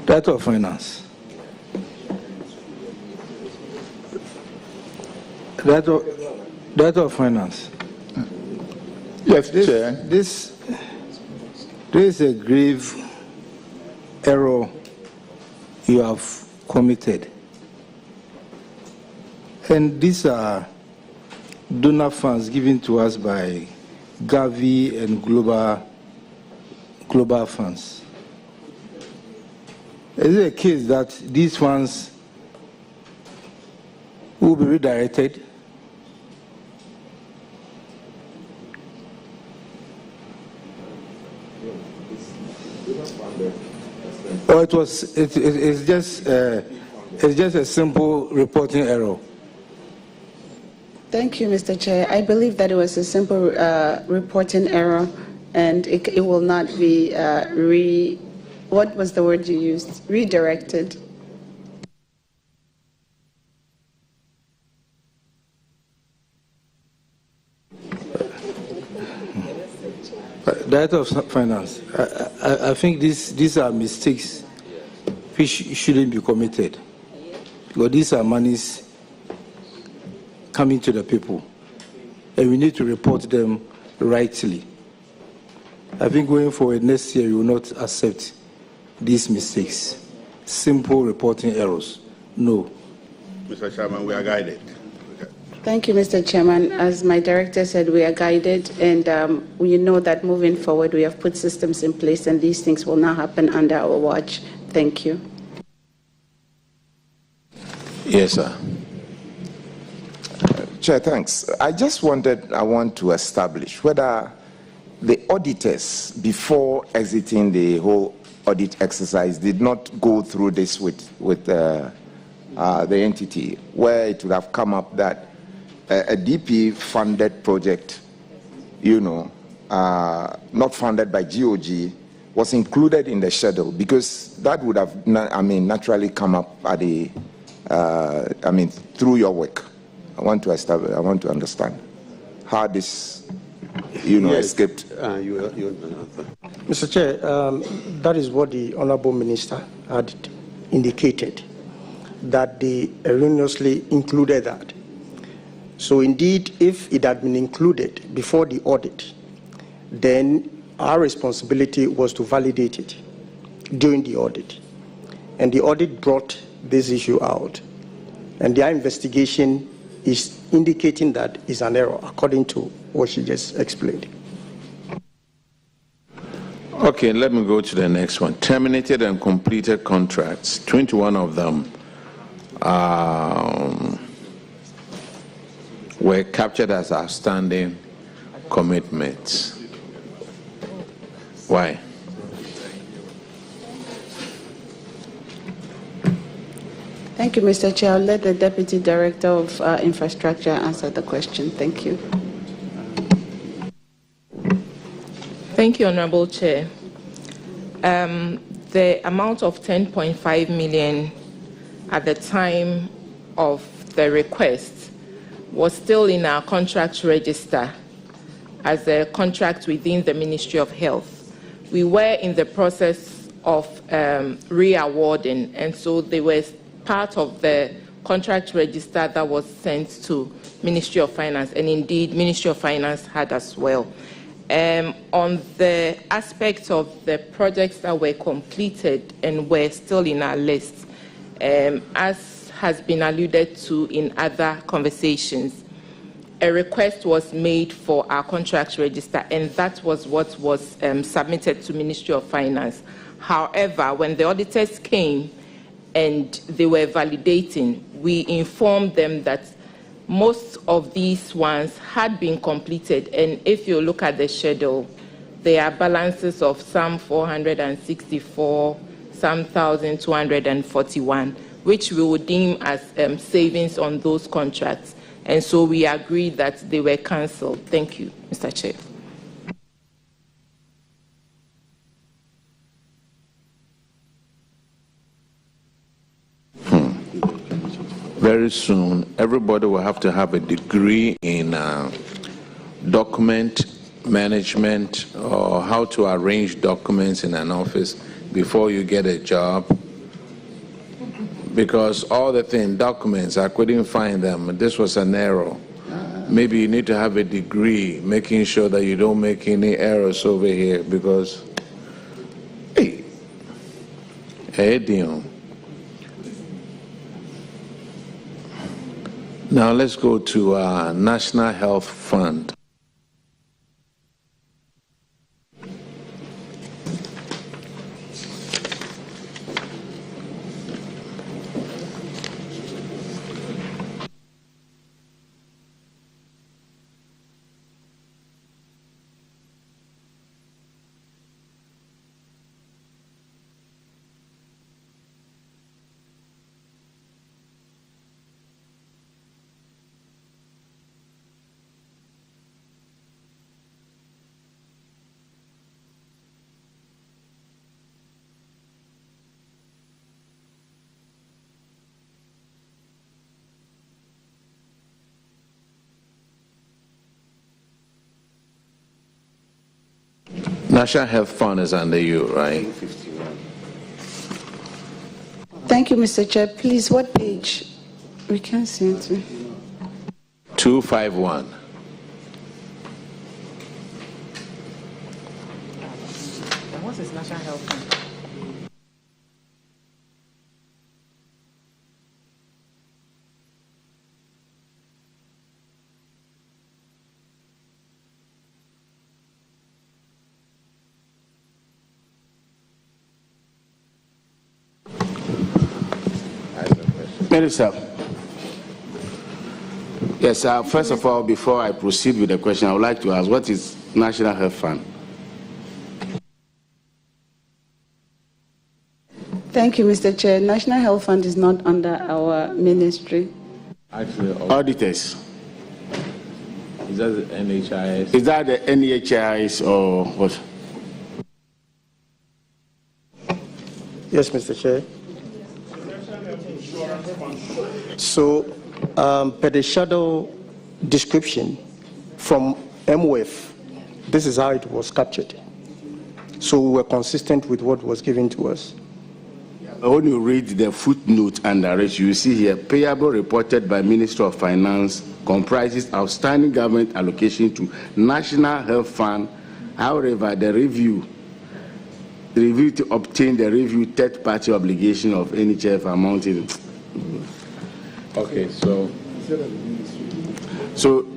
Director of Finance. Director of Finance. Yes, Chair. This is a grave error you have committed. And these are donor funds given to us by Gavi and global funds. Is it a case that these funds will be redirected? Or it's just a simple reporting error? Thank you, Mr. Chair. I believe that it was a simple reporting error, and it will not be what was the word you used? Redirected. Director of Finance, I think these are mistakes which shouldn't be committed, because these are monies coming to the people, and we need to report them rightly. I think going forward next year, you will not accept these mistakes. Simple reporting errors. No. Mr. Chairman, we are guided. Thank you, Mr. Chairman. As my director said, we are guided, and we know that moving forward, we have put systems in place, and these things will not happen under our watch. Thank you. Yes, sir. Chair, thanks. I want to establish whether the auditors, before exiting the whole audit exercise, did not go through this with the entity, where it would have come up that a DP-funded project, not funded by GOG, was included in the schedule, because that would have, naturally come up at the, through your work. I want to understand how this, yes, escaped. Mr. Chair, that is what the Honorable Minister had indicated, that they erroneously included that. So indeed, if it had been included before the audit, then our responsibility was to validate it during the audit. And the audit brought this issue out. And their investigation is indicating that is an error, according to what she just explained. Okay, let me go to the next one. Terminated and completed contracts, 21 of them were captured as outstanding commitments. Why? Thank you, Mr. Chair. I'll let the Deputy Director of Infrastructure answer the question. Thank you. Thank you, Honorable Chair. The amount of 10.5 million at the time of the request was still in our contract register as a contract within the Ministry of Health. We were in the process of re-awarding, and so they were part of the contract register that was sent to Ministry of Finance, and indeed Ministry of Finance had as well. On the aspect of the projects that were completed and were still in our list, as has been alluded to in other conversations, a request was made for our contract register, and that was what was submitted to Ministry of Finance. However, when the auditors came and they were validating, we informed them that most of these ones had been completed, and if you look at the schedule, there are balances of some 464, some 1,241, which we would deem as savings on those contracts. And so we agreed that they were cancelled. Thank you, Mr. Chair. Very soon, everybody will have to have a degree in document management or how to arrange documents in an office before you get a job. Because all the documents, I couldn't find them. This was an error. Maybe you need to have a degree, making sure that you don't make any errors over here, because, hey, Dion. Now let's go to National Health Fund. National Health Fund is under you, right? Thank you, Mr. Chair. Please, what page? We can't see it. 251. What is National Health Fund? Minister. Yes, first of all, before I proceed with the question, I would like to ask, what is National Health Fund? Thank you, Mr. Chair. National Health Fund is not under our ministry. Actually, auditors. Is that the NHIS? Is that the NHIS or what? Yes, Mr. Chair. So, per the shadow description from MWF, this is how it was captured. So we were consistent with what was given to us. When you read the footnote under it, you see here, payable reported by Minister of Finance comprises outstanding government allocation to National Health Fund. However, the review to obtain the review third-party obligation of NHF amounted. Okay, so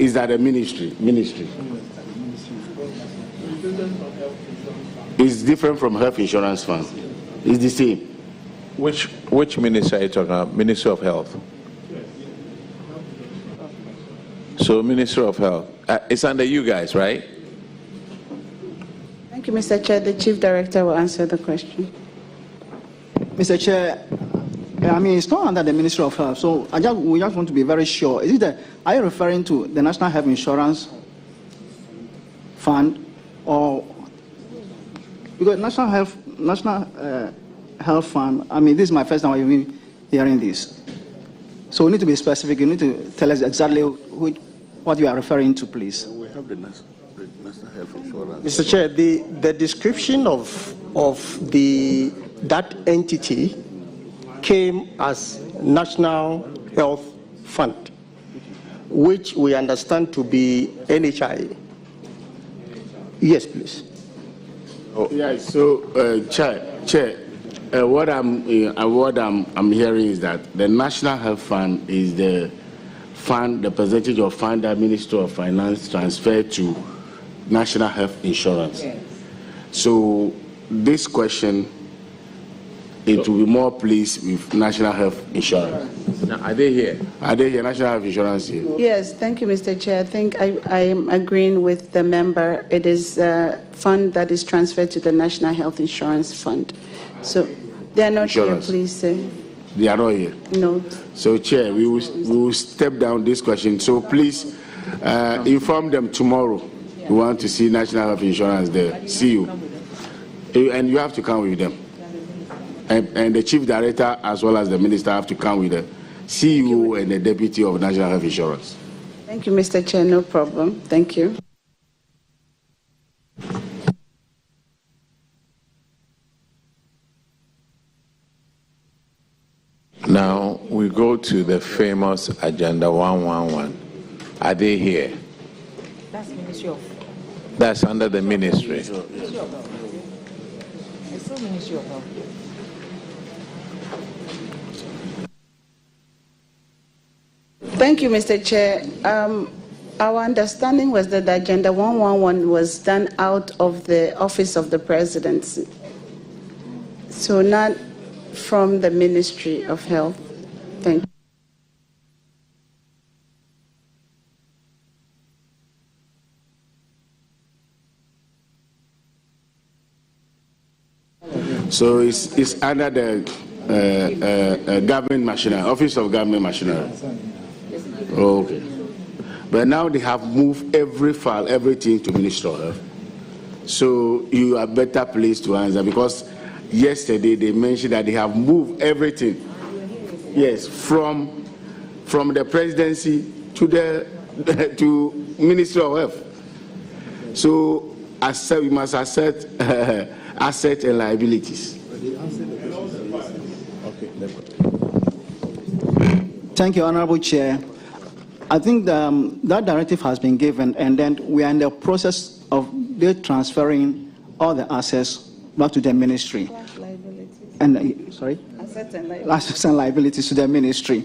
is that a ministry? It's different from health insurance fund. It's the same. Which minister are you talking about? Ministry of Health. So Ministry of Health. It's under you guys, right? Thank you, Mr. Chair. The Chief Director will answer the question. Mr. Chair, I mean, it's not under the Ministry of Health, so we just want to be very sure. Are you referring to the National Health Insurance Fund, or because National Health Fund? I mean, this is my first time even hearing this, so we need to be specific. You need to tell us exactly what you are referring to, please. We have the National Health Insurance. Mr. Chair, the description of that entity came as National Health Fund, which we understand to be NHI. Yes, please. Oh, yeah. So, Chair, what I'm hearing is that the National Health Fund is the fund, the percentage of fund that Ministry of Finance transferred to National Health Insurance. Yes. So, this question, it will be more pleased with National Health Insurance. Now, are they here? Are they here? National Health Insurance here? Yes, thank you, Mr. Chair. I think I am agreeing with the member. It is a fund that is transferred to the National Health Insurance Fund. So they are not Insurance. here, please. They are not here. No. So, Chair, we will step down this question. So, please inform them tomorrow. We want to see National Health Insurance there. See you. And you have to come with them. And the Chief Director as well as the Minister have to come with the CEO and the Deputy of National Health Insurance. Thank you, Mr. Chair. No problem. Thank you. Now we go to the famous Agenda 111. Are they here? That's Ministry of. That's under the ministry. It's still Ministry of Health. Thank you, Mr. Chair. Our understanding was that the Agenda 111 was done out of the Office of the Presidency, so not from the Ministry of Health. Thank you. So it's under the government machinery, Office of Government Machinery. Okay. But now they have moved every file, everything to Ministry of Health. So you are better placed to answer, because yesterday they mentioned that they have moved everything. Yes, from the presidency to the to Ministry of Health. So we must assert assets and liabilities. Thank you, Honorable Chair. I think that directive has been given, and then we are in the process of transferring all the assets back to the ministry. And sorry? Assets and liabilities to the ministry.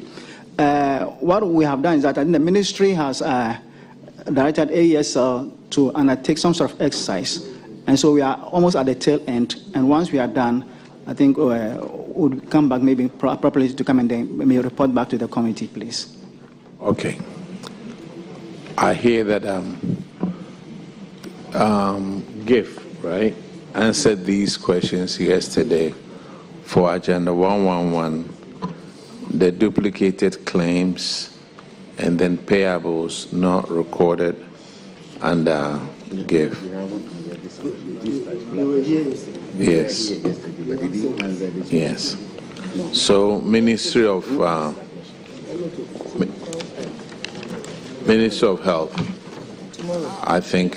What we have done is that I think the ministry has directed AESL to undertake some sort of exercise. And so we are almost at the tail end. And once we are done, I think we'll come back maybe properly to come and then maybe report back to the committee, please. Okay. I hear that GIF, right, answered these questions yesterday for Agenda 111, the duplicated claims and then payables not recorded under GIF. Yes. Yes. So Ministry of Health, I think,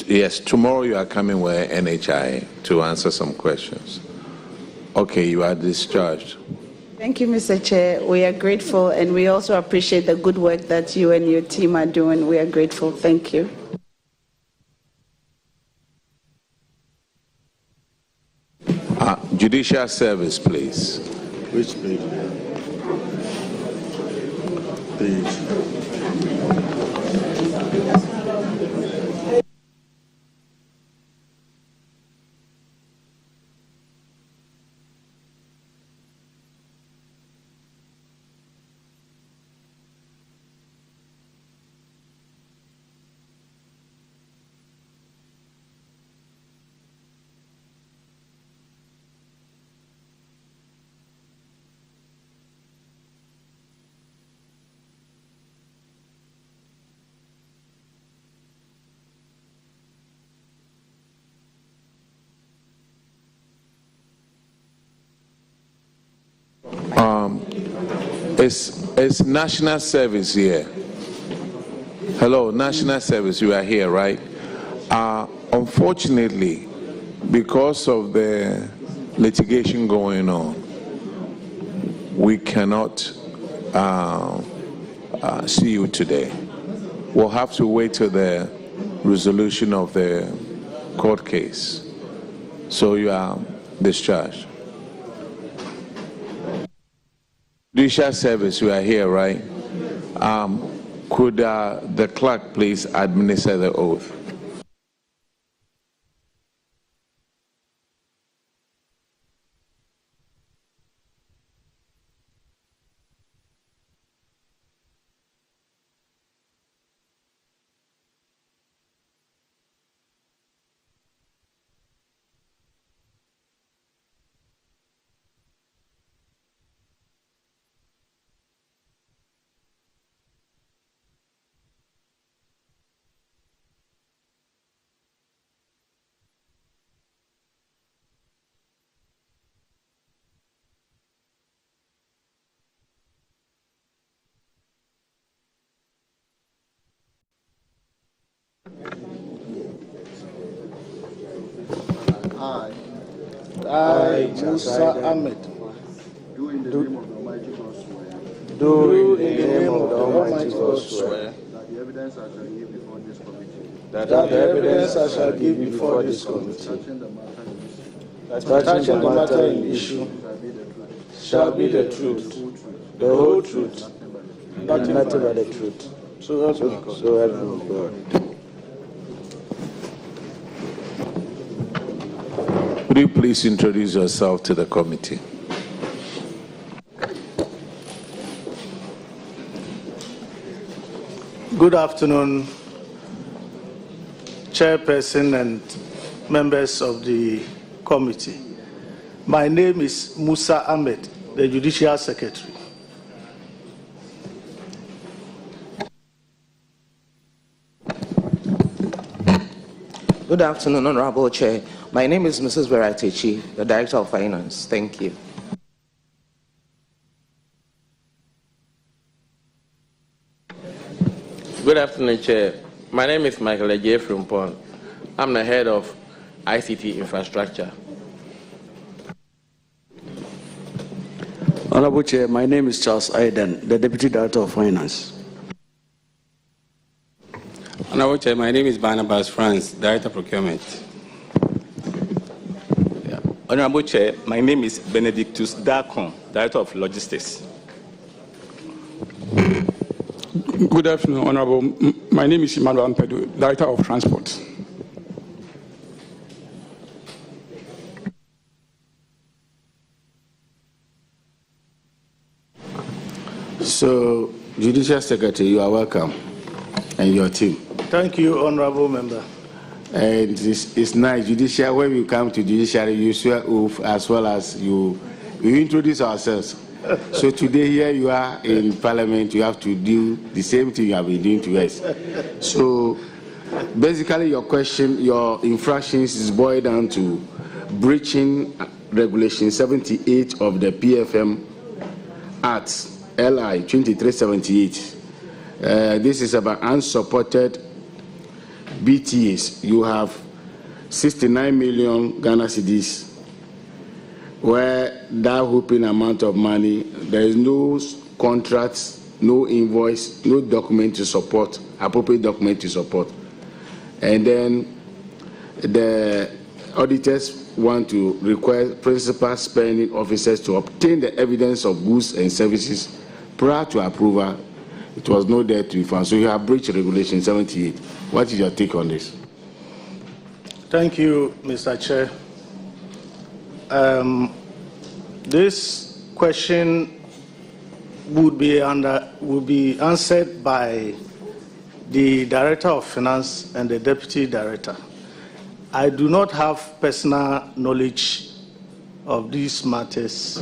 yes, tomorrow you are coming with NHI to answer some questions. Okay, you are discharged. Thank you, Mr. Chair. We are grateful, and we also appreciate the good work that you and your team are doing. We are grateful. Thank you. Judicial Service, please. Which page? Is National Service here? Hello, National Service, you are here, right? Unfortunately, because of the litigation going on, we cannot see you today. We'll have to wait till the resolution of the court case. So you are discharged. Judicial Service, you are here, right? Could the clerk please administer the oath? I, Musa Ahmed, do in the name of the Almighty God swear. Do in the name of the Almighty God swear. That the evidence I shall give before this committee. That the evidence I shall give before this committee. Touching the matter in issue. Shall be the truth. The whole truth. Nothing but the truth. So help me God. So help me God. Would you please introduce yourself to the committee? Good afternoon, Chairperson and members of the committee. My name is Musa Ahmed, the Judicial Secretary. Good afternoon, Honorable Chair. My name is Mrs. Veratechi, the Director of Finance. Thank you. Good afternoon, Chair. My name is Michael Ejie Frimpong. I'm the head of ICT infrastructure. Honorable Chair, my name is Charles Aiden, the Deputy Director of Finance. Honorable Chair, my name is Barnabas France, Director of Procurement. Honorable Chair, my name is Benedictus Darkon, Director of Logistics. Good afternoon, Honorable. My name is Emmanuel Ampedu, Director of Transport. So, Judicial Secretary, you are welcome, and your team. Thank you, Honorable Member. And it's nice, Judicial, when we come to Judiciary, you swear oath as well as you introduce ourselves. So today here you are in Parliament, you have to do the same thing you have been doing to us. So basically your question, your infractions is boiled down to breaching Regulation 78 of the PFM Act, LI 2378. This is about unsupported BTAs. You have 69 million Ghana cedis, where that whooping amount of money, there is no contracts, no invoice, no document to support, appropriate document to support. And then the auditors want to require principal spending officers to obtain the evidence of goods and services prior to approval. It was not there to be found. So you have breached Regulation 78. What is your take on this? Thank you, Mr. Chair. This question would be answered by the Director of Finance and the Deputy Director. I do not have personal knowledge of these matters,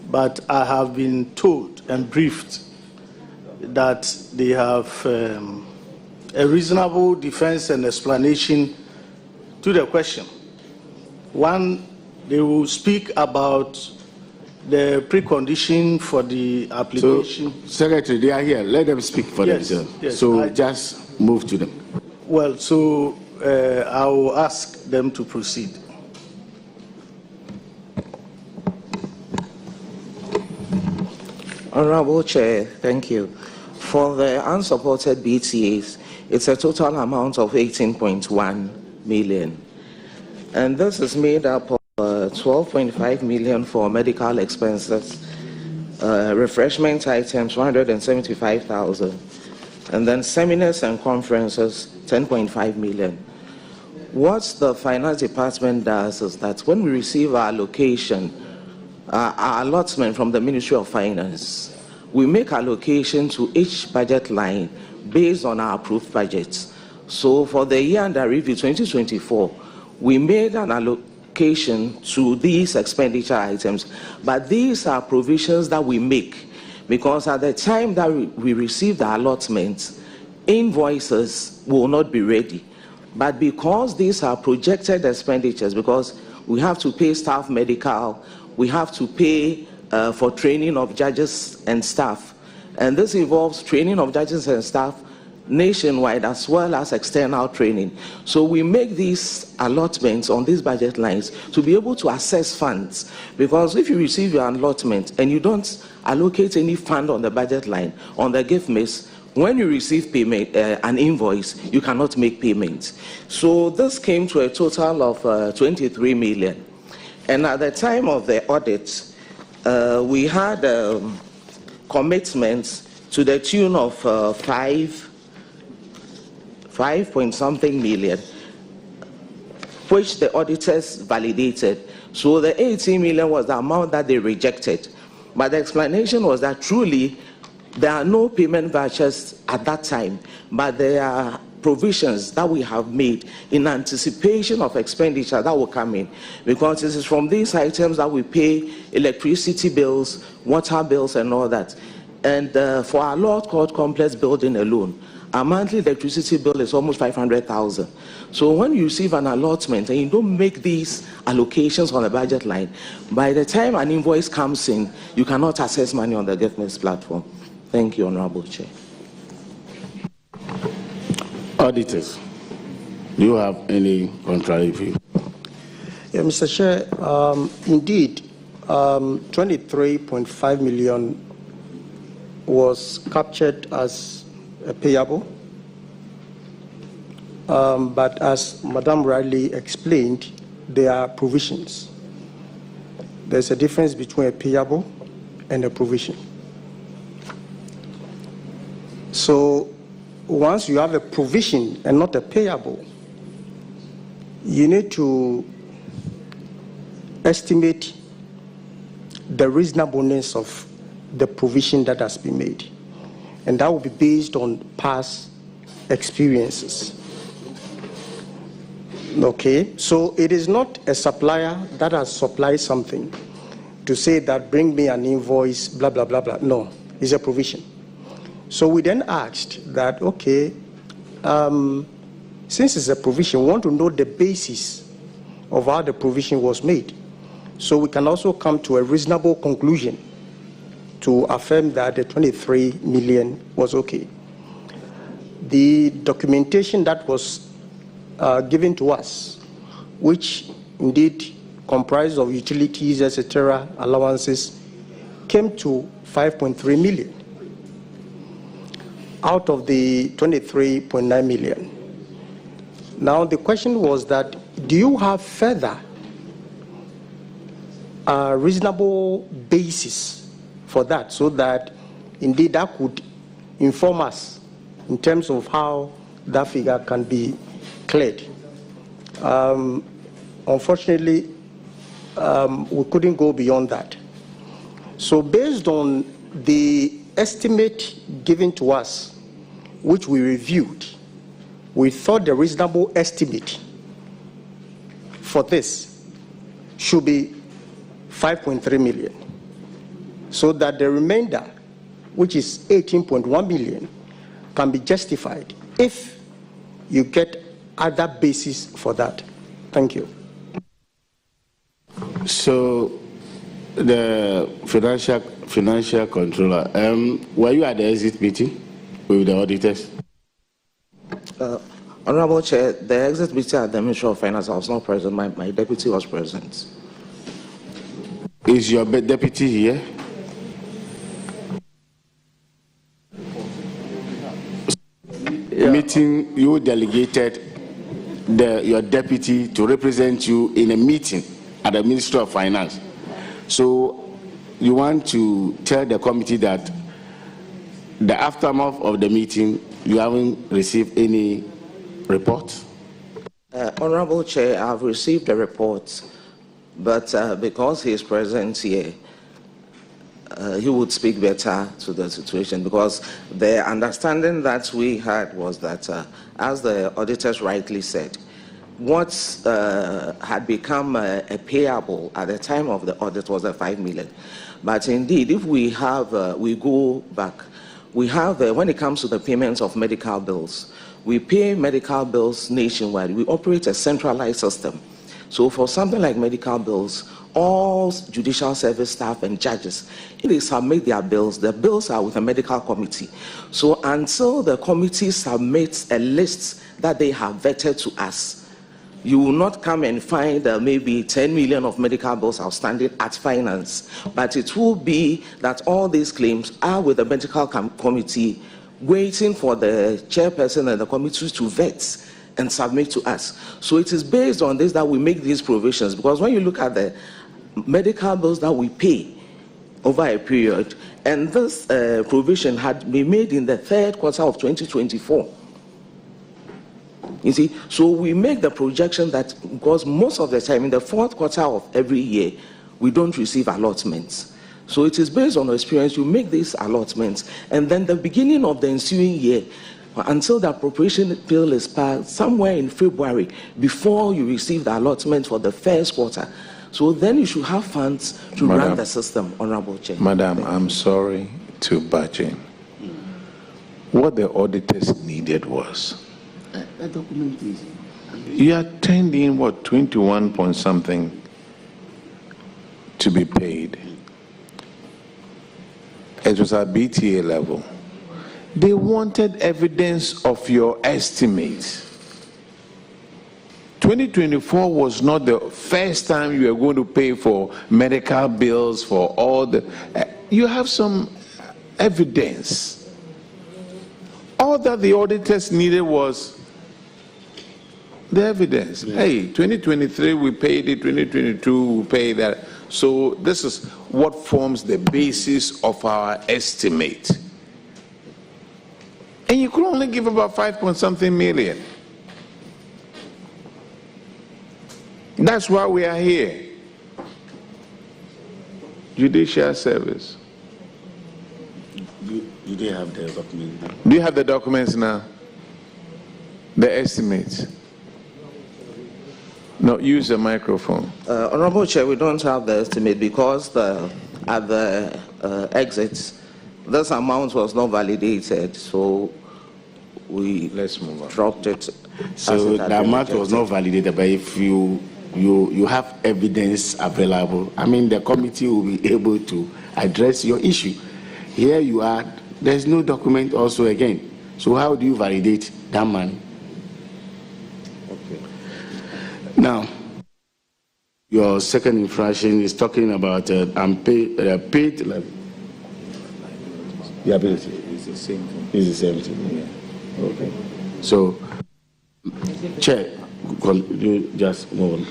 but I have been told and briefed that they have a reasonable defense and explanation to the question. One, they will speak about the precondition for the application. So, Secretary, they are here. Let them speak for Yes, themselves. yes, So just move to them. Well, so I will ask them to proceed. Honorable Chair, thank you. For the unsupported BTAs, it's a total amount of 18.1 million. And this is made up of 12.5 million for medical expenses, refreshment items, 175,000, and then seminars and conferences, 10.5 million. What the finance department does is that when we receive our allocation, our allotment from the Ministry of Finance, we make allocation to each budget line based on our approved budgets. So for the year under review 2024, we made an allocation to these expenditure items, but these are provisions that we make because at the time that we receive the allotment, invoices will not be ready. But because these are projected expenditures, because we have to pay staff medical, we have to pay for training of judges and staff. And this involves training of judges and staff nationwide as well as external training. So we make these allotments on these budget lines to be able to assess funds. Because if you receive your allotment and you don't allocate any fund on the budget line, on the gift miss, when you receive payment, an invoice, you cannot make payments. So this came to a total of 23 million. And at the time of the audit, we had commitments to the tune of 5 point something million, which the auditors validated. So the 18 million was the amount that they rejected. But the explanation was that truly there are no payment vouchers at that time, but there are provisions that we have made in anticipation of expenditure that will come in, because this is from these items that we pay electricity bills, water bills, and all that. And for our Law Court Complex building alone, our monthly electricity bill is almost 500,000. So when you receive an allotment and you don't make these allocations on the budget line, by the time an invoice comes in, you cannot access money on the government's platform. Thank you, Honorable Chair. Auditors, do you have any contrary view? Yeah, Mr. Chair, indeed, 23.5 million was captured as a payable. But as Madam rightly explained, there are provisions. There's a difference between a payable and a provision. So once you have a provision and not a payable, you need to estimate the reasonableness of the provision that has been made. And that will be based on past experiences. Okay, so it is not a supplier that has supplied something to say that bring me an invoice, blah, blah, blah, blah. No, it's a provision. So we then asked that, okay, since it's a provision, we want to know the basis of how the provision was made. So we can also come to a reasonable conclusion to affirm that the 23 million was okay. The documentation that was given to us, which indeed comprised of utilities, etc., allowances, came to 5.3 million out of the 23.9 million. Now the question was that, do you have further reasonable basis for that, so that indeed that could inform us in terms of how that figure can be cleared? Unfortunately, we couldn't go beyond that. So based on the estimate given to us, which we reviewed, we thought the reasonable estimate for this should be 5.3 million, so that the remainder, which is 18.1 million, can be justified if you get other basis for that. Thank you. So The financial controller, were you at the exit meeting with the auditors? Honorable Chair, the exit meeting at the Ministry of Finance, I was not present. My deputy was present. Is your deputy here? Yeah. Meeting, you delegated your deputy to represent you in a meeting at the Ministry of Finance. So you want to tell the committee that the aftermath of the meeting, you haven't received any report? Honorable Chair, I've received a report, but because he is present here, he would speak better to the situation, because the understanding that we had was that, as the auditors rightly said, what had become a payable at the time of the audit was a 5 million. But indeed, if we have, we go back, we have, when it comes to the payments of medical bills, we pay medical bills nationwide. We operate a centralized system. So for something like medical bills, all judicial service staff and judges, if they submit their bills, the bills are with a medical committee. So until the committee submits a list that they have vetted to us, you will not come and find maybe 10 million of medical bills outstanding at finance, but it will be that all these claims are with the medical committee, waiting for the chairperson and the committee to vet and submit to us. So it is based on this that we make these provisions, because when you look at the medical bills that we pay over a period, and this provision had been made in the third quarter of 2024. You see, so we make the projection that, because most of the time in the fourth quarter of every year, we don't receive allotments. So it is based on experience, you make these allotments, and then the beginning of the ensuing year, until the appropriation bill is passed, somewhere in February, before you receive the allotment for the first quarter. So then you should have funds to run the system, Honorable Chair. Madam, I'm sorry to barge in. What the auditors needed was, that document, please. You are turned in, what, 21 point something to be paid. It was at BTA level. They wanted evidence of your estimates. 2024 was not the first time you were going to pay for medical bills for all the... you have some evidence. All that the auditors needed was the evidence. Yeah. Hey, 2023 we paid it, 2022 we paid that. So this is what forms the basis of our estimate. And you could only give about 5 point something million. That's why we are here. Judicial Service. You didn't have the documents. Do you have the documents now? The estimates? No, use the microphone. Honorable Chair, we don't have the estimate because at the exits, this amount was not validated, so we dropped it. So the amount was not validated, but if you have evidence available, I mean, the committee will be able to address your issue. Here you are, there's no document also again. So how do you validate that money? Okay. Now, your second infraction is talking about unpaid, paid liability. It's the same thing. It's the same thing. Yeah. Okay. So, Chair, you just move on.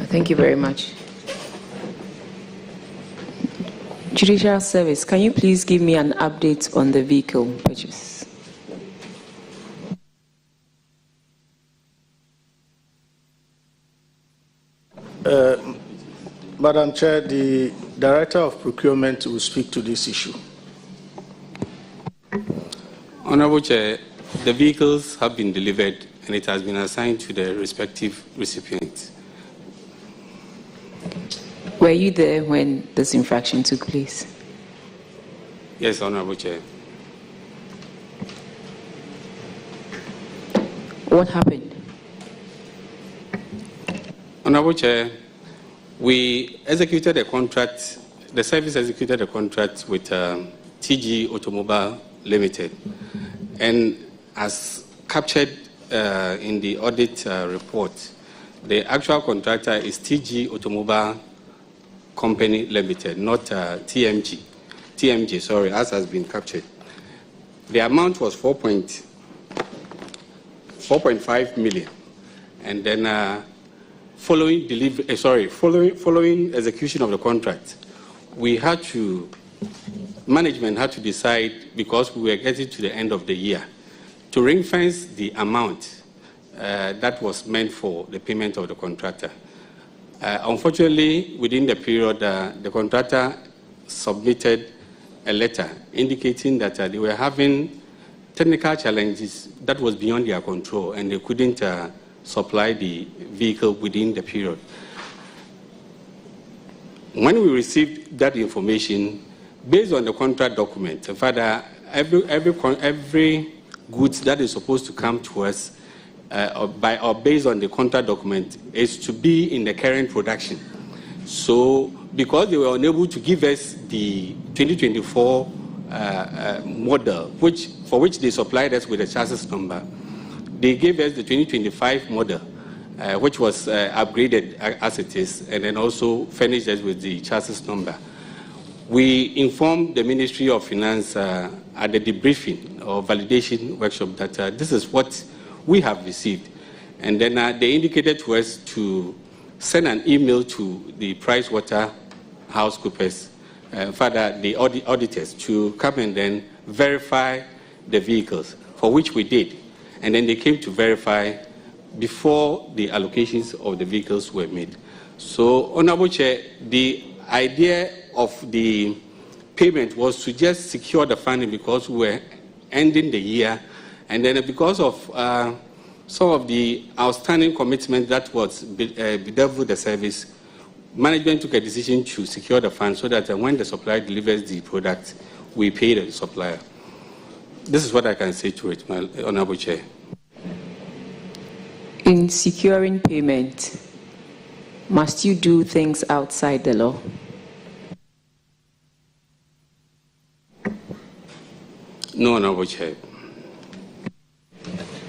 Thank you very much. Judicial Service, can you please give me an update on the vehicle purchase? Madam Chair, the Director of Procurement will speak to this issue. Honorable Chair, the vehicles have been delivered and it has been assigned to the respective recipients. Were you there when this infraction took place? Yes, Honorable Chair. What happened? Honorable Chair, we executed a contract, the service executed a contract with TG Automobile Limited. And as captured in the audit report, the actual contractor is TG Automobile Company Limited, not TMG, sorry, as has been captured. The amount was 4.5 million. And then following execution of the contract, management had to decide, because we were getting to the end of the year, to ring-fence the amount that was meant for the payment of the contractor. Unfortunately, within the period, the contractor submitted a letter indicating that they were having technical challenges that was beyond their control, and they couldn't supply the vehicle within the period. When we received that information, based on the contract document, in fact, every goods that is supposed to come to us based on the contract document is to be in the current production. So, because they were unable to give us the 2024 model, for which they supplied us with a chassis number, they gave us the 2025 model, which was upgraded as it is, and then also furnished us with the chassis number. We informed the Ministry of Finance at the debriefing or validation workshop that this is what we have received. And then they indicated to us to send an email to the PricewaterhouseCoopers, further the auditors, to come and then verify the vehicles, for which we did. And then they came to verify before the allocations of the vehicles were made. So, Honorable Chair, the idea of the payment was to just secure the funding because we were ending the year, and then because of some of the outstanding commitment that was bedeviled with the service, management took a decision to secure the funds so that when the supplier delivers the product, we pay the supplier. This is what I can say to it, my Honorable Chair. In securing payment, must you do things outside the law? No, Honorable Chair.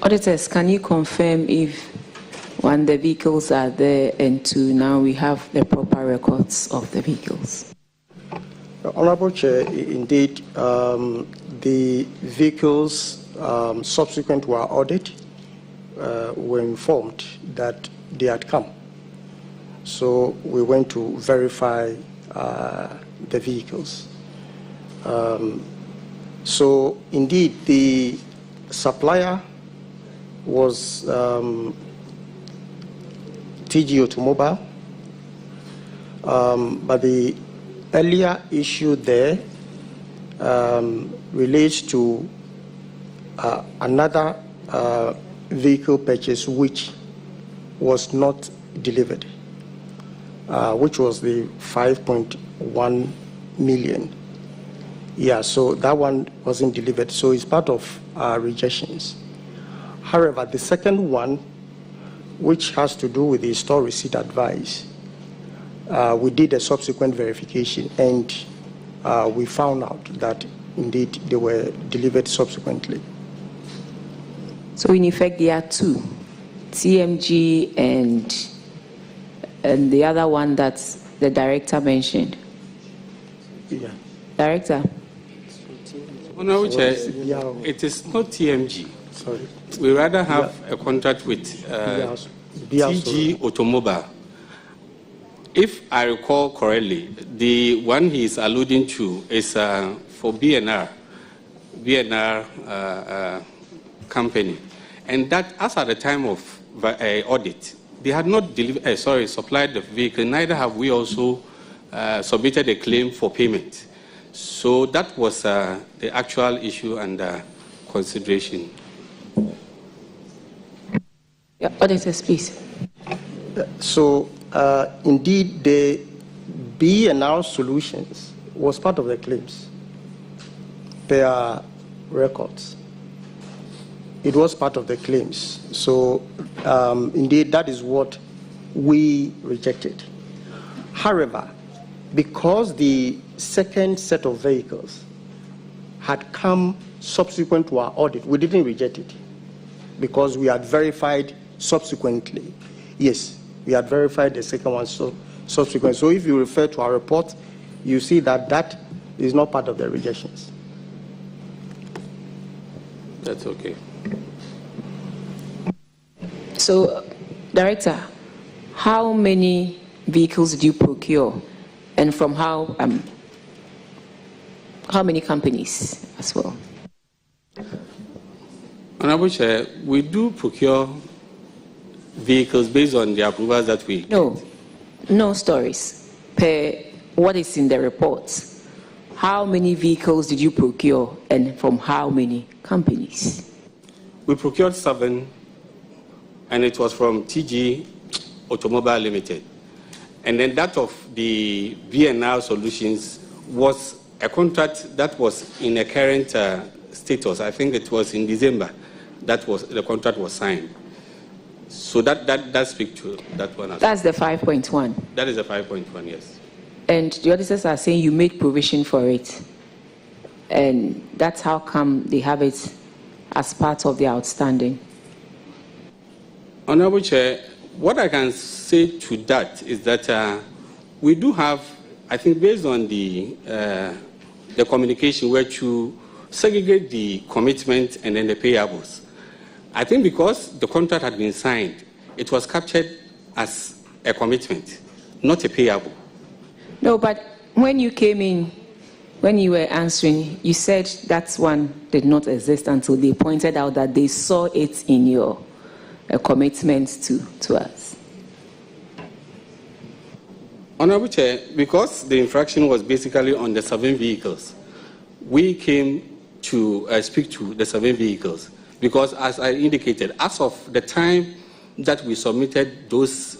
Auditors, can you confirm if, one, the vehicles are there, and two, now we have the proper records of the vehicles? Honorable Chair, indeed, the vehicles subsequent to our audit were informed that they had come. So we went to verify the vehicles. So indeed, the supplier was TG Automobile, but the earlier issue there relates to another vehicle purchase which was not delivered, which was the 5.1 million. Yeah, so that one wasn't delivered, so it's part of our rejections. However, the second one, which has to do with the store receipt advice, we did a subsequent verification, and we found out that indeed they were delivered subsequently. So in effect, there are two, TMG and the other one that the director mentioned. Yeah. Director. Honorable Chair, it is not TMG. Sorry. We rather have a contract with TG Automobile. If I recall correctly, the one he is alluding to is for BNR company. And that, as at the time of audit, they had not supplied the vehicle, neither have we also submitted a claim for payment. So that was the actual issue under consideration. Yeah, auditors, please. So indeed, the BNR solutions was part of the claims. Their records. It was part of the claims. So indeed, that is what we rejected. However, because the second set of vehicles had come subsequent to our audit, we didn't reject it because we had verified subsequently. Yes, we had verified the second one subsequent. So if you refer to our report, you see that that is not part of the rejections. That's okay. So, Director, how many vehicles did you procure, and from how many companies as well? Honorable Chair, we do procure vehicles based on the approvals that we... No stories. Per what is in the reports, how many vehicles did you procure, and from how many companies? We procured 7, and it was from TG Automobile Limited. And then that of the VNR Solutions was a contract that was in a current status. I think it was in December that the contract was signed. So that speaks to that one. That's the 5.1. That is the 5.1, yes. And the auditors are saying you made provision for it. And that's how come they have it as part of the outstanding. Honorable Chair, what I can say to that is that we do have, I think based on the communication where to segregate the commitment and then the payables. I think because the contract had been signed, it was captured as a commitment, not a payable. No, but when you came in, when you were answering, you said that one did not exist until they pointed out that they saw it in your commitment to us. Honorable Chair, because the infraction was basically on the 7 vehicles, we came to speak to the 7 vehicles. Because as I indicated, as of the time that we submitted those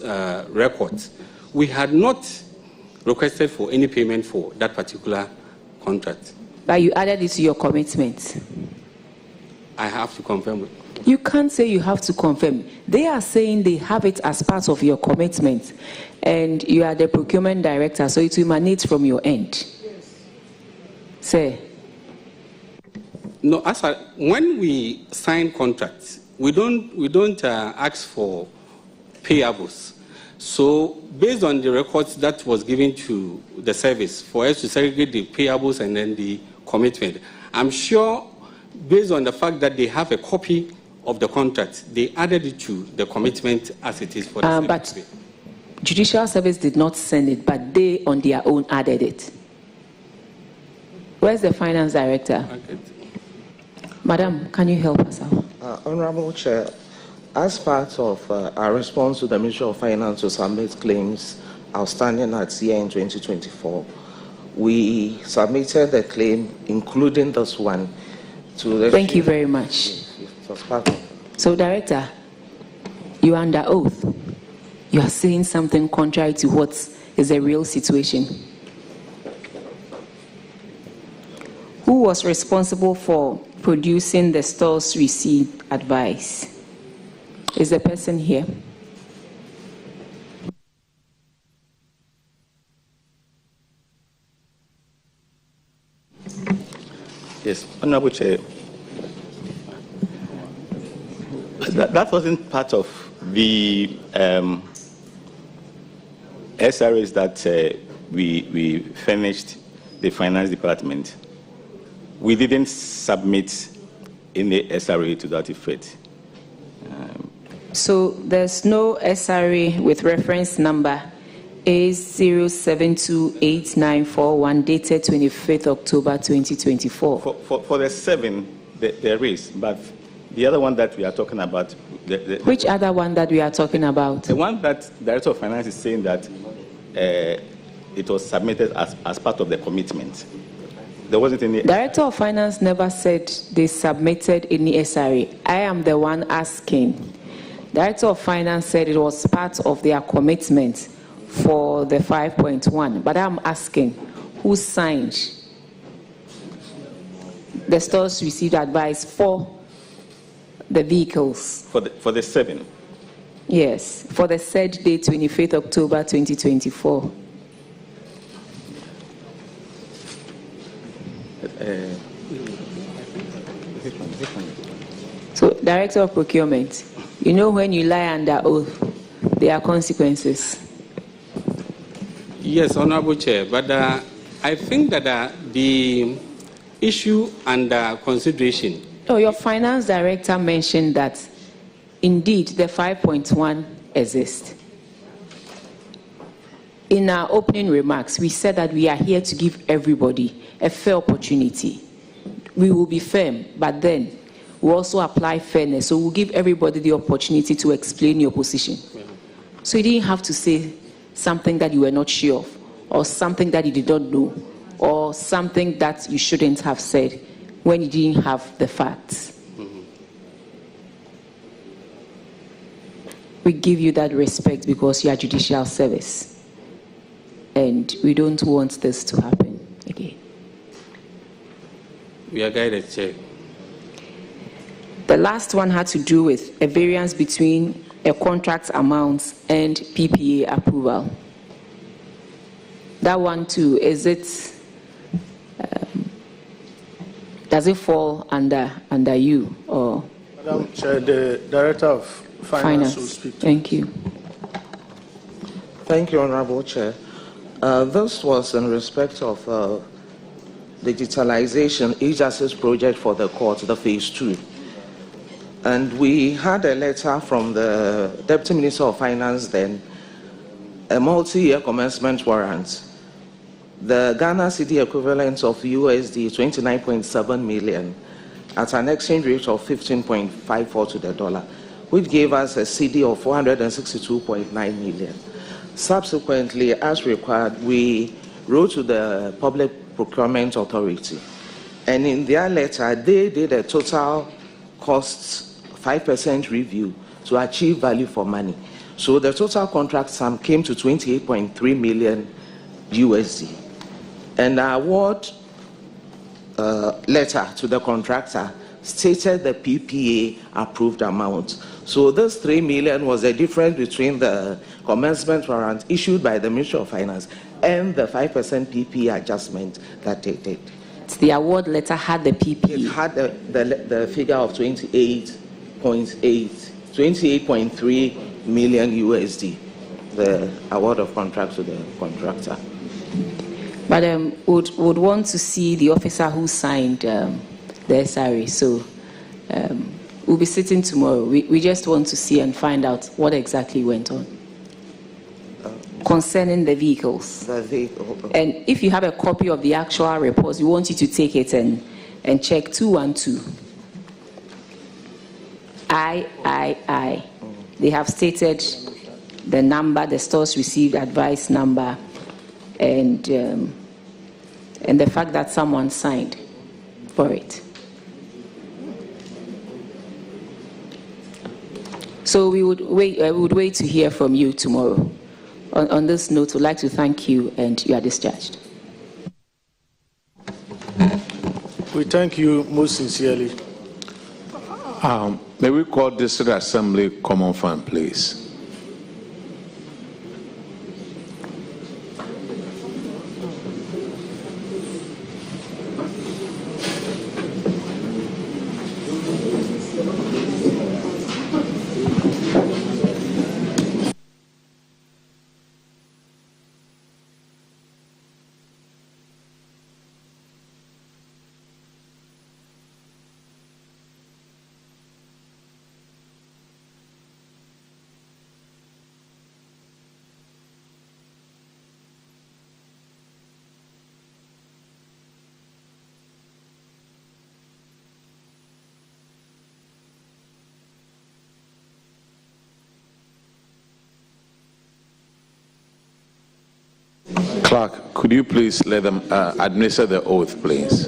records, we had not requested for any payment for that particular contract. But you added it to your commitment. I have to confirm it. You can't say you have to confirm. They are saying they have it as part of your commitment, and you are the procurement director, so it emanates from your end. Yes. Say. No, when we sign contracts, we don't ask for payables. So based on the records that was given to the service for us to segregate the payables and then the commitment, I'm sure based on the fact that they have a copy of the contract, they added it to the commitment as it is for the service. But Judicial Service did not send it, but they on their own added it. Where's the finance director? Okay. Madam, can you help us out? Honorable Chair, as part of our response to the Ministry of Finance to submit claims outstanding at year in 2024, we submitted the claim, including this one, to the... Thank you very much. So, Director, you are under oath. You are saying something contrary to what is a real situation. Who was responsible for producing the stores receipt advice? Is the person here? Yes, Honorable Chair. That wasn't part of the SRAs that we furnished the finance department. We didn't submit any SRA to that effect. So there's no SRA with reference number A0728941 dated 25th October 2024. For the 7, there is, but the other one that we are talking about... Which other one that we are talking about? The one that Director of Finance is saying that it was submitted as part of the commitment. There wasn't any... Director of Finance never said they submitted any SRA. I am the one asking. Director of Finance said it was part of their commitment for the 5.1. But I'm asking, who signed the stores received advice for the vehicles? For the 7. Yes, for the said date, 25th October 2024. So, Director of Procurement, you know when you lie under oath, there are consequences. Yes, Honorable Chair, but I think that the issue under consideration. Oh, your Finance Director mentioned that indeed the 5.1 exists. In our opening remarks, we said that we are here to give everybody a fair opportunity. We will be firm, but then we also apply fairness. So we'll give everybody the opportunity to explain your position. So you didn't have to say something that you were not sure of, or something that you did not know, or something that you shouldn't have said when you didn't have the facts. We give you that respect because you are judicial service. And we don't want this to happen again. We are guided, Chair. The last one had to do with a variance between a contract amount and PPA approval. That one too, is it, does it fall under you or? Madam Chair, the Director of Finance will speak. Thank you. Thank you, Honorable Chair. This was in respect of digitalization e-justice project for the court, the phase 2. And we had a letter from the Deputy Minister of Finance then, a multi-year commencement warrant. The Ghana cedi equivalent of USD 29.7 million at an exchange rate of 15.54 to the dollar, which gave us a cedi of 462.9 million. Subsequently, as required, we wrote to the Public Procurement Authority, and in their letter, they did a total costs 5% review to achieve value for money. So the total contract sum came to 28.3 million USD. And our award letter to the contractor stated the PPA approved amount. So this 3 million was the difference between the commencement warrant issued by the Ministry of Finance and the 5% PPA adjustment that they did. The award letter had the PPA. It had the figure of 28.3 million USD, the award of contract to the contractor. But would want to see the officer who signed the SRA. So we'll be sitting tomorrow. We just want to see and find out what exactly went on concerning the vehicles. The vehicle. And if you have a copy of the actual reports, we want you to take it and check 212. I. They have stated the number, the stores received advice number, and the fact that someone signed for it. So we would wait to hear from you tomorrow. On this note, we'd like to thank you, and you are discharged. We thank you most sincerely. May we call District Assembly Common Fund, please? Clerk, could you please let them administer the oath, please?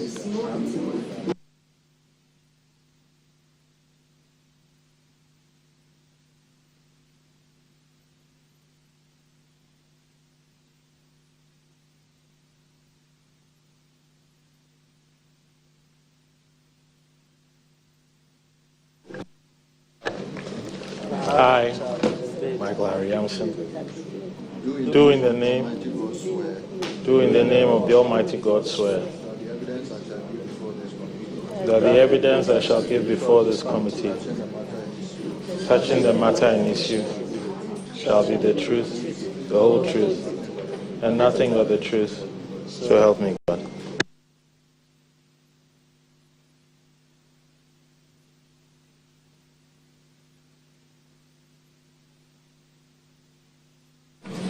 Aye. Michael Harry-Yamson, do in the name of the Almighty God swear that the evidence I shall give before this committee touching the matter in issue shall be the truth, the whole truth, and nothing but the truth, so help me God.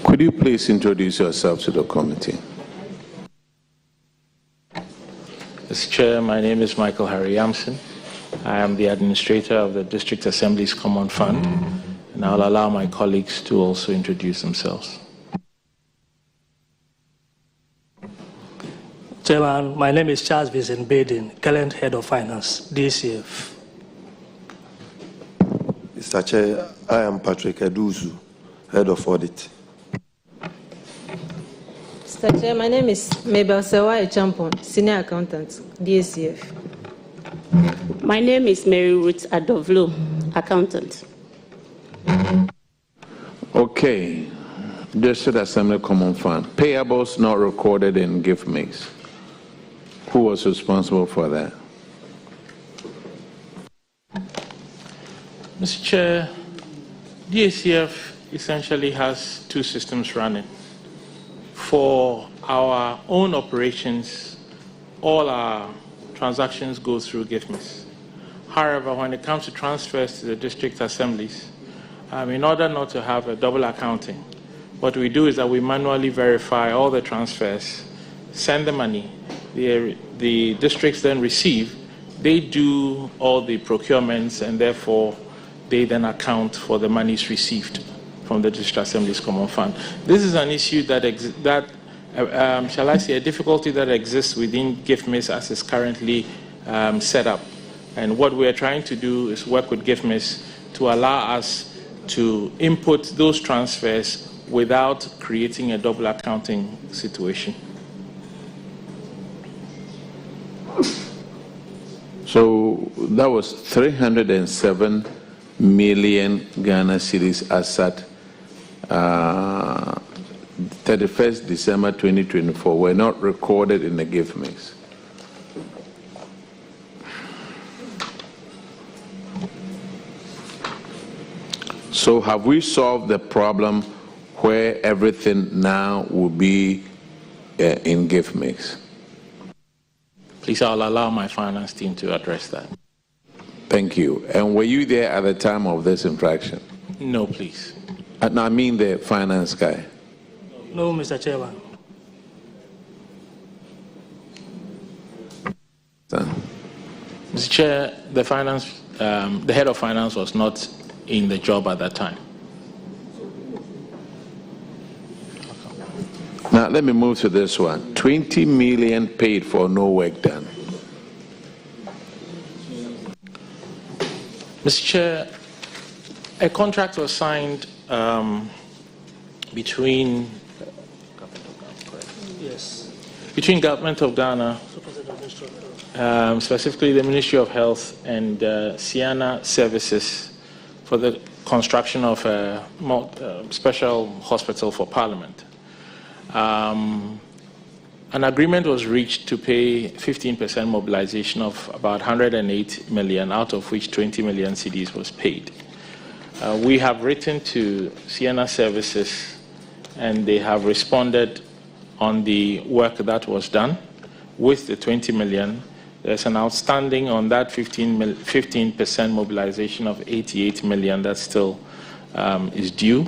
Could you please introduce yourself to the committee? Mr. Chair, my name is Michael Harry-Yamson. I am the administrator of the District Assembly's Common Fund, and I'll allow my colleagues to also introduce themselves. Chairman, my name is Charles Vincent Baden, current Head of Finance, DCF. Mr. Chair, I am Patrick Eduzu, Head of Audit. Mr. Chair, my name is Mabel Sewa Champon, Senior Accountant, DCF. My name is Mary Ruth Adovlo, Accountant. Okay. District Assembly Common Fund. Payables not recorded in gift mix. Who was responsible for that? Mr. Chair, DACF essentially has two systems running. For our own operations, all our transactions go through GIFMIS. However, when it comes to transfers to the district assemblies, in order not to have a double accounting, what we do is that we manually verify all the transfers, send the money, the districts then receive, they do all the procurements, and therefore they then account for the monies received from the District Assembly's Common Fund. This is an issue shall I say, a difficulty that exists within GIFMIS as is currently set up. And what we are trying to do is work with GIFMIS to allow us to input those transfers without creating a double accounting situation. So that was 307 million Ghana cedis as at 31st December 2024 were not recorded in the gift mix. So have we solved the problem where everything now will be in gift mix? Please, I'll allow my finance team to address that. Thank you. And were you there at the time of this infraction? No, please. I mean the finance guy. No, Mr. Chairman. Mr. Chair, the head of finance was not in the job at that time. Now let me move to this one. 20 million paid for no work done. Mr. Chair, a contract was signed between Government of Ghana, specifically the Ministry of Health and Siena Services for the construction of a special hospital for Parliament. An agreement was reached to pay 15% mobilization of about 108 million, out of which 20 million cedis was paid. We have written to Siena Services, and they have responded on the work that was done with the 20 million. There's an outstanding on that 15% mobilization of 88 million that still is due.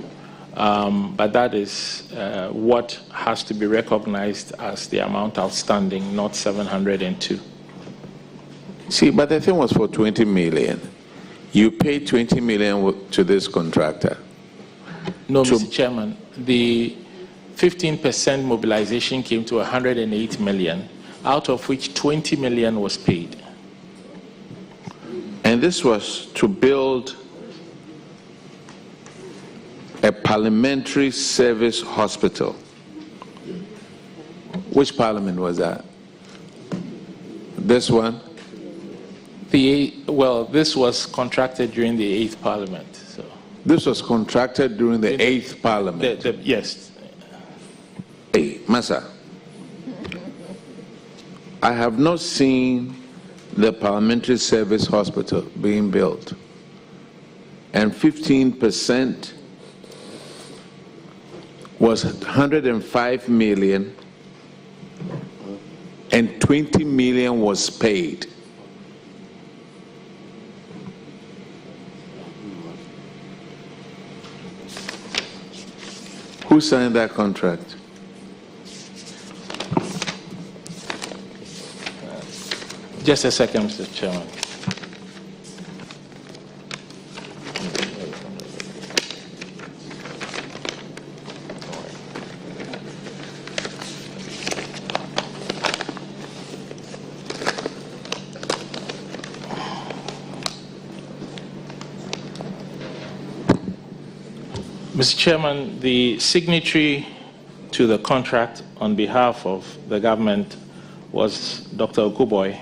But that is what has to be recognized as the amount outstanding, not 702. See, but the thing was for 20 million. You paid 20 million to this contractor. No, Mr. Chairman. The 15% mobilization came to 108 million, out of which 20 million was paid. And this was to build a parliamentary service hospital. Which parliament was that? This one? Well, this was contracted during the 8th Parliament. So. This was contracted during the 8th Parliament. Yes. Hey, Massa, I have not seen the Parliamentary Service Hospital being built, and 15% was 105 million, and 20 million was paid. Who signed that contract? Just a second, Mr. Chairman. Mr. Chairman, the signatory to the contract on behalf of the government was Dr. Okuboy,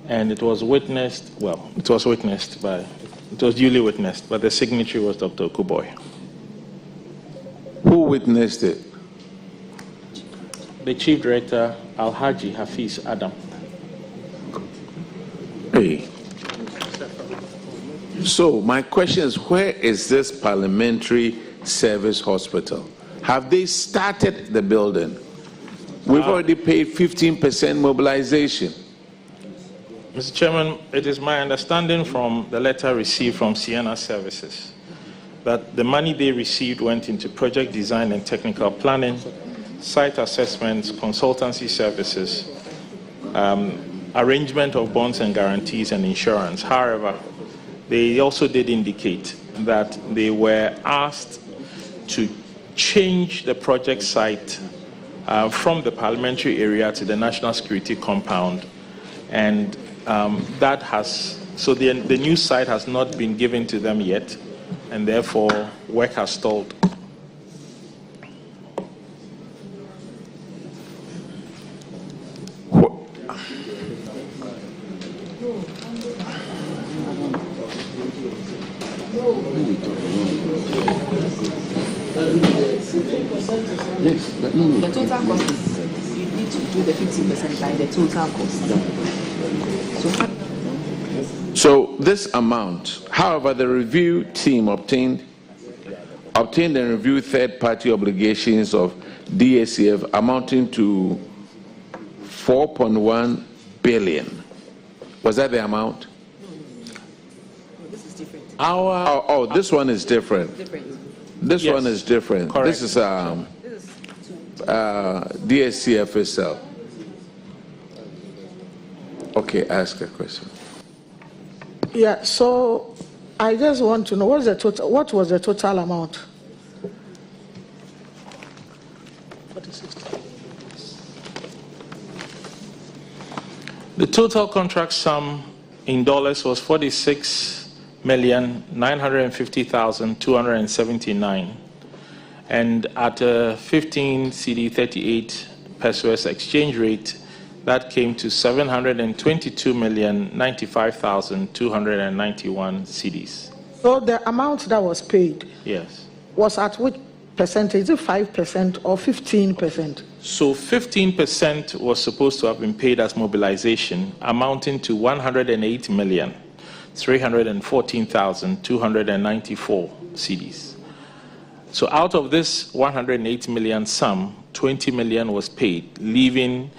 and it was duly witnessed, but the signatory was Dr. Okuboy. Who witnessed it? The Chief Director, Alhaji Hafiz Adam. Hey. So my question is, where is this Parliamentary Service Hospital? Have they started the building? We've already paid 15% mobilization. Mr. Chairman, it is my understanding from the letter received from Sienna Services that the money they received went into project design and technical planning, site assessments, consultancy services, arrangement of bonds and guarantees, and insurance. However, they also did indicate that they were asked to change the project site from the parliamentary area to the national security compound, and so the new site has not been given to them yet, and therefore work has stalled. Yes, but no. The total cost is, you need to do the 50% by the total cost. So this amount, however, the review team obtained and reviewed third-party obligations of DACF amounting to 4.1 billion. Was that the amount? No, this is different. This one is different. This one is different. Correct. This is DACF itself. Okay, ask a question. Yeah, so I just want to know what was the total amount? The total contract sum in dollars was $46,950,279, and at a 15 CD 38 pesos exchange rate, that came to 722,095,291 cedis. So the amount that was paid, yes, was at which percentage? Is it 5% or 15%? So 15% was supposed to have been paid as mobilization, amounting to 108,314,294 cedis. So out of this 108 million sum, 20 million was paid, leaving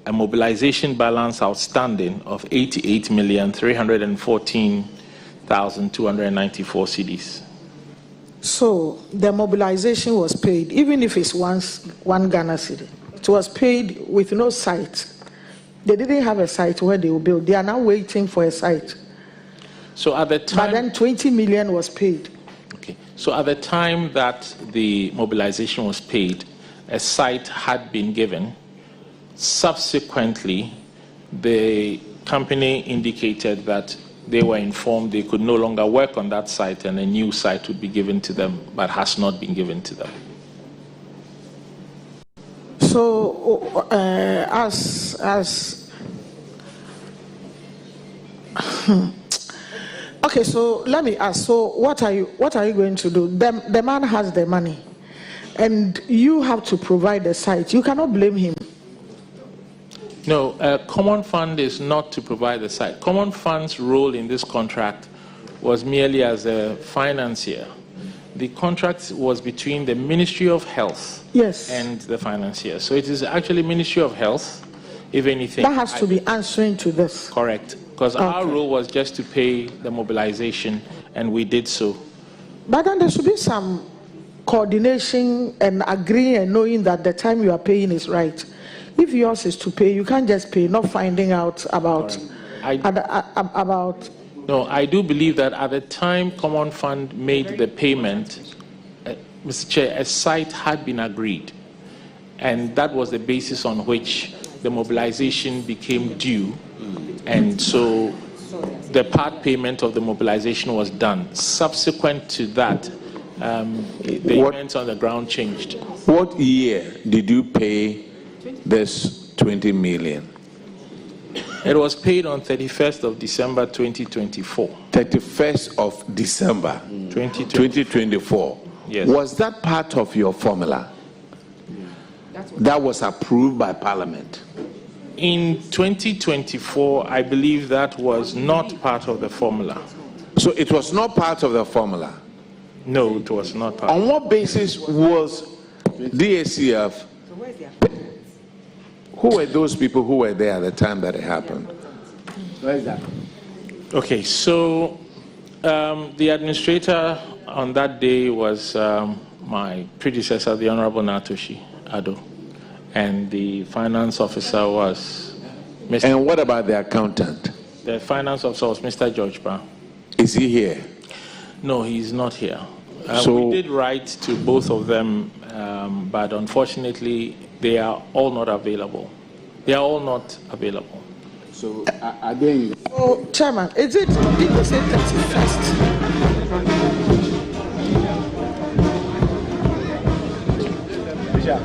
a mobilization balance outstanding of 88,314,294 cedis. So the mobilization was paid, even if it's one Ghana cedi. It was paid with no site. They didn't have a site where they will build. They are now waiting for a site. So at the time, but then 20 million was paid. Okay. So at the time that the mobilization was paid, a site had been given. Subsequently, the company indicated that they were informed they could no longer work on that site and a new site would be given to them, but has not been given to them. So, Okay, so let me ask. So what are you going to do? The man has the money, and you have to provide the site. You cannot blame him. No, common fund is not to provide the site. Common fund's role in this contract was merely as a financier. The contract was between the Ministry of Health and the financier. So it is actually Ministry of Health, if anything. That has to be answering to this. Correct. Because our role was just to pay the mobilization, and we did so. But then there should be some coordination and agreeing and knowing that the time you are paying is right. If yours is to pay, you can't just pay, not finding out about. No, I do believe that at the time Common Fund made the payment, Mr. Chair, a site had been agreed, and that was the basis on which the mobilization became due, and so the part payment of the mobilization was done. Subsequent to that, the events on the ground changed. What year did you pay this 20 million? It was paid on 31st of December 2024. 31st of December 2024. Yes. Was that part of your formula that was approved by Parliament? In 2024, I believe that was not part of the formula. So it was not part of the formula? No, it was not part. On what basis was DACF? Who were those people who were there at the time that it happened? Where is that? Okay, so the administrator on that day was my predecessor, the Honorable Natoshi Ado, and the finance officer was Mr. And what about the accountant? The finance officer was Mr. George Brown. Is he here? No, he's not here. So we did write to both of them, but unfortunately, they are all not available. They are all not available. So again, oh, Chairman, did you say 31st? Yeah.